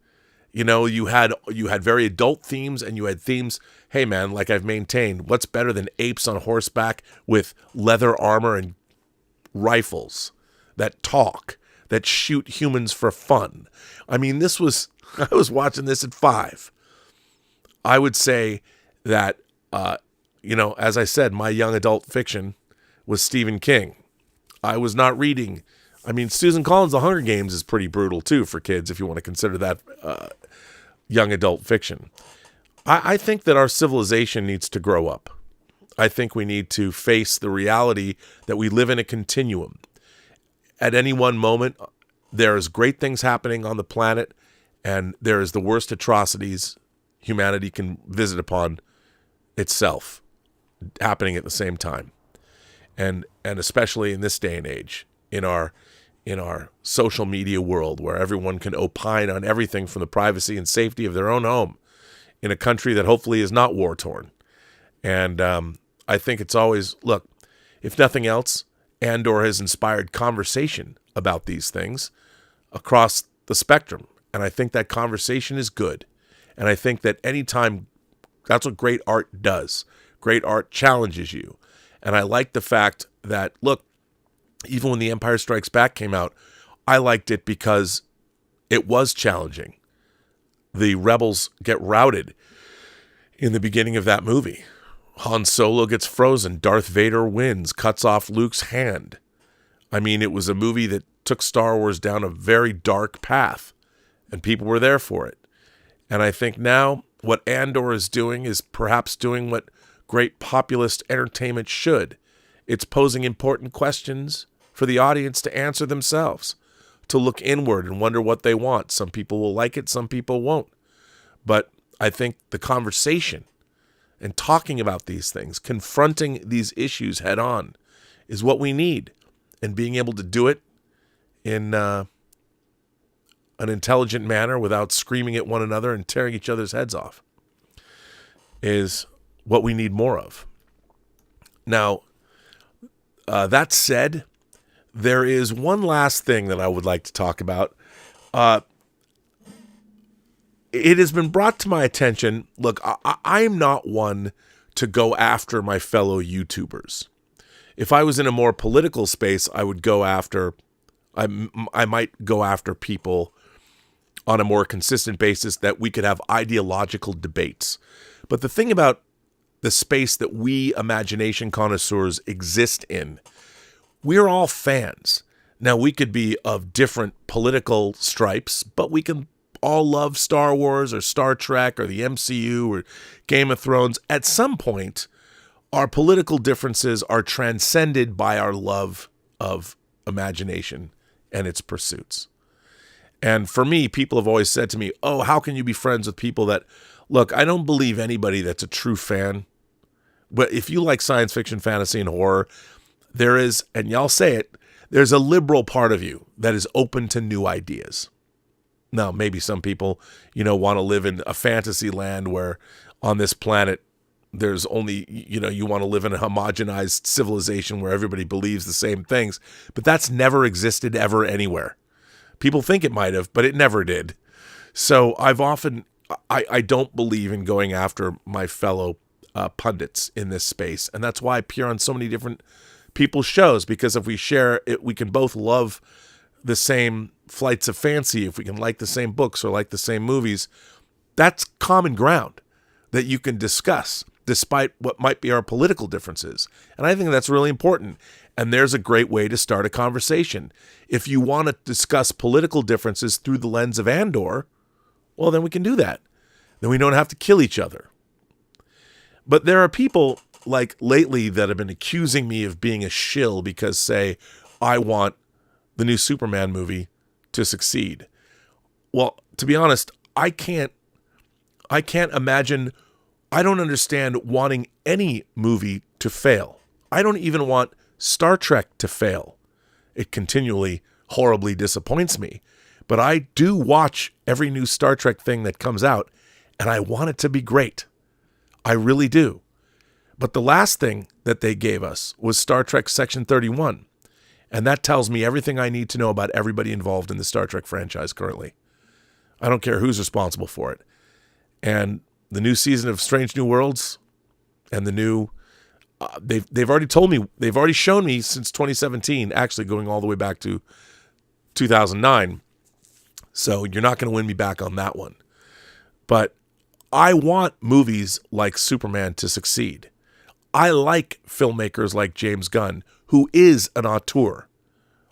You know, you had very adult themes, and you had themes, hey man, like I've maintained, what's better than apes on horseback with leather armor and rifles that talk, that shoot humans for fun? I mean, I was watching this at 5. I would say that, as I said, my young adult fiction was Stephen King. I was not reading. I mean, Susan Collins' The Hunger Games is pretty brutal too for kids, if you want to consider that young adult fiction. I think that our civilization needs to grow up. I think we need to face the reality that we live in a continuum. At any one moment, there is great things happening on the planet, and there is the worst atrocities humanity can visit upon itself happening at the same time. And especially in this day and age, in our social media world where everyone can opine on everything from the privacy and safety of their own home in a country that hopefully is not war-torn. And I think it's always, look, if nothing else, Andor has inspired conversation about these things across the spectrum. And I think that conversation is good. And I think that anytime, that's what great art does. Great art challenges you. And I like the fact that, look, even when The Empire Strikes Back came out, I liked it because it was challenging. The rebels get routed in the beginning of that movie. Han Solo gets frozen. Darth Vader wins, cuts off Luke's hand. I mean, it was a movie that took Star Wars down a very dark path, and people were there for it. And I think now what Andor is doing is perhaps doing what great populist entertainment should. It's posing important questions for the audience to answer themselves, to look inward and wonder what they want. Some people will like it, some people won't. But I think the conversation and talking about these things, confronting these issues head on, is what we need. And being able to do it in an intelligent manner without screaming at one another and tearing each other's heads off is what we need more of. Now, that said, there is one last thing that I would like to talk about. It has been brought to my attention. Look, I'm not one to go after my fellow YouTubers. If I was in a more political space, I would go after, I might go after people on a more consistent basis that we could have ideological debates. But the thing about the space that we imagination connoisseurs exist in, we're all fans. Now, we could be of different political stripes, but we can all love Star Wars or Star Trek or the MCU or Game of Thrones. At some point, our political differences are transcended by our love of imagination and its pursuits. And for me, people have always said to me, oh, how can you be friends with people that, look, I don't believe anybody that's a true fan. But if you like science fiction, fantasy, and horror, there is, and y'all say it, there's a liberal part of you that is open to new ideas. Now, maybe some people, want to live in a fantasy land where on this planet, there's only, you want to live in a homogenized civilization where everybody believes the same things. But that's never existed ever anywhere. People think it might have, but it never did. So I don't believe in going after my fellow pundits in this space. And that's why I appear on so many different people's shows, because if we share it, we can both love the same flights of fancy, if we can like the same books or like the same movies. That's common ground that you can discuss despite what might be our political differences. And I think that's really important. And there's a great way to start a conversation. If you want to discuss political differences through the lens of Andor, well, then we can do that. Then we don't have to kill each other. But there are people like lately that have been accusing me of being a shill because, say, I want the new Superman movie to succeed. Well, to be honest, I can't imagine, I don't understand wanting any movie to fail. I don't even want Star Trek to fail. It continually horribly disappoints me. But I do watch every new Star Trek thing that comes out, and I want it to be great. I really do. But the last thing that they gave us was Star Trek Section 31. And that tells me everything I need to know about everybody involved in the Star Trek franchise currently. I don't care who's responsible for it. And the new season of Strange New Worlds and the new, they've already told me, they've already shown me since 2017, actually going all the way back to 2009. So you're not going to win me back on that one. But I want movies like Superman to succeed. I like filmmakers like James Gunn, who is an auteur.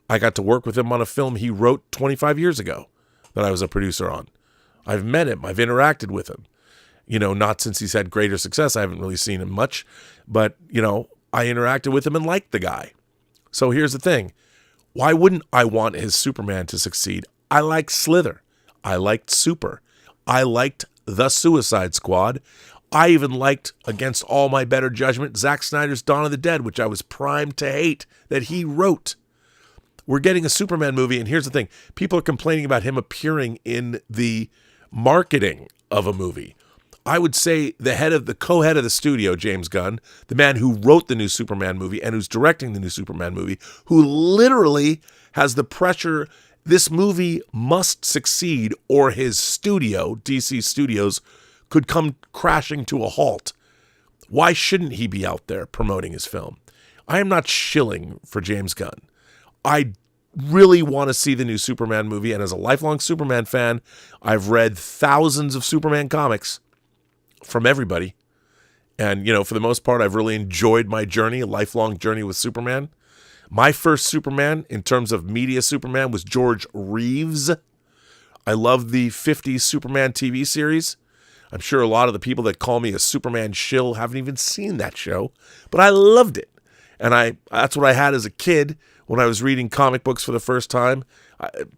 I got to work with him on a film he wrote 25 years ago that I was a producer on. I've met him. I've interacted with him. Not since he's had greater success. I haven't really seen him much. But, I interacted with him and liked the guy. So here's the thing. Why wouldn't I want his Superman to succeed? I liked Slither. I liked Super. I liked The Suicide Squad. I even liked, against all my better judgment, Zack Snyder's Dawn of the Dead, which I was primed to hate, that he wrote. We're getting a Superman movie, and here's the thing. People are complaining about him appearing in the marketing of a movie. I would say the co-head of the studio, James Gunn, the man who wrote the new Superman movie and who's directing the new Superman movie, who literally has the pressure, this movie must succeed or his studio, DC Studios, could come crashing to a halt. Why shouldn't he be out there promoting his film? I am not shilling for James Gunn. I really want to see the new Superman movie, and as a lifelong Superman fan, I've read thousands of Superman comics from everybody. And, for the most part, I've really enjoyed my journey, a lifelong journey with Superman. My first Superman, in terms of media Superman, was George Reeves. I love the 50s Superman TV series. I'm sure a lot of the people that call me a Superman shill haven't even seen that show, but I loved it. And that's what I had as a kid when I was reading comic books for the first time.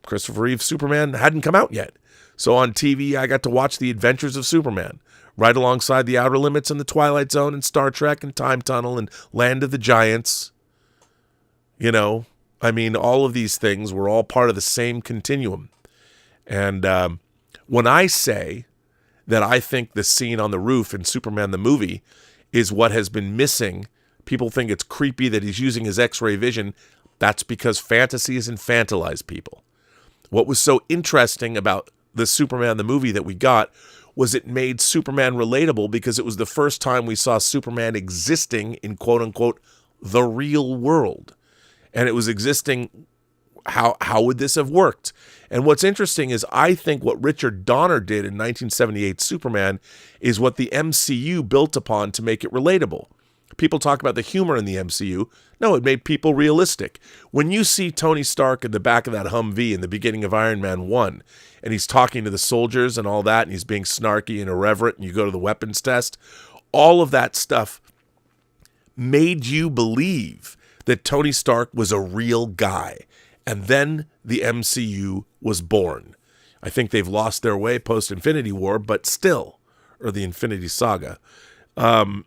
Christopher Reeve's Superman hadn't come out yet. So on TV, I got to watch the adventures of Superman, right alongside the Outer Limits and the Twilight Zone and Star Trek and Time Tunnel and Land of the Giants. All of these things were all part of the same continuum. And when I say that I think the scene on the roof in Superman the movie is what has been missing, people think it's creepy that he's using his X-ray vision. That's because fantasy has infantilized people. What was so interesting about the Superman the movie that we got was it made Superman relatable because it was the first time we saw Superman existing in quote-unquote the real world. And it was existing, how would this have worked? And what's interesting is I think what Richard Donner did in 1978 Superman is what the MCU built upon to make it relatable. People talk about the humor in the MCU. No, it made people realistic. When you see Tony Stark in the back of that Humvee in the beginning of Iron Man 1, and he's talking to the soldiers and all that, and he's being snarky and irreverent, and you go to the weapons test, all of that stuff made you believe that Tony Stark was a real guy. And then the MCU was born. I think they've lost their way post-Infinity War, but still, or the Infinity Saga. But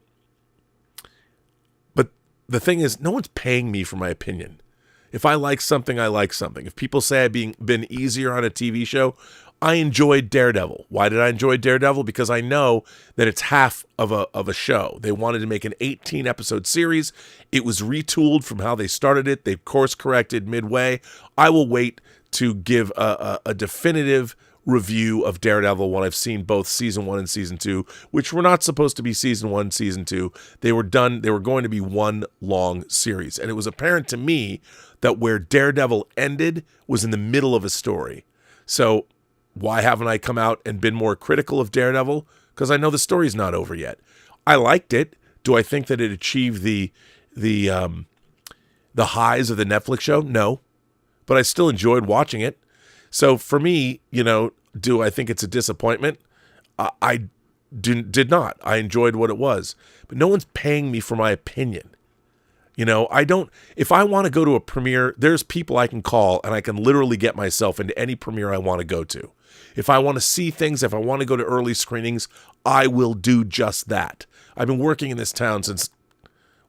the thing is, no one's paying me for my opinion. If I like something, I like something. If people say I've been easier on a TV show, I enjoyed Daredevil. Why did I enjoy Daredevil? Because I know that it's half of a show. They wanted to make an 18-episode series. It was retooled from how they started it. They've course-corrected midway. I will wait to give a definitive review of Daredevil when I've seen both Season 1 and Season 2, which were not supposed to be Season 1, Season 2. They were going to be one long series. And it was apparent to me that where Daredevil ended was in the middle of a story. So why haven't I come out and been more critical of Daredevil? Because I know the story's not over yet. I liked it. Do I think that it achieved the highs of the Netflix show? No. But I still enjoyed watching it. So for me, do I think it's a disappointment? I did not. I enjoyed what it was. But no one's paying me for my opinion. If I want to go to a premiere, there's people I can call and I can literally get myself into any premiere I want to go to. If I want to see things, if I want to go to early screenings, I will do just that. I've been working in this town since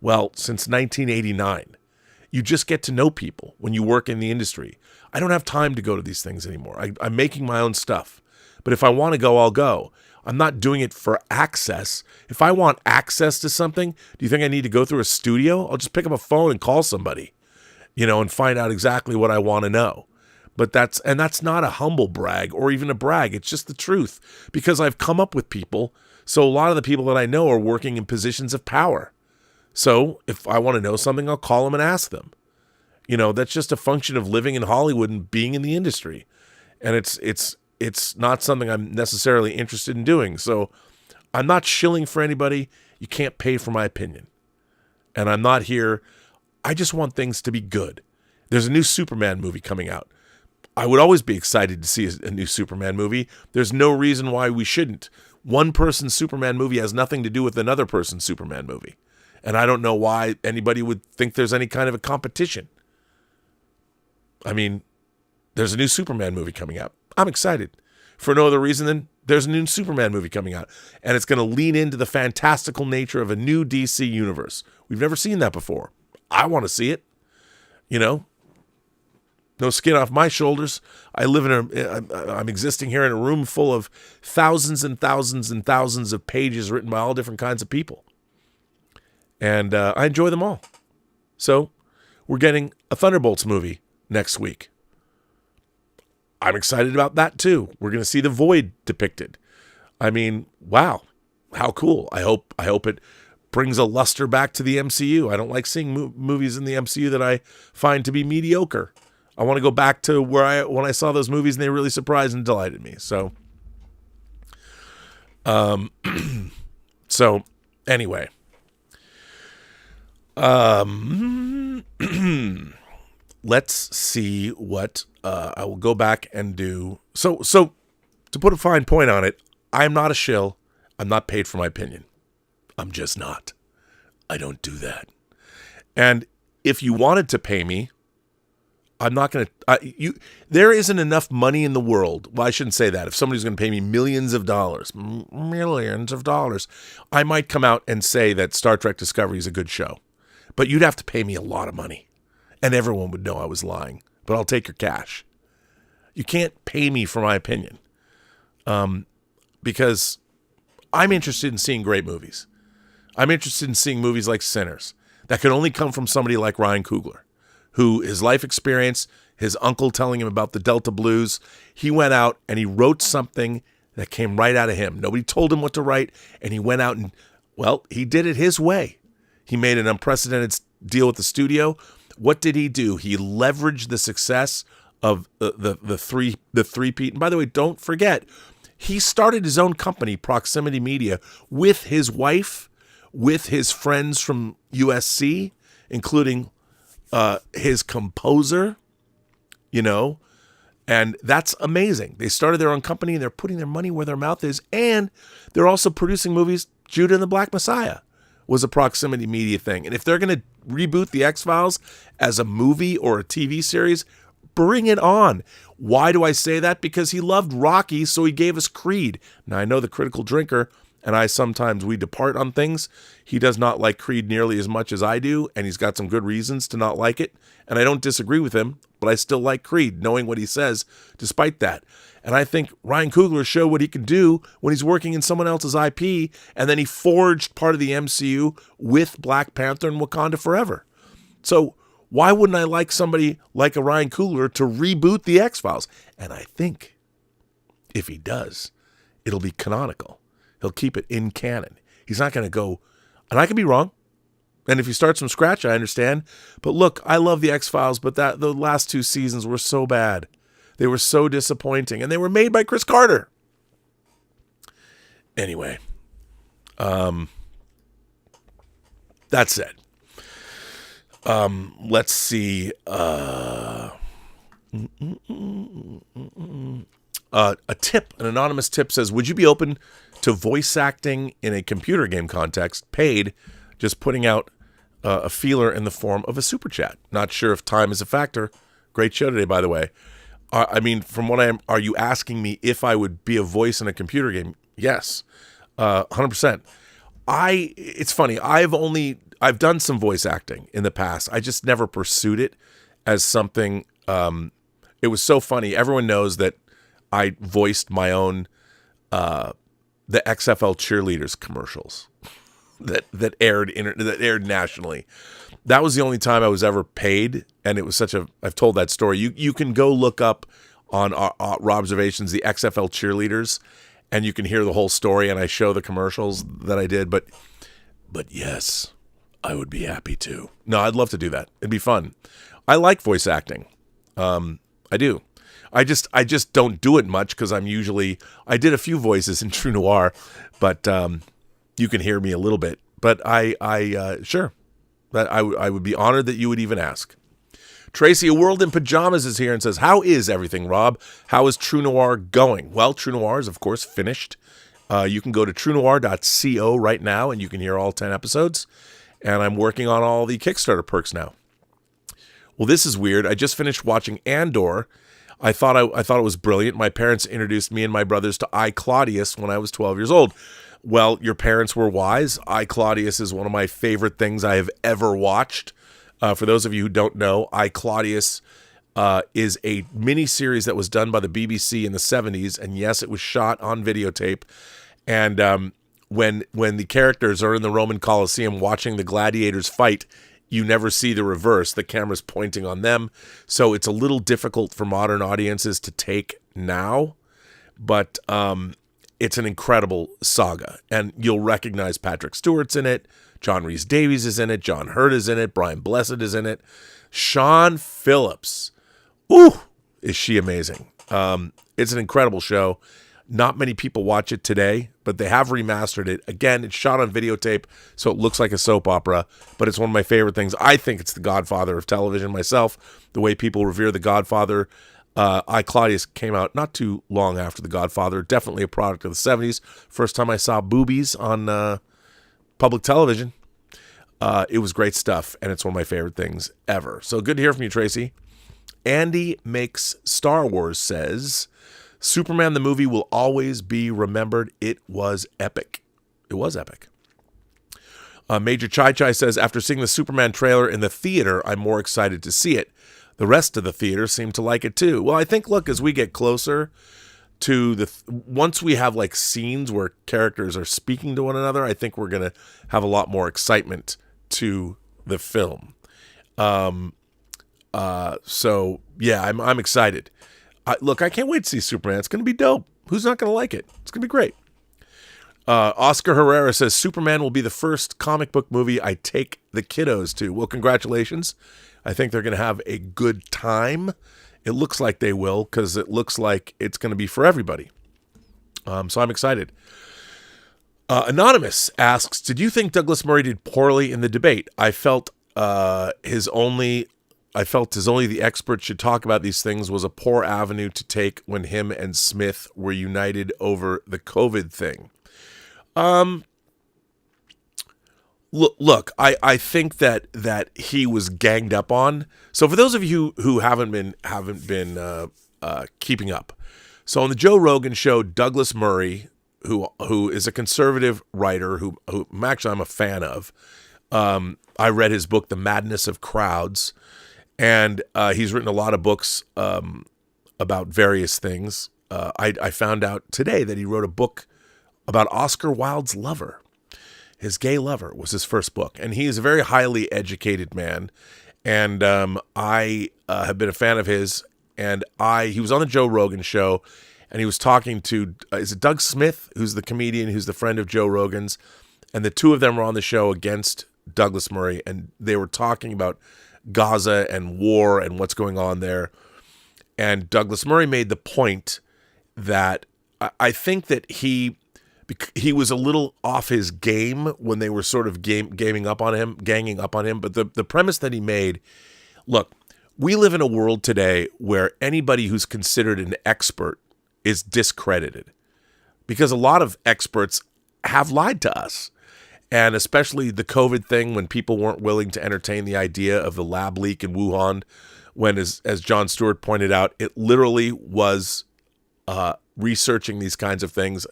1989. You just get to know people when you work in the industry. I don't have time to go to these things anymore. I'm making my own stuff. But if I want to go, I'll go. I'm not doing it for access. If I want access to something, do you think I need to go through a studio? I'll just pick up a phone and call somebody, and find out exactly what I want to know. But that's not a humble brag or even a brag. It's just the truth because I've come up with people. So a lot of the people that I know are working in positions of power. So if I want to know something, I'll call them and ask them. That's just a function of living in Hollywood and being in the industry. And it's not something I'm necessarily interested in doing. So I'm not shilling for anybody. You can't pay for my opinion. And I'm not here. I just want things to be good. There's a new Superman movie coming out. I would always be excited to see a new Superman movie. There's no reason why we shouldn't. One person's Superman movie has nothing to do with another person's Superman movie. And I don't know why anybody would think there's any kind of a competition. I mean, there's a new Superman movie coming out. I'm excited. For no other reason than there's a new Superman movie coming out. And it's going to lean into the fantastical nature of a new DC universe. We've never seen that before. I want to see it. No skin off my shoulders. I'm existing here in a room full of thousands and thousands and thousands of pages written by all different kinds of people. And I enjoy them all. So we're getting a Thunderbolts movie next week. I'm excited about that too. We're going to see the Void depicted. I mean, wow, how cool. I hope it brings a luster back to the MCU. I don't like seeing movies in the MCU that I find to be mediocre. I want to go back to when I saw those movies and they really surprised and delighted me. So, so anyway, let's see what I will go back and do. So to put a fine point on it, I'm not a shill. I'm not paid for my opinion. I'm just not. I don't do that. And if you wanted to pay me, I'm not going to, there isn't enough money in the world. Well, I shouldn't say that. If somebody's going to pay me millions of dollars, I might come out and say that Star Trek Discovery is a good show. But you'd have to pay me a lot of money. And everyone would know I was lying. But I'll take your cash. You can't pay me for my opinion. Because I'm interested in seeing great movies. I'm interested in seeing movies like Sinners. That could only come from somebody like Ryan Coogler, who his life experience, his uncle telling him about the Delta Blues, he went out and he wrote something that came right out of him. Nobody told him what to write, and he went out and, well, he did it his way. He made an unprecedented deal with the studio. What did he do? He leveraged the success of the three-peat. And by the way, don't forget, he started his own company, Proximity Media, with his wife, with his friends from USC, including his composer, and that's amazing. They started their own company and they're putting their money where their mouth is, and they're also producing movies. Judah and the Black Messiah was a Proximity Media thing. And if they're going to reboot The X-Files as a movie or a TV series, bring it on. Why do I say that? Because he loved Rocky, so he gave us Creed. Now, I know the Critical Drinker and I sometimes we depart on things. He does not like Creed nearly as much as I do, and he's got some good reasons to not like it. And I don't disagree with him, but I still like Creed, knowing what he says despite that. And I think Ryan Coogler showed what he can do when he's working in someone else's IP, and then he forged part of the MCU with Black Panther and Wakanda Forever. So why wouldn't I like somebody like a Ryan Coogler to reboot The X-Files? And I think if he does, it'll be canonical. He'll keep it in canon. He's not going to go, and I could be wrong. And if he starts from scratch, I understand. But look, I love The X-Files, but the last two seasons were so bad. They were so disappointing, and they were made by Chris Carter. Anyway, that said, let's see. A tip, an anonymous tip says, would you be open to voice acting in a computer game context, paid, just putting out a feeler in the form of a super chat? Not sure if time is a factor. Great show today, by the way. I mean, from what are you asking me if I would be a voice in a computer game? Yes, 100%. It's funny. I've done some voice acting in the past. I just never pursued it as something. It was so funny. Everyone knows that I voiced my own the XFL cheerleaders commercials that aired nationally. That was the only time I was ever paid, and it was I've told that story. You can go look up on Robservations the XFL cheerleaders, and you can hear the whole story, and I show the commercials that I did. But yes, I would be happy to. No, I'd love to do that. It'd be fun. I like voice acting. I do. I just don't do it much because I did a few voices in True Noir, but you can hear me a little bit. But sure. That I would be honored that you would even ask. Tracy, A World in Pajamas is here and says, how is everything, Rob? How is True Noir going? Well, True Noir is, of course, finished. You can go to truenoir.co right now, and you can hear all 10 episodes. And I'm working on all the Kickstarter perks now. Well, this is weird. I just finished watching Andor. I thought it was brilliant. My parents introduced me and my brothers to I, Claudius when I was 12 years old. Well, your parents were wise. I, Claudius is one of my favorite things I have ever watched. For those of you who don't know, I, Claudius is a miniseries that was done by the BBC in the 70s. And yes, it was shot on videotape. And when the characters are in the Roman Colosseum watching the gladiators fight, you never see the reverse. The camera's pointing on them. So it's a little difficult for modern audiences to take now. But it's an incredible saga. And you'll recognize Patrick Stewart's in it. John Rhys-Davies is in it. John Hurt is in it. Brian Blessed is in it. Sean Phillips. Ooh, is she amazing. It's an incredible show. Not many people watch it today, but they have remastered it. Again, it's shot on videotape, so it looks like a soap opera, but it's one of my favorite things. I think it's the Godfather of television myself, the way people revere the Godfather. I, Claudius came out not too long after the Godfather, definitely a product of the 70s. First time I saw boobies on public television. It was great stuff, and it's one of my favorite things ever. So good to hear from you, Tracy. Andy Makes Star Wars says, Superman the movie will always be remembered. It was epic. It was epic. Major Chai Chai says, after seeing the Superman trailer in the theater, I'm more excited to see it. The rest of the theater seemed to like it too. Well, I think, look, as we get closer to once we have like scenes where characters are speaking to one another, I think we're going to have a lot more excitement to the film. So yeah, I'm excited. Look, I can't wait to see Superman. It's going to be dope. Who's not going to like it? It's going to be great. Oscar Herrera says, Superman will be the first comic book movie I take the kiddos to. Well, congratulations. I think they're going to have a good time. It looks like they will, because it looks like it's going to be for everybody. So I'm excited. Anonymous asks, did you think Douglas Murray did poorly in the debate? I felt his only the expert should talk about these things was a poor avenue to take when him and Smith were united over the COVID thing. Look, I think that he was ganged up on. So for those of you who haven't been keeping up, so on the Joe Rogan show, Douglas Murray, who is a conservative writer who actually I'm a fan of. I read his book, The Madness of Crowds. And he's written a lot of books about various things. I found out today that he wrote a book about Oscar Wilde's lover. His gay lover was his first book. And he is a very highly educated man. And I have been a fan of his. And he was on the Joe Rogan show. And he was talking to, is it Doug Smith, who's the comedian, who's the friend of Joe Rogan's. And the two of them were on the show against Douglas Murray. And they were talking about Gaza and war and what's going on there. And Douglas Murray made the point that I think that he was a little off his game when they were sort of ganging up on him. But the premise that he made, look, we live in a world today where anybody who's considered an expert is discredited because a lot of experts have lied to us. And especially the COVID thing, when people weren't willing to entertain the idea of the lab leak in Wuhan, when, as Jon Stewart pointed out, it literally was researching these kinds of things,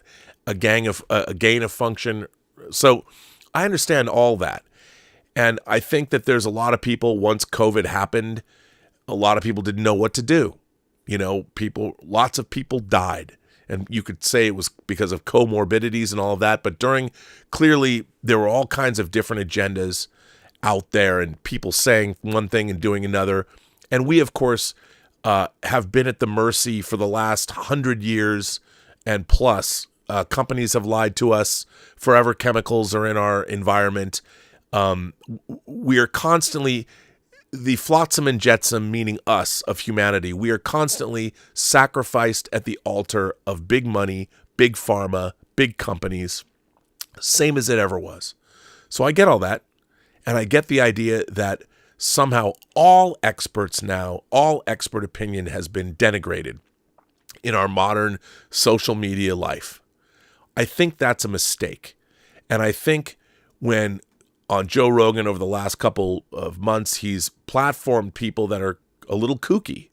a gain of function. So I understand all that. And I think that there's a lot of people, once COVID happened, a lot of people didn't know what to do. You know, lots of people died. And you could say it was because of comorbidities and all of that. But clearly, there were all kinds of different agendas out there and people saying one thing and doing another. And we, of course, have been at the mercy for the last 100 years and plus. Companies have lied to us. Forever chemicals are in our environment. We are constantly... The flotsam and jetsam, meaning us, of humanity, we are constantly sacrificed at the altar of big money, big pharma, big companies, same as it ever was. So I get all that, and I get the idea that somehow all experts now, all expert opinion has been denigrated in our modern social media life. I think that's a mistake. And I think when on Joe Rogan over the last couple of months, he's platformed people that are a little kooky,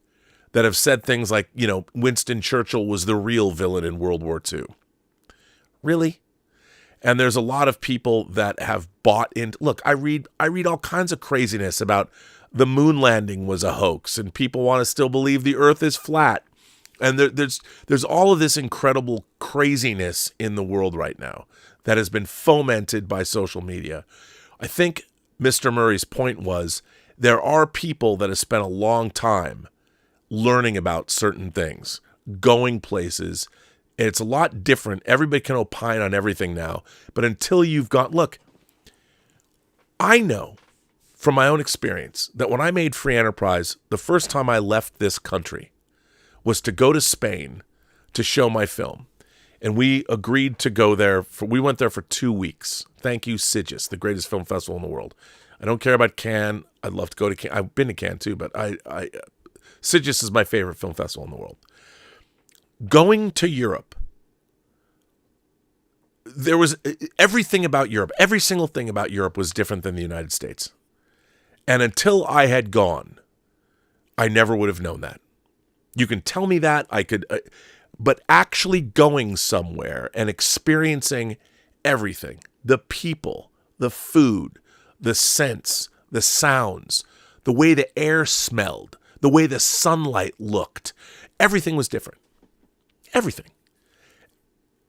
that have said things like, you know, Winston Churchill was the real villain in World War II. Really? And there's a lot of people that have bought into... Look, I read all kinds of craziness about the moon landing was a hoax, and people want to still believe the Earth is flat. And there's all of this incredible craziness in the world right now that has been fomented by social media. I think Mr. Murray's point was there are people that have spent a long time learning about certain things, going places. It's a lot different. Everybody can opine on everything now. But until you've got... Look, I know from my own experience that when I made Free Enterprise, the first time I left this country was to go to Spain to show my film. And we agreed to go there. We went there for 2 weeks. Thank you, Sigis, the greatest film festival in the world. I don't care about Cannes. I'd love to go to Cannes. I've been to Cannes too, but Sigis is my favorite film festival in the world. Going to Europe, there was everything about Europe. Every single thing about Europe was different than the United States. And until I had gone, I never would have known that. You can tell me that, I could, but actually going somewhere and experiencing everything, the people, the food, the scents, the sounds, the way the air smelled, the way the sunlight looked, everything was different. Everything.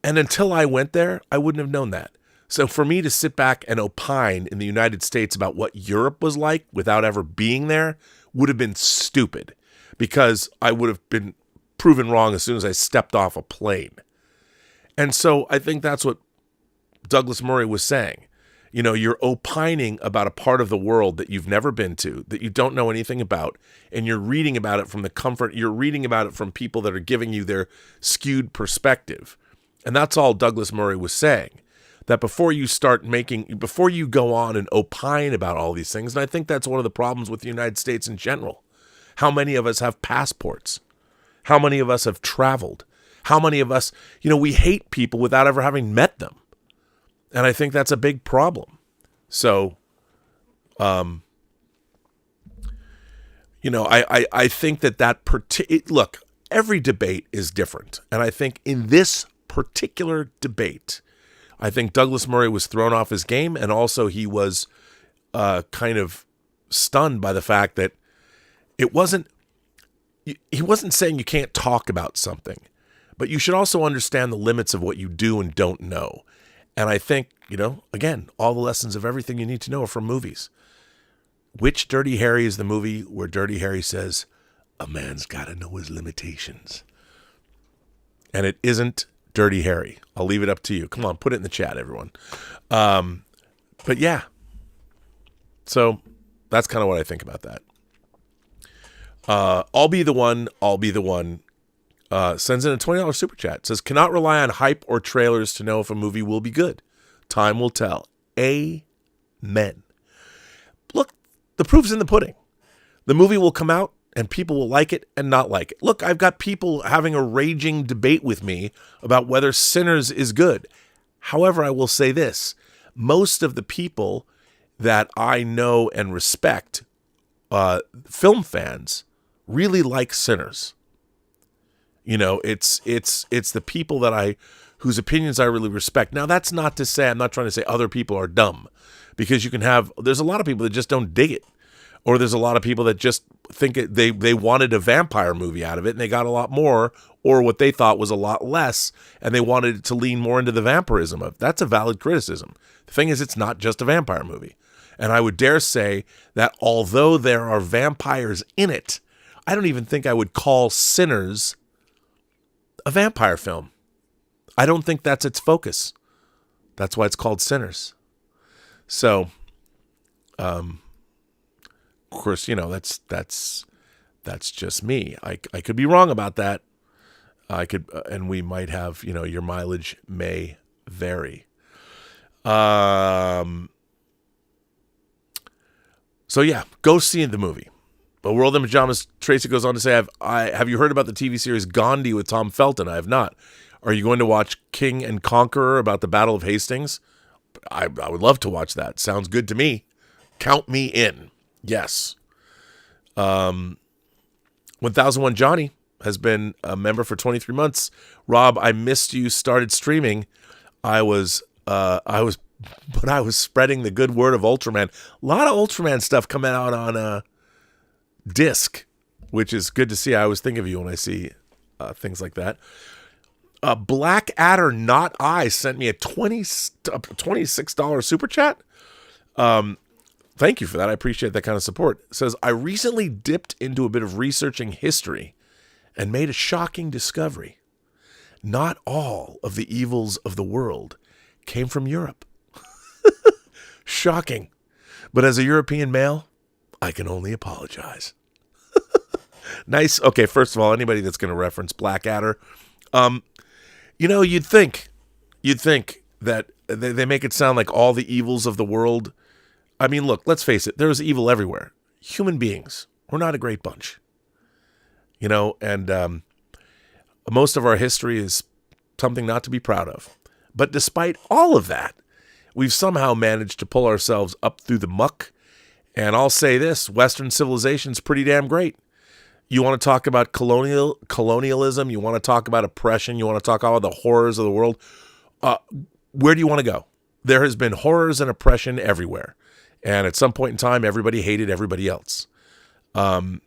And until I went there, I wouldn't have known that. So for me to sit back and opine in the United States about what Europe was like without ever being there would have been stupid, because I would have been proven wrong as soon as I stepped off a plane. And so I think that's what Douglas Murray was saying. You know, you're opining about a part of the world that you've never been to, that you don't know anything about, and you're reading about it from the comfort, you're reading about it from people that are giving you their skewed perspective. And that's all Douglas Murray was saying, that before you go on and opine about all these things, and I think that's one of the problems with the United States in general. How many of us have passports? How many of us have traveled? How many of us, we hate people without ever having met them? And I think that's a big problem. So, I think look, every debate is different. And I think in this particular debate, I think Douglas Murray was thrown off his game. And also he was kind of stunned by the fact that he wasn't saying you can't talk about something, but you should also understand the limits of what you do and don't know. And I think, again, all the lessons of everything you need to know are from movies. Which Dirty Harry is the movie where Dirty Harry says, a man's got to know his limitations? And it isn't Dirty Harry. I'll leave it up to you. Come on, put it in the chat, everyone. But yeah. So that's kind of what I think about that. I'll be the one. Sends in a $20 super chat. Says, cannot rely on hype or trailers to know if a movie will be good. Time will tell. Amen. Look, the proof's in the pudding. The movie will come out and people will like it and not like it. Look, I've got people having a raging debate with me about whether Sinners is good. However, I will say this. Most of the people that I know and respect, film fans, really like Sinners. It's the people whose opinions I really respect. Now, that's not to say, I'm not trying to say other people are dumb, because there's a lot of people that just don't dig it. Or there's a lot of people that just think they wanted a vampire movie out of it and they got a lot more, or what they thought was a lot less, and they wanted it to lean more into the vampirism of. That's a valid criticism. The thing is, it's not just a vampire movie. And I would dare say that although there are vampires in it, I don't even think I would call Sinners a vampire film. I don't think that's its focus. That's why it's called Sinners. So, of course, that's just me. I could be wrong about that. I could, and we might have, your mileage may vary. So yeah, go see the movie. But World in Pajamas, Tracy goes on to say, have you heard about the TV series Gandhi with Tom Felton? I have not. Are you going to watch King and Conqueror about the Battle of Hastings? I would love to watch that. Sounds good to me. Count me in. Yes. 1001 Johnny has been a member for 23 months. Rob, I missed you started streaming. I was spreading the good word of Ultraman. A lot of Ultraman stuff coming out on disc, which is good to see. I always think of you when I see things like that. Black Adder Not I sent me a $26 super chat. Thank you for that. I appreciate that kind of support. It says, I recently dipped into a bit of researching history and made a shocking discovery. Not all of the evils of the world came from Europe. Shocking. But as a European male, I can only apologize. Nice. Okay, first of all, anybody that's going to reference Blackadder, you'd think that they make it sound like all the evils of the world. I mean, look, let's face it. There's evil everywhere. Human beings, we're not a great bunch. And most of our history is something not to be proud of. But despite all of that, we've somehow managed to pull ourselves up through the muck. And I'll say this, Western civilization's pretty damn great. You want to talk about colonialism, you want to talk about oppression, you want to talk about the horrors of the world. Where do you want to go? There has been horrors and oppression everywhere. And at some point in time, everybody hated everybody else. And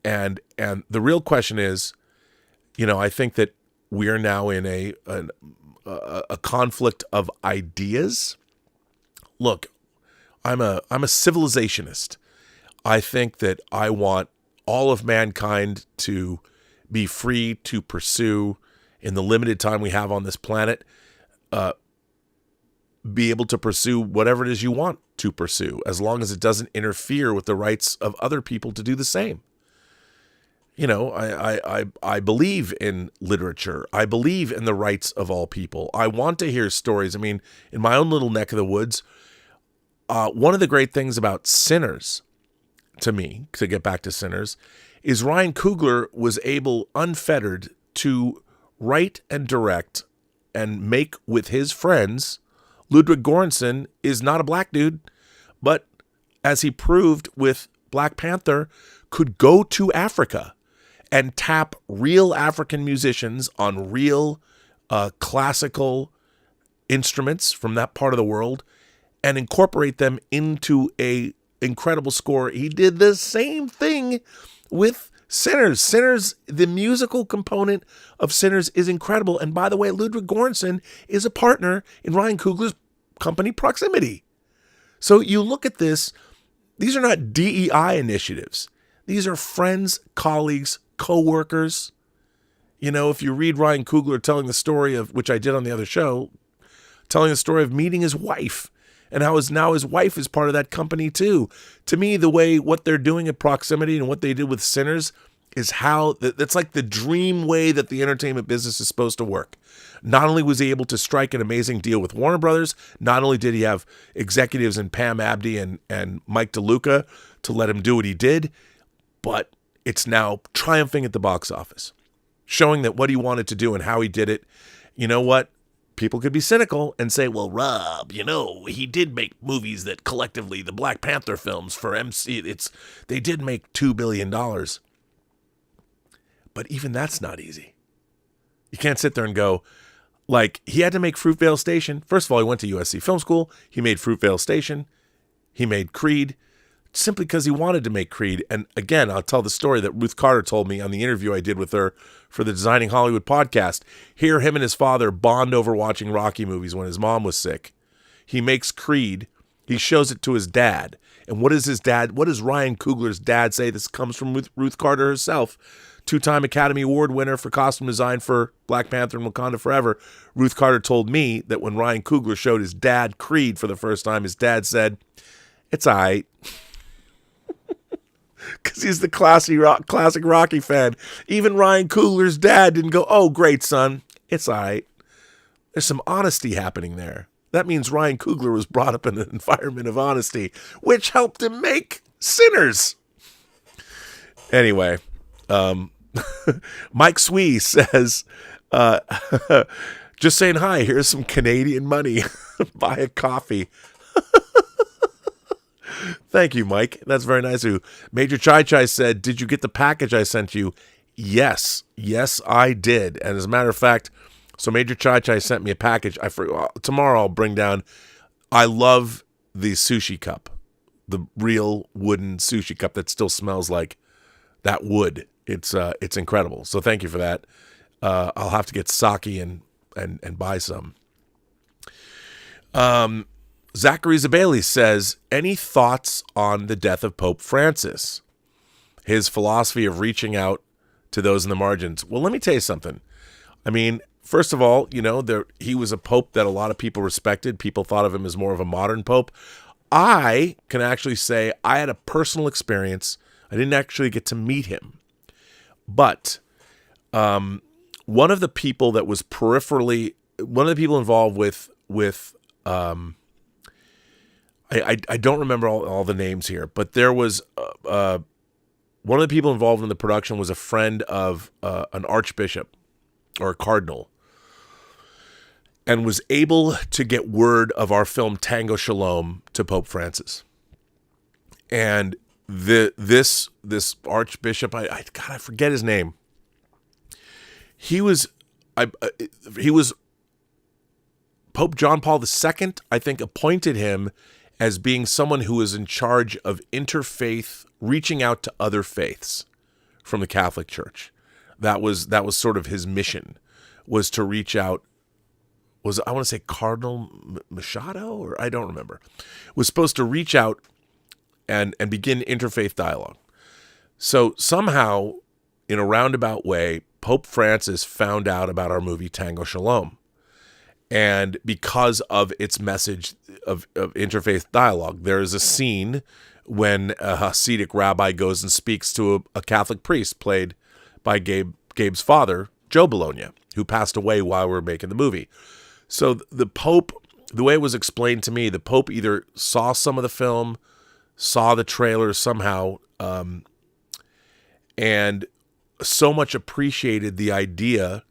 the real question is, I think that we are now in a conflict of ideas. Look, I'm a civilizationist. I think that I want all of mankind to be free to pursue, in the limited time we have on this planet, be able to pursue whatever it is you want to pursue, as long as it doesn't interfere with the rights of other people to do the same. I believe in literature. I believe in the rights of all people. I want to hear stories. I mean, in my own little neck of the woods, one of the great things about Sinners, to me, to get back to Sinners, is Ryan Coogler was able, unfettered, to write and direct and make with his friends. Ludwig Göransson is not a black dude, but as he proved with Black Panther, could go to Africa and tap real African musicians on real classical instruments from that part of the world and incorporate them into a incredible score. He did the same thing with Sinners. Sinners, the musical component of Sinners is incredible. And by the way, Ludwig Göransson is a partner in Ryan Coogler's company Proximity. So you look at this, these are not DEI initiatives. These are friends, colleagues, co-workers. If you read Ryan Coogler telling the story of, which I did on the other show, telling the story of meeting his wife and how now his wife is part of that company too. To me, what they're doing at Proximity and what they did with Sinners is that's like the dream way that the entertainment business is supposed to work. Not only was he able to strike an amazing deal with Warner Brothers, not only did he have executives in Pam Abdi and Mike DeLuca to let him do what he did, but it's now triumphing at the box office, showing that what he wanted to do and how he did it. You know what? People could be cynical and say, well, Rob, he did make movies that collectively, the Black Panther films for MC, they did make $2 billion. But even that's not easy. You can't sit there and go, like, he had to make Fruitvale Station. First of all, he went to USC Film School. He made Fruitvale Station. He made Creed simply because he wanted to make Creed. And again, I'll tell the story that Ruth Carter told me on the interview I did with her for the Designing Hollywood podcast. Here, him and his father bond over watching Rocky movies when his mom was sick. He makes Creed. He shows it to his dad. And what does Ryan Coogler's dad say? This comes from Ruth Carter herself. 2-time Academy Award winner for costume design for Black Panther and Wakanda Forever. Ruth Carter told me that when Ryan Coogler showed his dad Creed for the first time, his dad said, "It's all right." Because he's the classic Rocky fan. Even Ryan Coogler's dad didn't go, "Oh, great, son. It's all right." There's some honesty happening there. That means Ryan Coogler was brought up in an environment of honesty, which helped him make Sinners. Anyway, Mike Swee says, just saying hi, here's some Canadian money. Buy a coffee. Thank you, Mike. That's very nice of you. Major Chai Chai said, did you get the package I sent you? Yes, I did. And as a matter of fact, so Major Chai Chai sent me a package. Tomorrow I'll bring down, I love the sushi cup, the real wooden sushi cup that still smells like that wood. It's incredible. So thank you for that. I'll have to get sake and buy some. Zachary Zabali says, any thoughts on the death of Pope Francis? His philosophy of reaching out to those in the margins. Well, let me tell you something. I mean, first of all, he was a pope that a lot of people respected. People thought of him as more of a modern pope. I can actually say I had a personal experience. I didn't actually get to meet him. But one of the people that was one of the people involved with I don't remember all the names here, but there was one of the people involved in the production was a friend of an archbishop or a cardinal, and was able to get word of our film Tango Shalom to Pope Francis. And this archbishop, I forget his name. He was Pope John Paul II, I think, appointed him as being someone who was in charge of interfaith, reaching out to other faiths from the Catholic Church. That was sort of his mission, was to reach out. I want to say Cardinal Machado, or I don't remember. Was supposed to reach out and begin interfaith dialogue. So somehow, in a roundabout way, Pope Francis found out about our movie Tango Shalom. And because of its message of interfaith dialogue, there is a scene when a Hasidic rabbi goes and speaks to a Catholic priest played by Gabe's father, Joe Bologna, who passed away while we were making the movie. So the Pope, the way it was explained to me, the Pope either saw some of the film, saw the trailer somehow, and so much appreciated the idea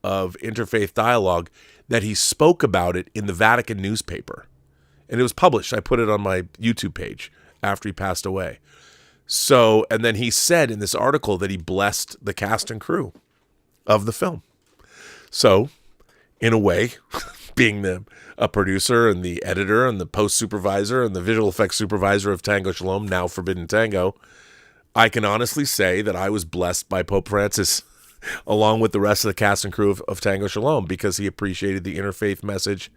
of interfaith dialogue that he spoke about it in the Vatican newspaper. And it was published. I put it on my YouTube page after he passed away. So, and then he said in this article that he blessed the cast and crew of the film. So, in a way, being a producer and the editor and the post supervisor and the visual effects supervisor of Tango Shalom, now Forbidden Tango, I can honestly say that I was blessed by Pope Francis along with the rest of the cast and crew of Tango Shalom, because he appreciated the interfaith message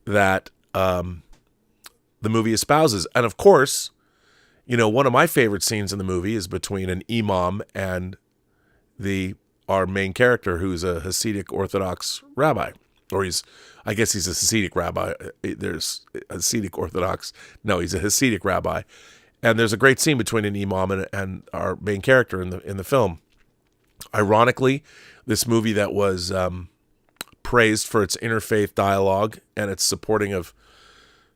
that the movie espouses. And of course, one of my favorite scenes in the movie is between an imam and our main character, who's a Hasidic Orthodox rabbi. Or I guess he's a Hasidic rabbi. There's Hasidic Orthodox. No, he's a Hasidic rabbi. And there's a great scene between an imam and our main character in the film. Ironically, this movie that was praised for its interfaith dialogue and its supporting of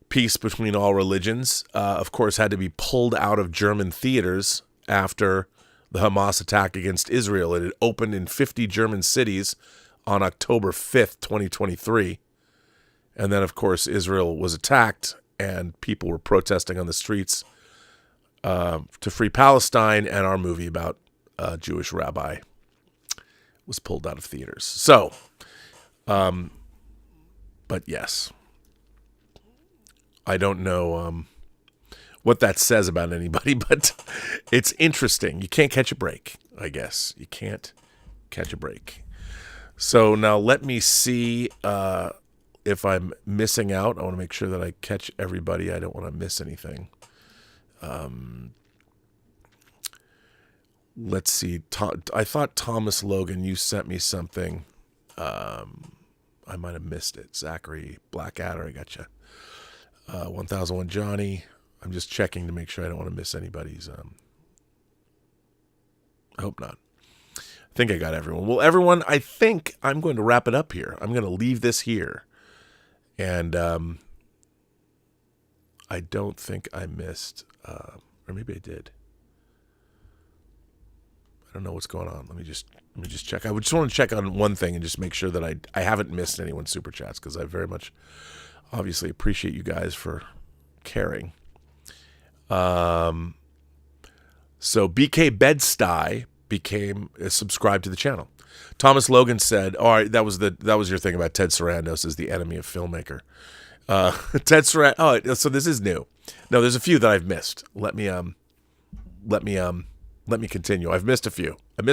peace between all religions, of course, had to be pulled out of German theaters after the Hamas attack against Israel. It had opened in 50 German cities on October 5th, 2023. And then, of course, Israel was attacked and people were protesting on the streets to free Palestine, and our movie about a Jewish rabbi was pulled out of theaters. So, but yes, I don't know what that says about anybody, but it's interesting. You can't catch a break, I guess. You can't catch a break. So now let me see if I'm missing out. I want to make sure that I catch everybody. I don't want to miss anything. Let's see. I thought Thomas Logan, you sent me something. I might have missed it. Zachary Blackadder, I got you. 1001 Johnny. I'm just checking to make sure I don't want to miss anybody's. I hope not. I think I got everyone. Well, everyone, I think I'm going to wrap it up here. I'm going to leave this here. And I don't think I missed, or maybe I did. I don't know what's going on. Let me just check. I just want to check on one thing and just make sure that I haven't missed anyone's super chats, because I very much obviously appreciate you guys for caring. So BK Bedstuy became subscribed to the channel. Thomas Logan said, "All right, that was your thing about Ted Sarandos as the enemy of filmmaker." Ted Sarandos. Oh, so this is new. No, there's a few that I've missed. Let me Let me continue. I've missed a few. Let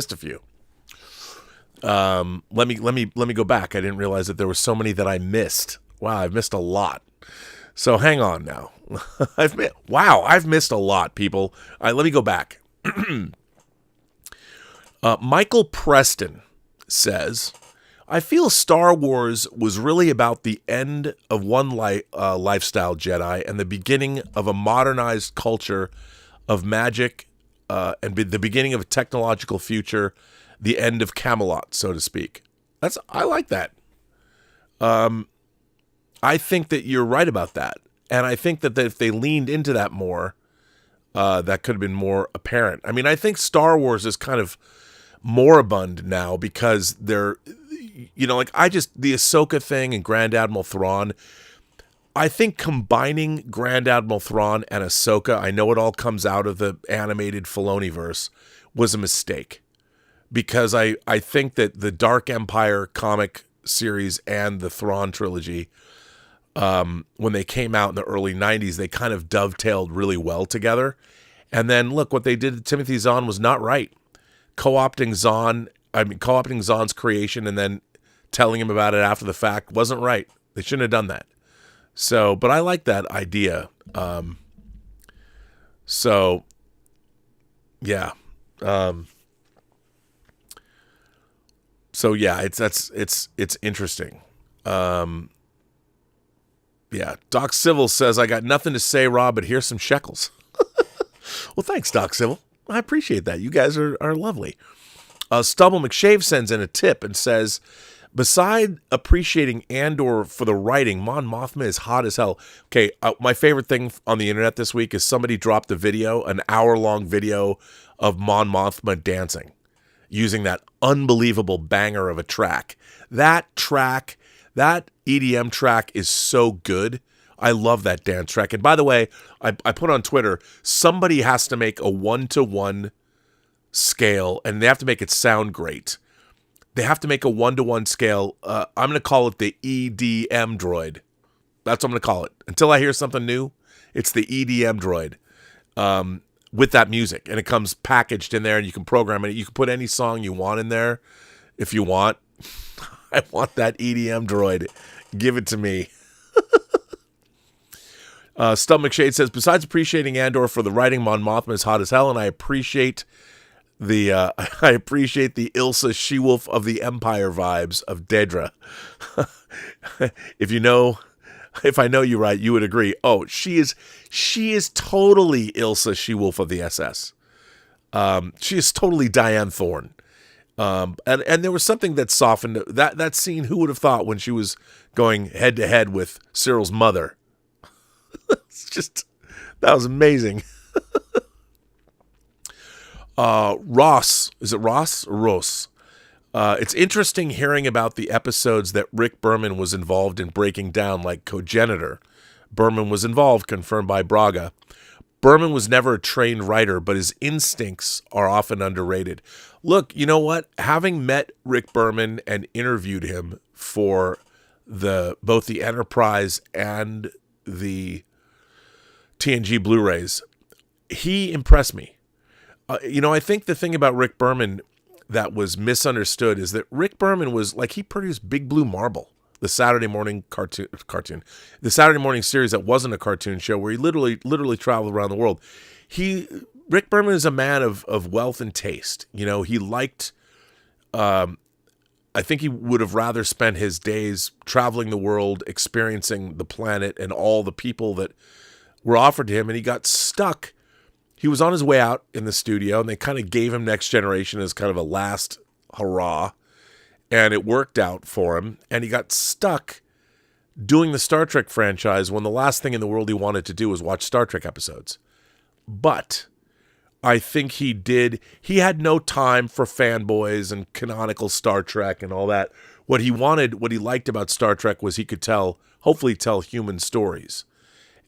me go back. I didn't realize that there were so many that I missed. Wow, I've missed a lot. So hang on now. I've missed a lot, people. All right, let me go back. Michael Preston says, I feel Star Wars was really about the end of one lifestyle Jedi and the beginning of a modernized culture of magic and the beginning of a technological future, the end of Camelot, so to speak. I like that. I think that you're right about that. And I think that if they leaned into that more, that could have been more apparent. I mean, I think Star Wars is kind of moribund now because they're, the Ahsoka thing and Grand Admiral Thrawn, I think combining Grand Admiral Thrawn and Ahsoka, I know it all comes out of the animated Filoni-verse, was a mistake. Because I think that the Dark Empire comic series and the Thrawn trilogy, when they came out in the early 90s, they kind of dovetailed really well together. And then, look, what they did to Timothy Zahn was not right. Co-opting Zahn's creation and then telling him about it after the fact wasn't right. They shouldn't have done that. So, but I like that idea. Yeah. So yeah, it's interesting. Yeah, Doc Civil says, I got nothing to say, Rob, but here's some shekels. Well, thanks, Doc Civil. I appreciate that. You guys are lovely. Stubble McShave sends in a tip and says, beside appreciating Andor for the writing, Mon Mothma is hot as hell. Okay, my favorite thing on the internet this week is somebody dropped a video, an hour-long video of Mon Mothma dancing, using that unbelievable banger of a track. That EDM track is so good. I love that dance track. And by the way, I put on Twitter, somebody has to make a 1-to-1 scale, and they have to make it sound great. They have to make a 1-to-1 scale. I'm going to call it the EDM droid. That's what I'm going to call it. Until I hear something new, it's the EDM droid. With that music, and it comes packaged in there, and you can program it. You can put any song you want in there if you want. I want that EDM droid. Give it to me. Stub McShade says, besides appreciating Andor for the writing, Mon Mothma is hot as hell, and I appreciate the Ilsa She-Wolf of the Empire vibes of Dedra. If I know you right, you would agree. Oh, she is totally Ilsa She-Wolf of the SS. She is totally Diane Thorne. And there was something that softened that scene. Who would have thought when she was going head to head with Cyril's mother? It's just, that was amazing. Ross, is it Ross or Ross? It's interesting hearing about the episodes that Rick Berman was involved in breaking down, like Cogenitor. Berman was involved, confirmed by Braga. Berman was never a trained writer, but his instincts are often underrated. Look, you know what? Having met Rick Berman and interviewed him for both the Enterprise and the TNG Blu-rays, he impressed me. I think the thing about Rick Berman that was misunderstood is that Rick Berman was like, he produced Big Blue Marble, the Saturday morning cartoon, the Saturday morning series that wasn't a cartoon show, where he literally traveled around the world. Rick Berman is a man of wealth and taste. He liked, I think he would have rather spent his days traveling the world, experiencing the planet and all the people that were offered to him, and he got stuck. He was on his way out in the studio, and they kind of gave him Next Generation as kind of a last hurrah, and it worked out for him, and he got stuck doing the Star Trek franchise when the last thing in the world he wanted to do was watch Star Trek episodes. But I think he had no time for fanboys and canonical Star Trek and all that. What he liked about Star Trek was he could hopefully tell human stories.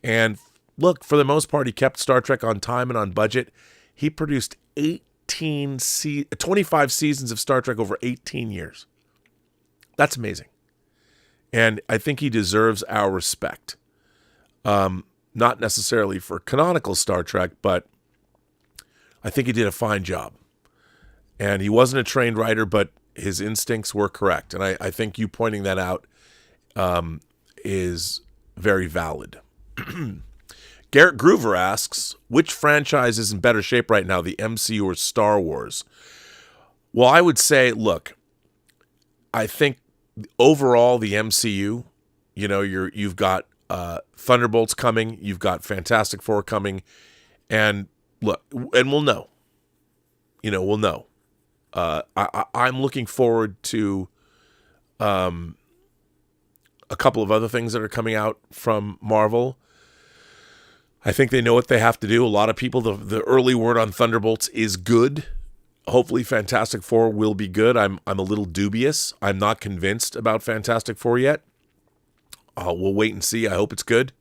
And look, for the most part, he kept Star Trek on time and on budget. He produced 25 seasons of Star Trek over 18 years. That's amazing. And I think he deserves our respect. Not necessarily for canonical Star Trek, but I think he did a fine job. And he wasn't a trained writer, but his instincts were correct. And I think you pointing that out is very valid. Garrett Groover asks, which franchise is in better shape right now, the MCU or Star Wars? Well, I would say, look, I think overall the MCU, you know, you've got Thunderbolts coming, you've got Fantastic Four coming, and look, and we'll know. You know, we'll know. I'm looking forward to a couple of other things that are coming out from Marvel. I think they know what they have to do. A lot of people, the early word on Thunderbolts is good. Hopefully Fantastic Four will be good. I'm a little dubious. I'm not convinced about Fantastic Four yet. We'll wait and see. I hope it's good.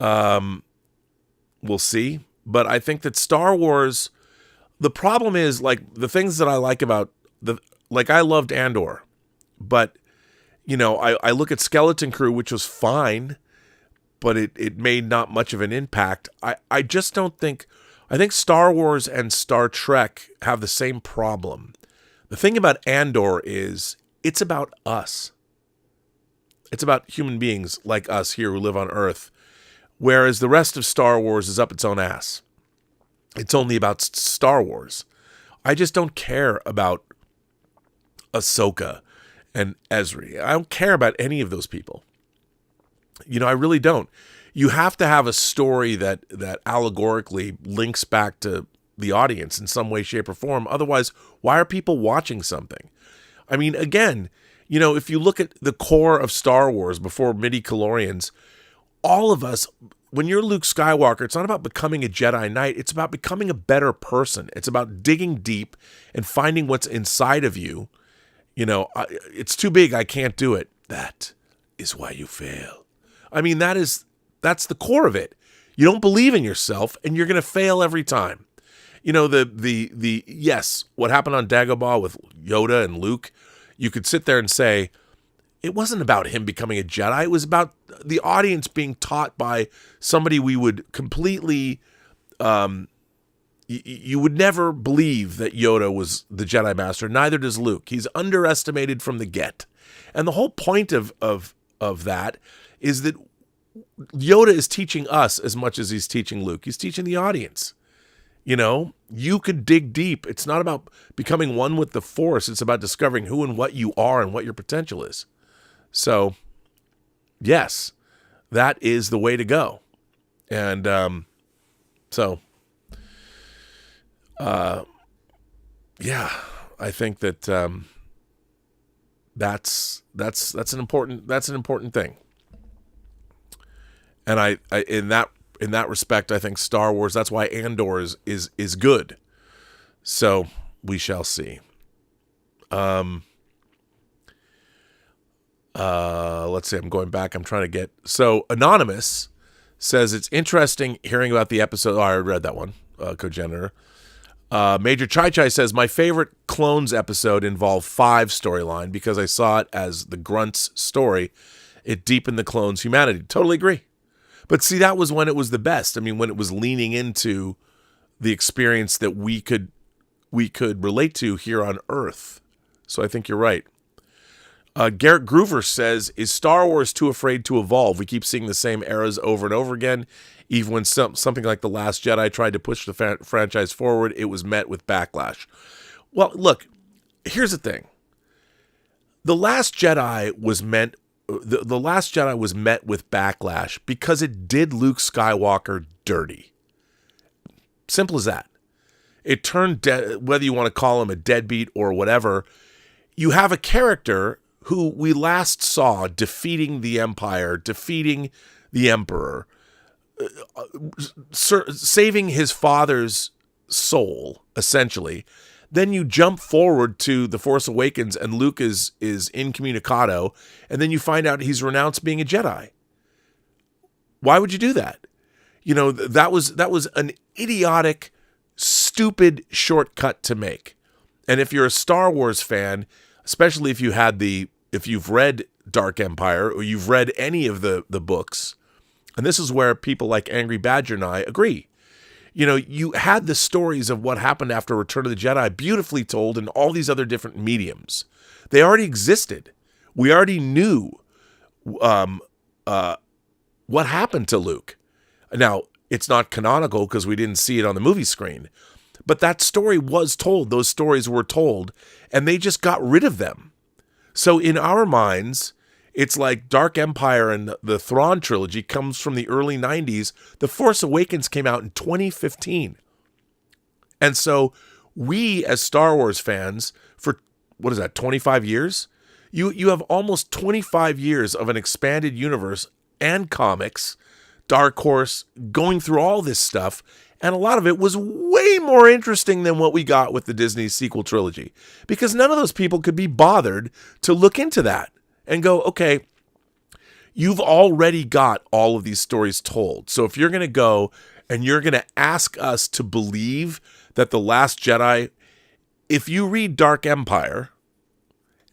We'll see. But I think that Star Wars, the problem is, like, the things that I like about I loved Andor, but you know, I look at Skeleton Crew, which was fine, but it made not much of an impact. I just don't think, I think Star Wars and Star Trek have the same problem. The thing about Andor is it's about us. It's about human beings like us here who live on Earth, whereas the rest of Star Wars is up its own ass. It's only about Star Wars. I just don't care about Ahsoka and Ezri. I don't care about any of those people. You know, I really don't. You have to have a story that allegorically links back to the audience in some way, shape, or form. Otherwise, why are people watching something? I mean, again, you know, if you look at the core of Star Wars before midi-chlorians, all of us, when you're Luke Skywalker, it's not about becoming a Jedi Knight. It's about becoming a better person. It's about digging deep and finding what's inside of you. You know, it's too big, I can't do it. That is why you fail. I mean, that's the core of it. You don't believe in yourself, and you're going to fail every time. You know, yes, what happened on Dagobah with Yoda and Luke, you could sit there and say, it wasn't about him becoming a Jedi. It was about the audience being taught by somebody we would completely, you would never believe that Yoda was the Jedi Master. Neither does Luke. He's underestimated from the get. And the whole point of that is that Yoda is teaching us as much as he's teaching Luke. He's teaching the audience. You know, you could dig deep. It's not about becoming one with the Force. It's about discovering who and what you are and what your potential is. So, yes, that is the way to go. And yeah, I think that that's an important thing. And I in that respect, I think Star Wars, that's why Andor is good. So we shall see. Let's see, I'm going back. I'm trying to get, so Anonymous says it's interesting hearing about the episode. Oh, I read that one, Cogenitor. Major Chai Chai says, my favorite Clones episode involved 5 storyline because I saw it as the Grunts story. It deepened the clones' humanity. Totally agree. But see, that was when it was the best. I mean, when it was leaning into the experience that we could relate to here on Earth. So I think you're right. Garrett Groover says, is Star Wars too afraid to evolve? We keep seeing the same eras over and over again. Even when something like The Last Jedi tried to push the franchise forward, it was met with backlash. Well, look, here's the thing. The Last Jedi was met with backlash because it did Luke Skywalker dirty. Simple as that. It turned, whether you want to call him a deadbeat or whatever, you have a character who we last saw defeating the Empire, defeating the Emperor, saving his father's soul, essentially. Then you jump forward to The Force Awakens and Luke is incommunicado, and then you find out he's renounced being a Jedi. Why would you do that? You know, that was an idiotic, stupid shortcut to make. And if you're a Star Wars fan, especially if you've read Dark Empire or you've read any of the books, and this is where people like Angry Badger and I agree. You know, you had the stories of what happened after Return of the Jedi beautifully told in all these other different mediums. They already existed. We already knew what happened to Luke. Now, it's not canonical because we didn't see it on the movie screen. But that story was told. Those stories were told. And they just got rid of them. So in our minds, it's like Dark Empire and the Thrawn trilogy comes from the early 90s. The Force Awakens came out in 2015. And so we, as Star Wars fans, for, 25 years? You have almost 25 years of an expanded universe and comics, Dark Horse, going through all this stuff. And a lot of it was way more interesting than what we got with the Disney sequel trilogy. Because none of those people could be bothered to look into that and go, okay, you've already got all of these stories told. So if you're going to go and you're going to ask us to believe that The Last Jedi, if you read Dark Empire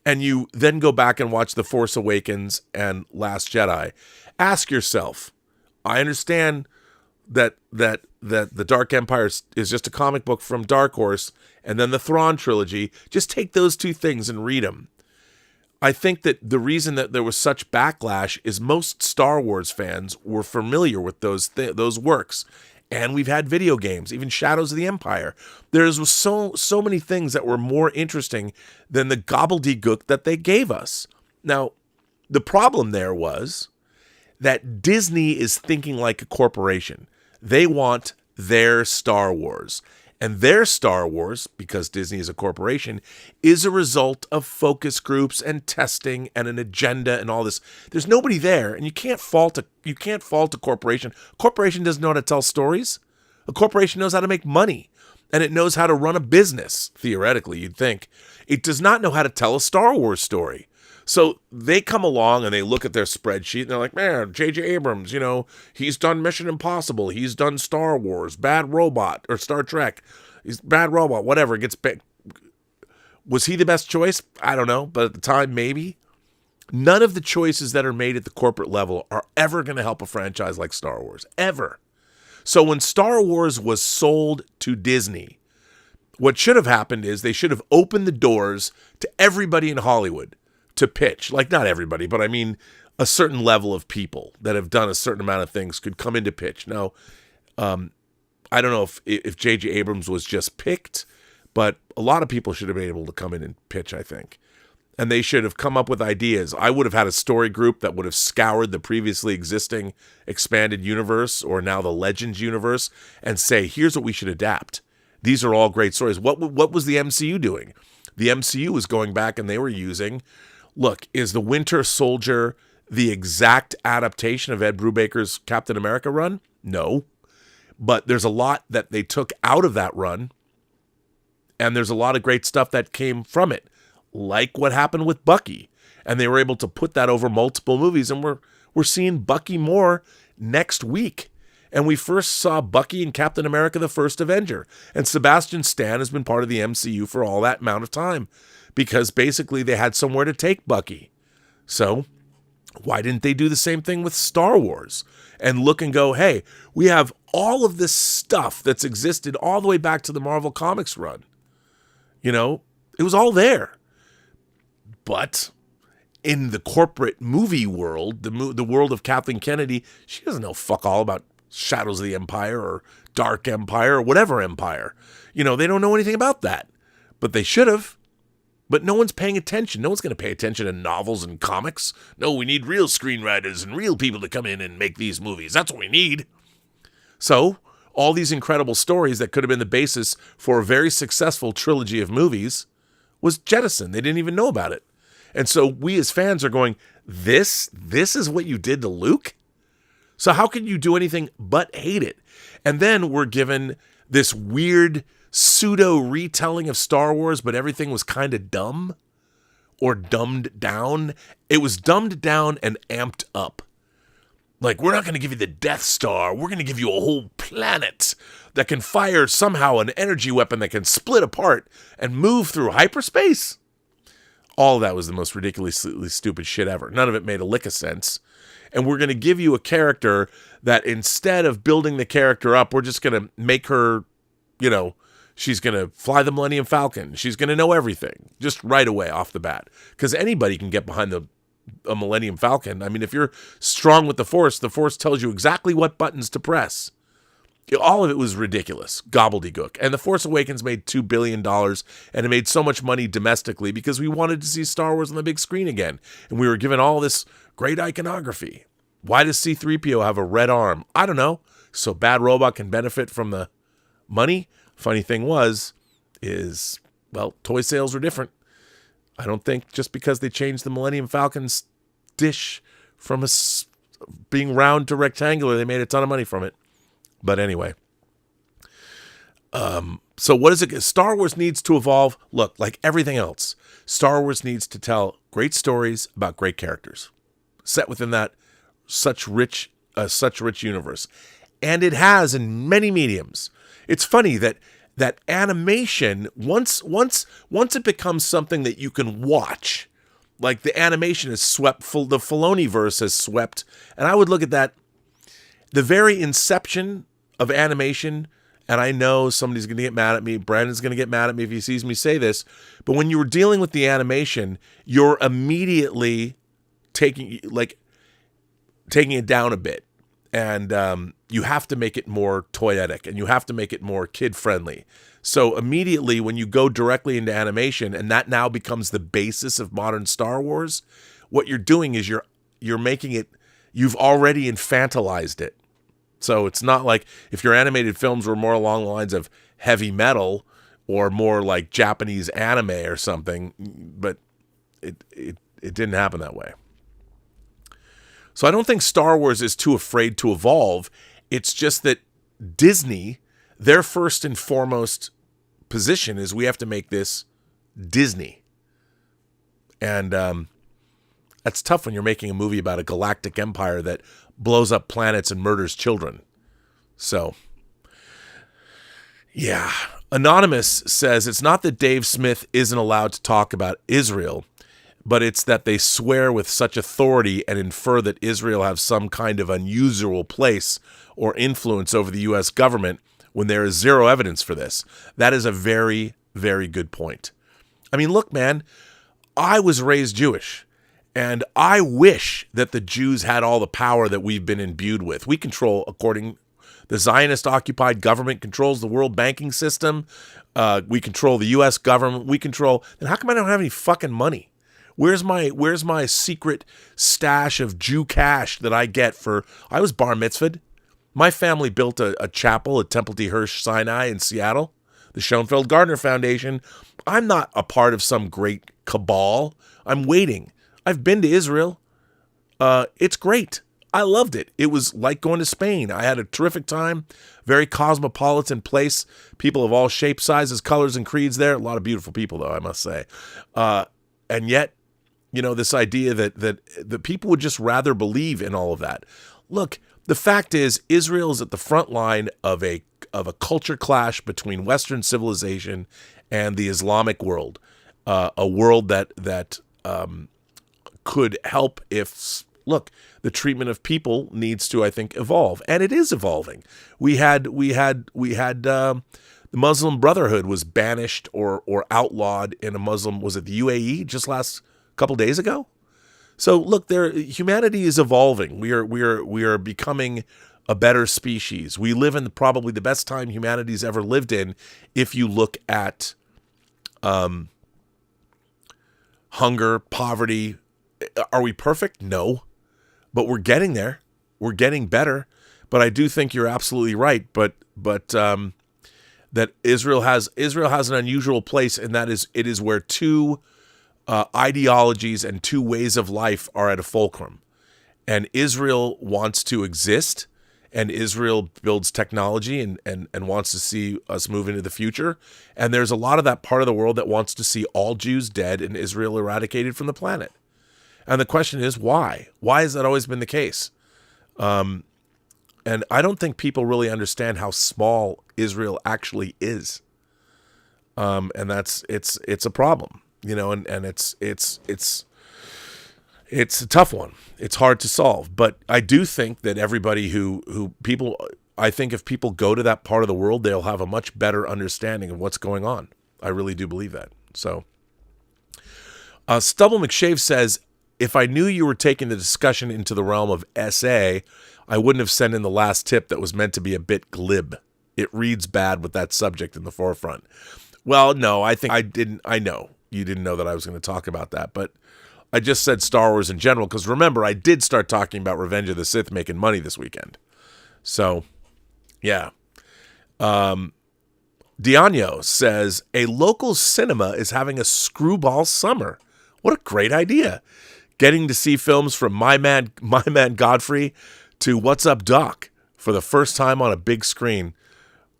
and you then go back and watch The Force Awakens and Last Jedi, ask yourself, I understand that the Dark Empire is just a comic book from Dark Horse, and then the Thrawn trilogy, just take those two things and read them. I think that the reason that there was such backlash is most Star Wars fans were familiar with those works. And we've had video games, even Shadows of the Empire. There's so many things that were more interesting than the gobbledygook that they gave us. Now, the problem there was that Disney is thinking like a corporation. They want their Star Wars. And their Star Wars, because Disney is a corporation, is a result of focus groups and testing and an agenda and all this. There's nobody there, and you can't fault a corporation. A corporation doesn't know how to tell stories. A corporation knows how to make money, and it knows how to run a business, theoretically, you'd think. It does not know how to tell a Star Wars story. So they come along and they look at their spreadsheet and they're like, man, J.J. Abrams, you know, he's done Mission Impossible. He's done Star Wars, Bad Robot, or Star Trek. He's Bad Robot, whatever. Gets big. Was he the best choice? I don't know. But at the time, maybe. None of the choices that are made at the corporate level are ever going to help a franchise like Star Wars. Ever. So when Star Wars was sold to Disney, what should have happened is they should have opened the doors to everybody in Hollywood to pitch. Like, not everybody, but I mean a certain level of people that have done a certain amount of things could come in to pitch. Now, I don't know if J.J. Abrams was just picked, but a lot of people should have been able to come in and pitch, I think. And they should have come up with ideas. I would have had a story group that would have scoured the previously existing expanded universe, or now the Legends universe, and say, here's what we should adapt. These are all great stories. What was the MCU doing? The MCU was going back and they were using, look, is the Winter Soldier the exact adaptation of Ed Brubaker's Captain America run? No. But there's a lot that they took out of that run, and there's a lot of great stuff that came from it, like what happened with Bucky. And they were able to put that over multiple movies, and we're seeing Bucky more next week. And we first saw Bucky in Captain America, the First Avenger. And Sebastian Stan has been part of the MCU for all that amount of time, because basically they had somewhere to take Bucky. So why didn't they do the same thing with Star Wars and look and go, hey, we have all of this stuff that's existed all the way back to the Marvel Comics run. You know, it was all there. But in the corporate movie world, the world of Kathleen Kennedy, she doesn't know fuck all about Shadows of the Empire or Dark Empire or whatever empire. You know, they don't know anything about that. But they should have. But no one's paying attention. No one's going to pay attention to novels and comics. No, we need real screenwriters and real people to come in and make these movies. That's what we need. So, all these incredible stories that could have been the basis for a very successful trilogy of movies was jettisoned. They didn't even know about it. And so we as fans are going, this is what you did to Luke? So how can you do anything but hate it? And then we're given this weird pseudo retelling of Star Wars, but everything was kind of dumb or dumbed down. It was dumbed down and amped up. Like, we're not going to give you the Death Star. We're going to give you a whole planet that can fire somehow an energy weapon that can split apart and move through hyperspace. All of that was the most ridiculously stupid shit ever. None of it made a lick of sense. And we're going to give you a character that instead of building the character up, we're just going to make her, she's going to fly the Millennium Falcon. She's going to know everything just right away off the bat. Because anybody can get behind a Millennium Falcon. I mean, if you're strong with the Force tells you exactly what buttons to press. All of it was ridiculous, gobbledygook. And The Force Awakens made $2 billion, and it made so much money domestically because we wanted to see Star Wars on the big screen again. And we were given all this great iconography. Why does C-3PO have a red arm? I don't know. So Bad Robot can benefit from the money? Funny thing is, toy sales were different. I don't think just because they changed the Millennium Falcon's dish from being round to rectangular, they made a ton of money from it. But anyway, so what is it? Star Wars needs to evolve. Look, like everything else, Star Wars needs to tell great stories about great characters set within that such rich universe. And it has in many mediums. It's funny that animation, once it becomes something that you can watch, like the animation is swept, the Filoni-verse has swept, and I would look at that, the very inception of animation, and I know somebody's going to get mad at me, Brandon's going to get mad at me if he sees me say this, but when you were dealing with the animation, you're immediately taking it down a bit, and you have to make it more toyetic, and you have to make it more kid-friendly. So immediately when you go directly into animation, and that now becomes the basis of modern Star Wars, what you're doing is you're making it, you've already infantilized it. So it's not like if your animated films were more along the lines of heavy metal or more like Japanese anime or something, but it didn't happen that way. So I don't think Star Wars is too afraid to evolve. It's just that Disney, their first and foremost position is we have to make this Disney. And that's tough when you're making a movie about a galactic empire that blows up planets and murders children. So, yeah. Anonymous says it's not that Dave Smith isn't allowed to talk about Israel, but it's that they swear with such authority and infer that Israel has some kind of unusual place or influence over the U.S. government when there is zero evidence for this. That is a very, very good point. I mean, look, man, I was raised Jewish, and I wish that the Jews had all the power that we've been imbued with. We control, the Zionist-occupied government controls the world banking system. We control the U.S. government. Then how come I don't have any fucking money? Where's my secret stash of Jew cash that I get I was bar mitzvahed. My family built a chapel at Temple T. Hirsch Sinai in Seattle, the Schoenfeld Gardner Foundation. I'm not a part of some great cabal. I'm waiting. I've been to Israel. It's great. I loved it. It was like going to Spain. I had a terrific time. Very cosmopolitan place. People of all shapes, sizes, colors, and creeds there. A lot of beautiful people, though, I must say. And yet, this idea that people would just rather believe in all of that. Look, the fact is, Israel is at the front line of a culture clash between Western civilization and the Islamic world. A world that could help if, look, the treatment of people needs to, I think, evolve, and it is evolving. We had the Muslim Brotherhood was banished or outlawed in a Muslim, was it the UAE just last couple days ago? So look, humanity is evolving. We are becoming a better species. We live in probably the best time humanity's ever lived in. If you look at hunger, poverty, are we perfect? No, but we're getting there. We're getting better. But I do think you're absolutely right. But that Israel has an unusual place, and that is it is where two ideologies and two ways of life are at a fulcrum. And Israel wants to exist, and Israel builds technology and wants to see us move into the future. And there's a lot of that part of the world that wants to see all Jews dead and Israel eradicated from the planet. And the question is, why? Why has that always been the case? And I don't think people really understand how small Israel actually is. And it's a problem. you know, and it's a tough one. It's hard to solve, but I do think that everybody I think if people go to that part of the world, they'll have a much better understanding of what's going on. I really do believe that. So, Stubble McShave says, if I knew you were taking the discussion into the realm of SA, I wouldn't have sent in the last tip that was meant to be a bit glib. It reads bad with that subject in the forefront. Well, no, I think I know you didn't know that I was going to talk about that, but I just said Star Wars in general, because remember, I did start talking about Revenge of the Sith making money this weekend. So, yeah. Diano says, a local cinema is having a screwball summer. What a great idea. Getting to see films from My Man Godfrey to What's Up Doc for the first time on a big screen.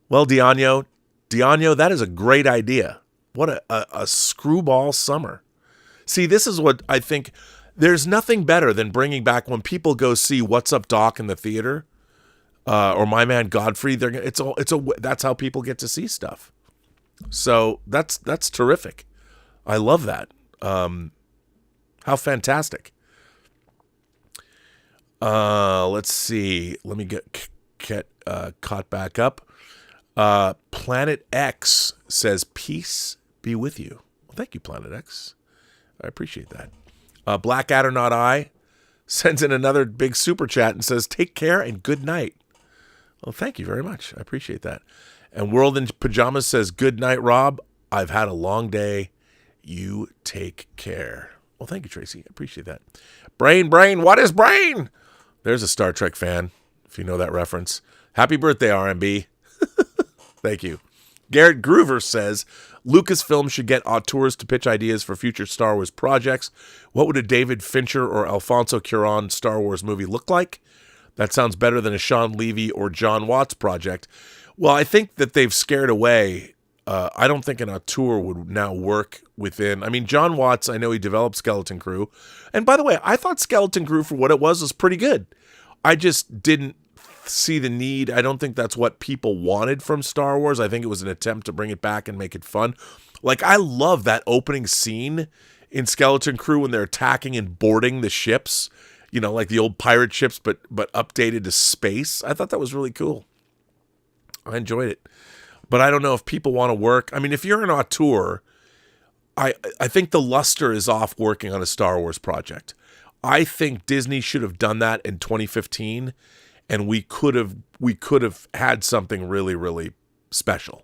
Well, Diano, that is a great idea. What a screwball summer. See, this is what I think. There's nothing better than bringing back when people go see What's Up Doc in the theater, or My Man Godfrey. That's how people get to see stuff. So that's terrific. I love that. How fantastic. Let's see. Let me get caught back up. Planet X says, peace be with you. Well, thank you, Planet X. I appreciate that. Blackadder Not I sends in another big super chat and says, take care and good night. Well, thank you very much. I appreciate that. And World in Pajamas says, good night, Rob. I've had a long day. You take care. Well, thank you, Tracy. I appreciate that. Brain, what is brain? There's a Star Trek fan, if you know that reference. Happy birthday, RMB. Thank you. Garrett Groover says, Lucasfilm should get auteurs to pitch ideas for future Star Wars projects. What would a David Fincher or Alfonso Cuarón Star Wars movie look like? That sounds better than a Sean Levy or John Watts project. Well, I think that they've scared away. I don't think an auteur would now work within. I mean, John Watts, I know he developed Skeleton Crew. And by the way, I thought Skeleton Crew, for what it was pretty good. I just didn't see the need. I don't think that's what people wanted from Star Wars. I think it was an attempt to bring it back and make it fun. Like, I love that opening scene in Skeleton Crew when they're attacking and boarding the ships, you know, like the old pirate ships, but updated to space. I thought that was really cool. I enjoyed it. But I don't know if people want to work. I mean, if you're an auteur, I think the luster is off working on a Star Wars project. I think Disney should have done that in 2015, and we could have had something really, really special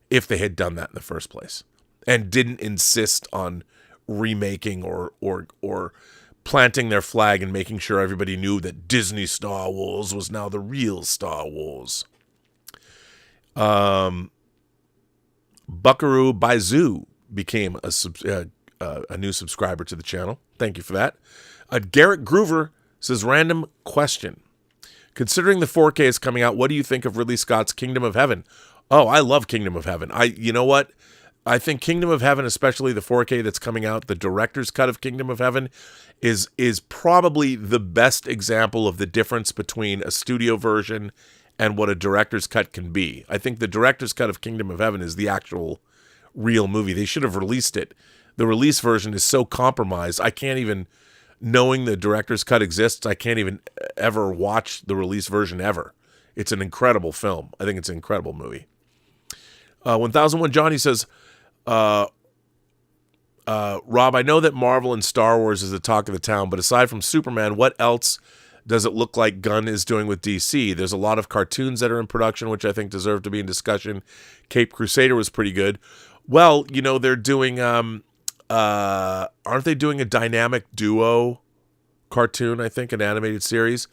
if they had done that in the first place and didn't insist on remaking or planting their flag and making sure everybody knew that Disney Star Wars was now the real Star Wars. Buckaroo Baizu became a new subscriber to the channel. Thank you for that. Garrett Groover says, random question. Considering the 4K is coming out, what do you think of Ridley Scott's Kingdom of Heaven? Oh, I love Kingdom of Heaven. You know what? I think Kingdom of Heaven, especially the 4K that's coming out, the director's cut of Kingdom of Heaven, is probably the best example of the difference between a studio version and what a director's cut can be. I think the director's cut of Kingdom of Heaven is the actual real movie. They should have released it. The release version is so compromised, I can't even, knowing the director's cut exists, I can't even ever watch the release version ever. It's an incredible film. I think it's an incredible movie. 1001 Johnny says, Rob, I know that Marvel and Star Wars is the talk of the town, but aside from Superman, what else does it look like Gunn is doing with DC? There's a lot of cartoons that are in production, which I think deserve to be in discussion. Cape Crusader was pretty good. Well, you know, they're doing, aren't they doing a dynamic duo cartoon, I think, an animated series?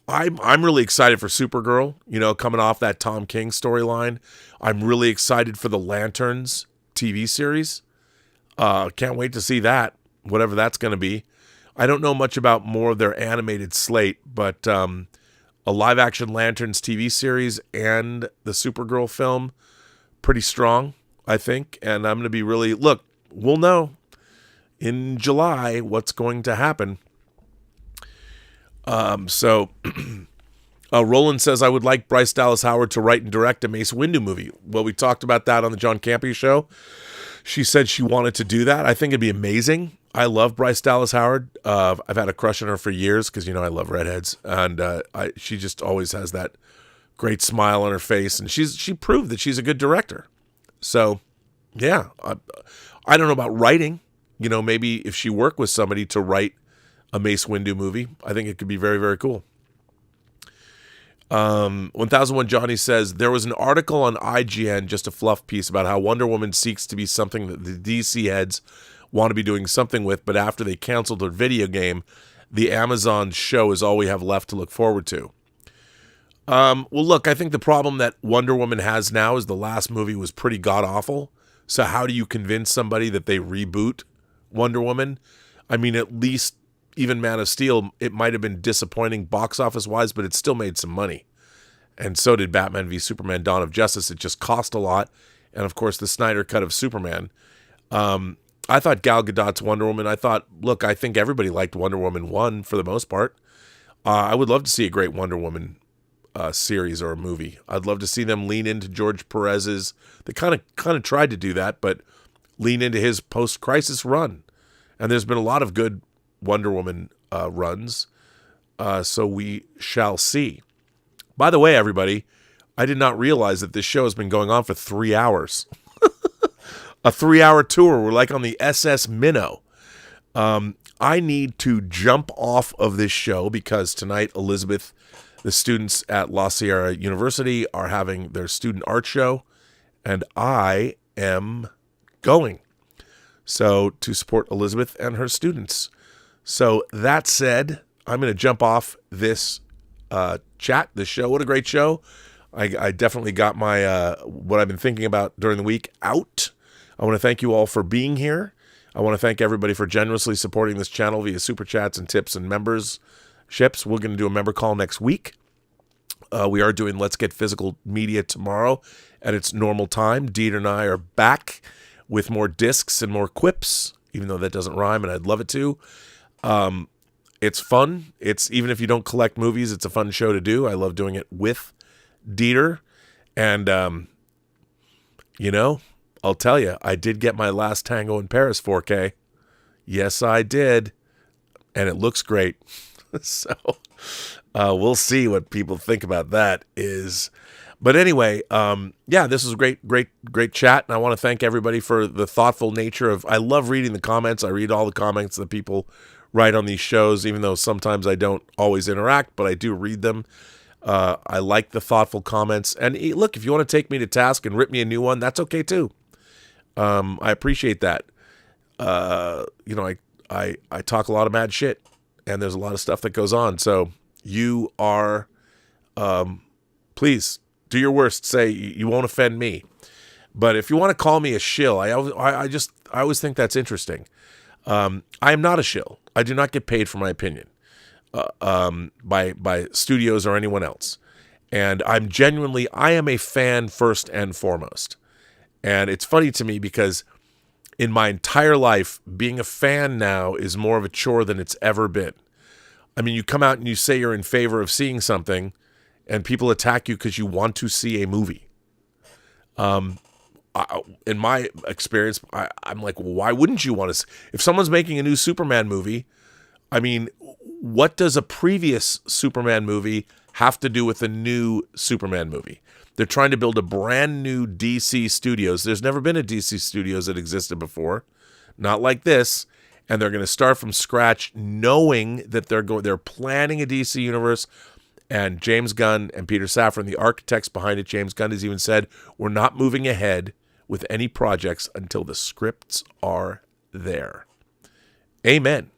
I'm really excited for Supergirl, you know, coming off that Tom King storyline. I'm really excited for the Lanterns TV series. Can't wait to see that, whatever that's going to be. I don't know much about more of their animated slate, but a live-action Lanterns TV series and the Supergirl film, pretty strong, I think. And I'm going to be really... Look, we'll know in July what's going to happen. Roland says, I would like Bryce Dallas Howard to write and direct a Mace Windu movie. Well, we talked about that on the John Campea show. she said she wanted to do that. I think it'd be amazing. I love Bryce Dallas Howard. I've had a crush on her for years because, I love redheads. And she just always has that great smile on her face. And she proved that she's a good director. So, yeah. I don't know about writing. Maybe if she worked with somebody to write a Mace Windu movie, I think it could be very, very cool. 1001 Johnny says, there was an article on IGN, just a fluff piece, about how Wonder Woman seeks to be something that the DC heads want to be doing something with, but after they canceled their video game, the Amazon show is all we have left to look forward to. Well, look, I think the problem that Wonder Woman has now is the last movie was pretty god-awful. So how do you convince somebody that they reboot Wonder Woman? I mean, at least even Man of Steel, it might have been disappointing box office-wise, but it still made some money. And so did Batman v Superman Dawn of Justice. It just cost a lot. And, of course, the Snyder cut of Superman. I thought Gal Gadot's Wonder Woman, I think everybody liked Wonder Woman 1 for the most part. I would love to see a great Wonder Woman series or a movie. I'd love to see them lean into George Perez's. They kind of tried to do that, but lean into his post-crisis run. And there's been a lot of good Wonder Woman runs, so we shall see. By the way, everybody, I did not realize that this show has been going on for 3 hours. A 3-hour tour. We're like on the SS Minnow. I need to jump off of this show because tonight, Elizabeth, the students at La Sierra University are having their student art show, and I am going. So to support Elizabeth and her students. So that said, I'm going to jump off this chat, this show. What a great show. I definitely got my what I've been thinking about during the week out. I want to thank you all for being here. I want to thank everybody for generously supporting this channel via super chats and tips and memberships. We're going to do a member call next week. We are doing Let's Get Physical Media tomorrow at its normal time. Dieter and I are back with more discs and more quips, even though that doesn't rhyme, and I'd love it to. It's fun. It's even if you don't collect movies, it's a fun show to do. I love doing it with Dieter. And, I'll tell you, I did get my Last Tango in Paris 4K. Yes, I did. And it looks great. So we'll see what people think about that is. But anyway, this was a great chat. And I want to thank everybody for the thoughtful nature of, I love reading the comments. I read all the comments that people write on these shows, even though sometimes I don't always interact, but I do read them. I like the thoughtful comments. And look, if you want to take me to task and rip me a new one, that's okay too. I appreciate that. I talk a lot of mad shit, and there's a lot of stuff that goes on. So you are, please do your worst. Say you won't offend me. But if you want to call me a shill, I always think that's interesting. I am not a shill. I do not get paid for my opinion by studios or anyone else. And I am a fan first and foremost. And it's funny to me because in my entire life, being a fan now is more of a chore than it's ever been. I mean, you come out and you say you're in favor of seeing something, and people attack you because you want to see a movie. In my experience, I'm like, well, why wouldn't you want to? If someone's making a new Superman movie, I mean, what does a previous Superman movie have to do with a new Superman movie? They're trying to build a brand new DC Studios. There's never been a DC Studios that existed before, not like this. And they're going to start from scratch, knowing that they're planning a DC universe. And James Gunn and Peter Safran, the architects behind it, James Gunn has even said, we're not moving ahead with any projects until the scripts are there. Amen.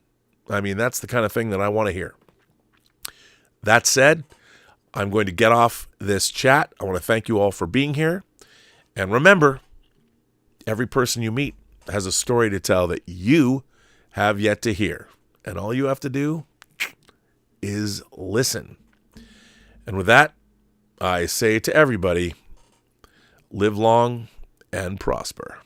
I mean, that's the kind of thing that I want to hear. That said, I'm going to get off this chat. I want to thank you all for being here. And remember, every person you meet has a story to tell that you have yet to hear. And all you have to do is listen. And with that, I say to everybody, live long and prosper.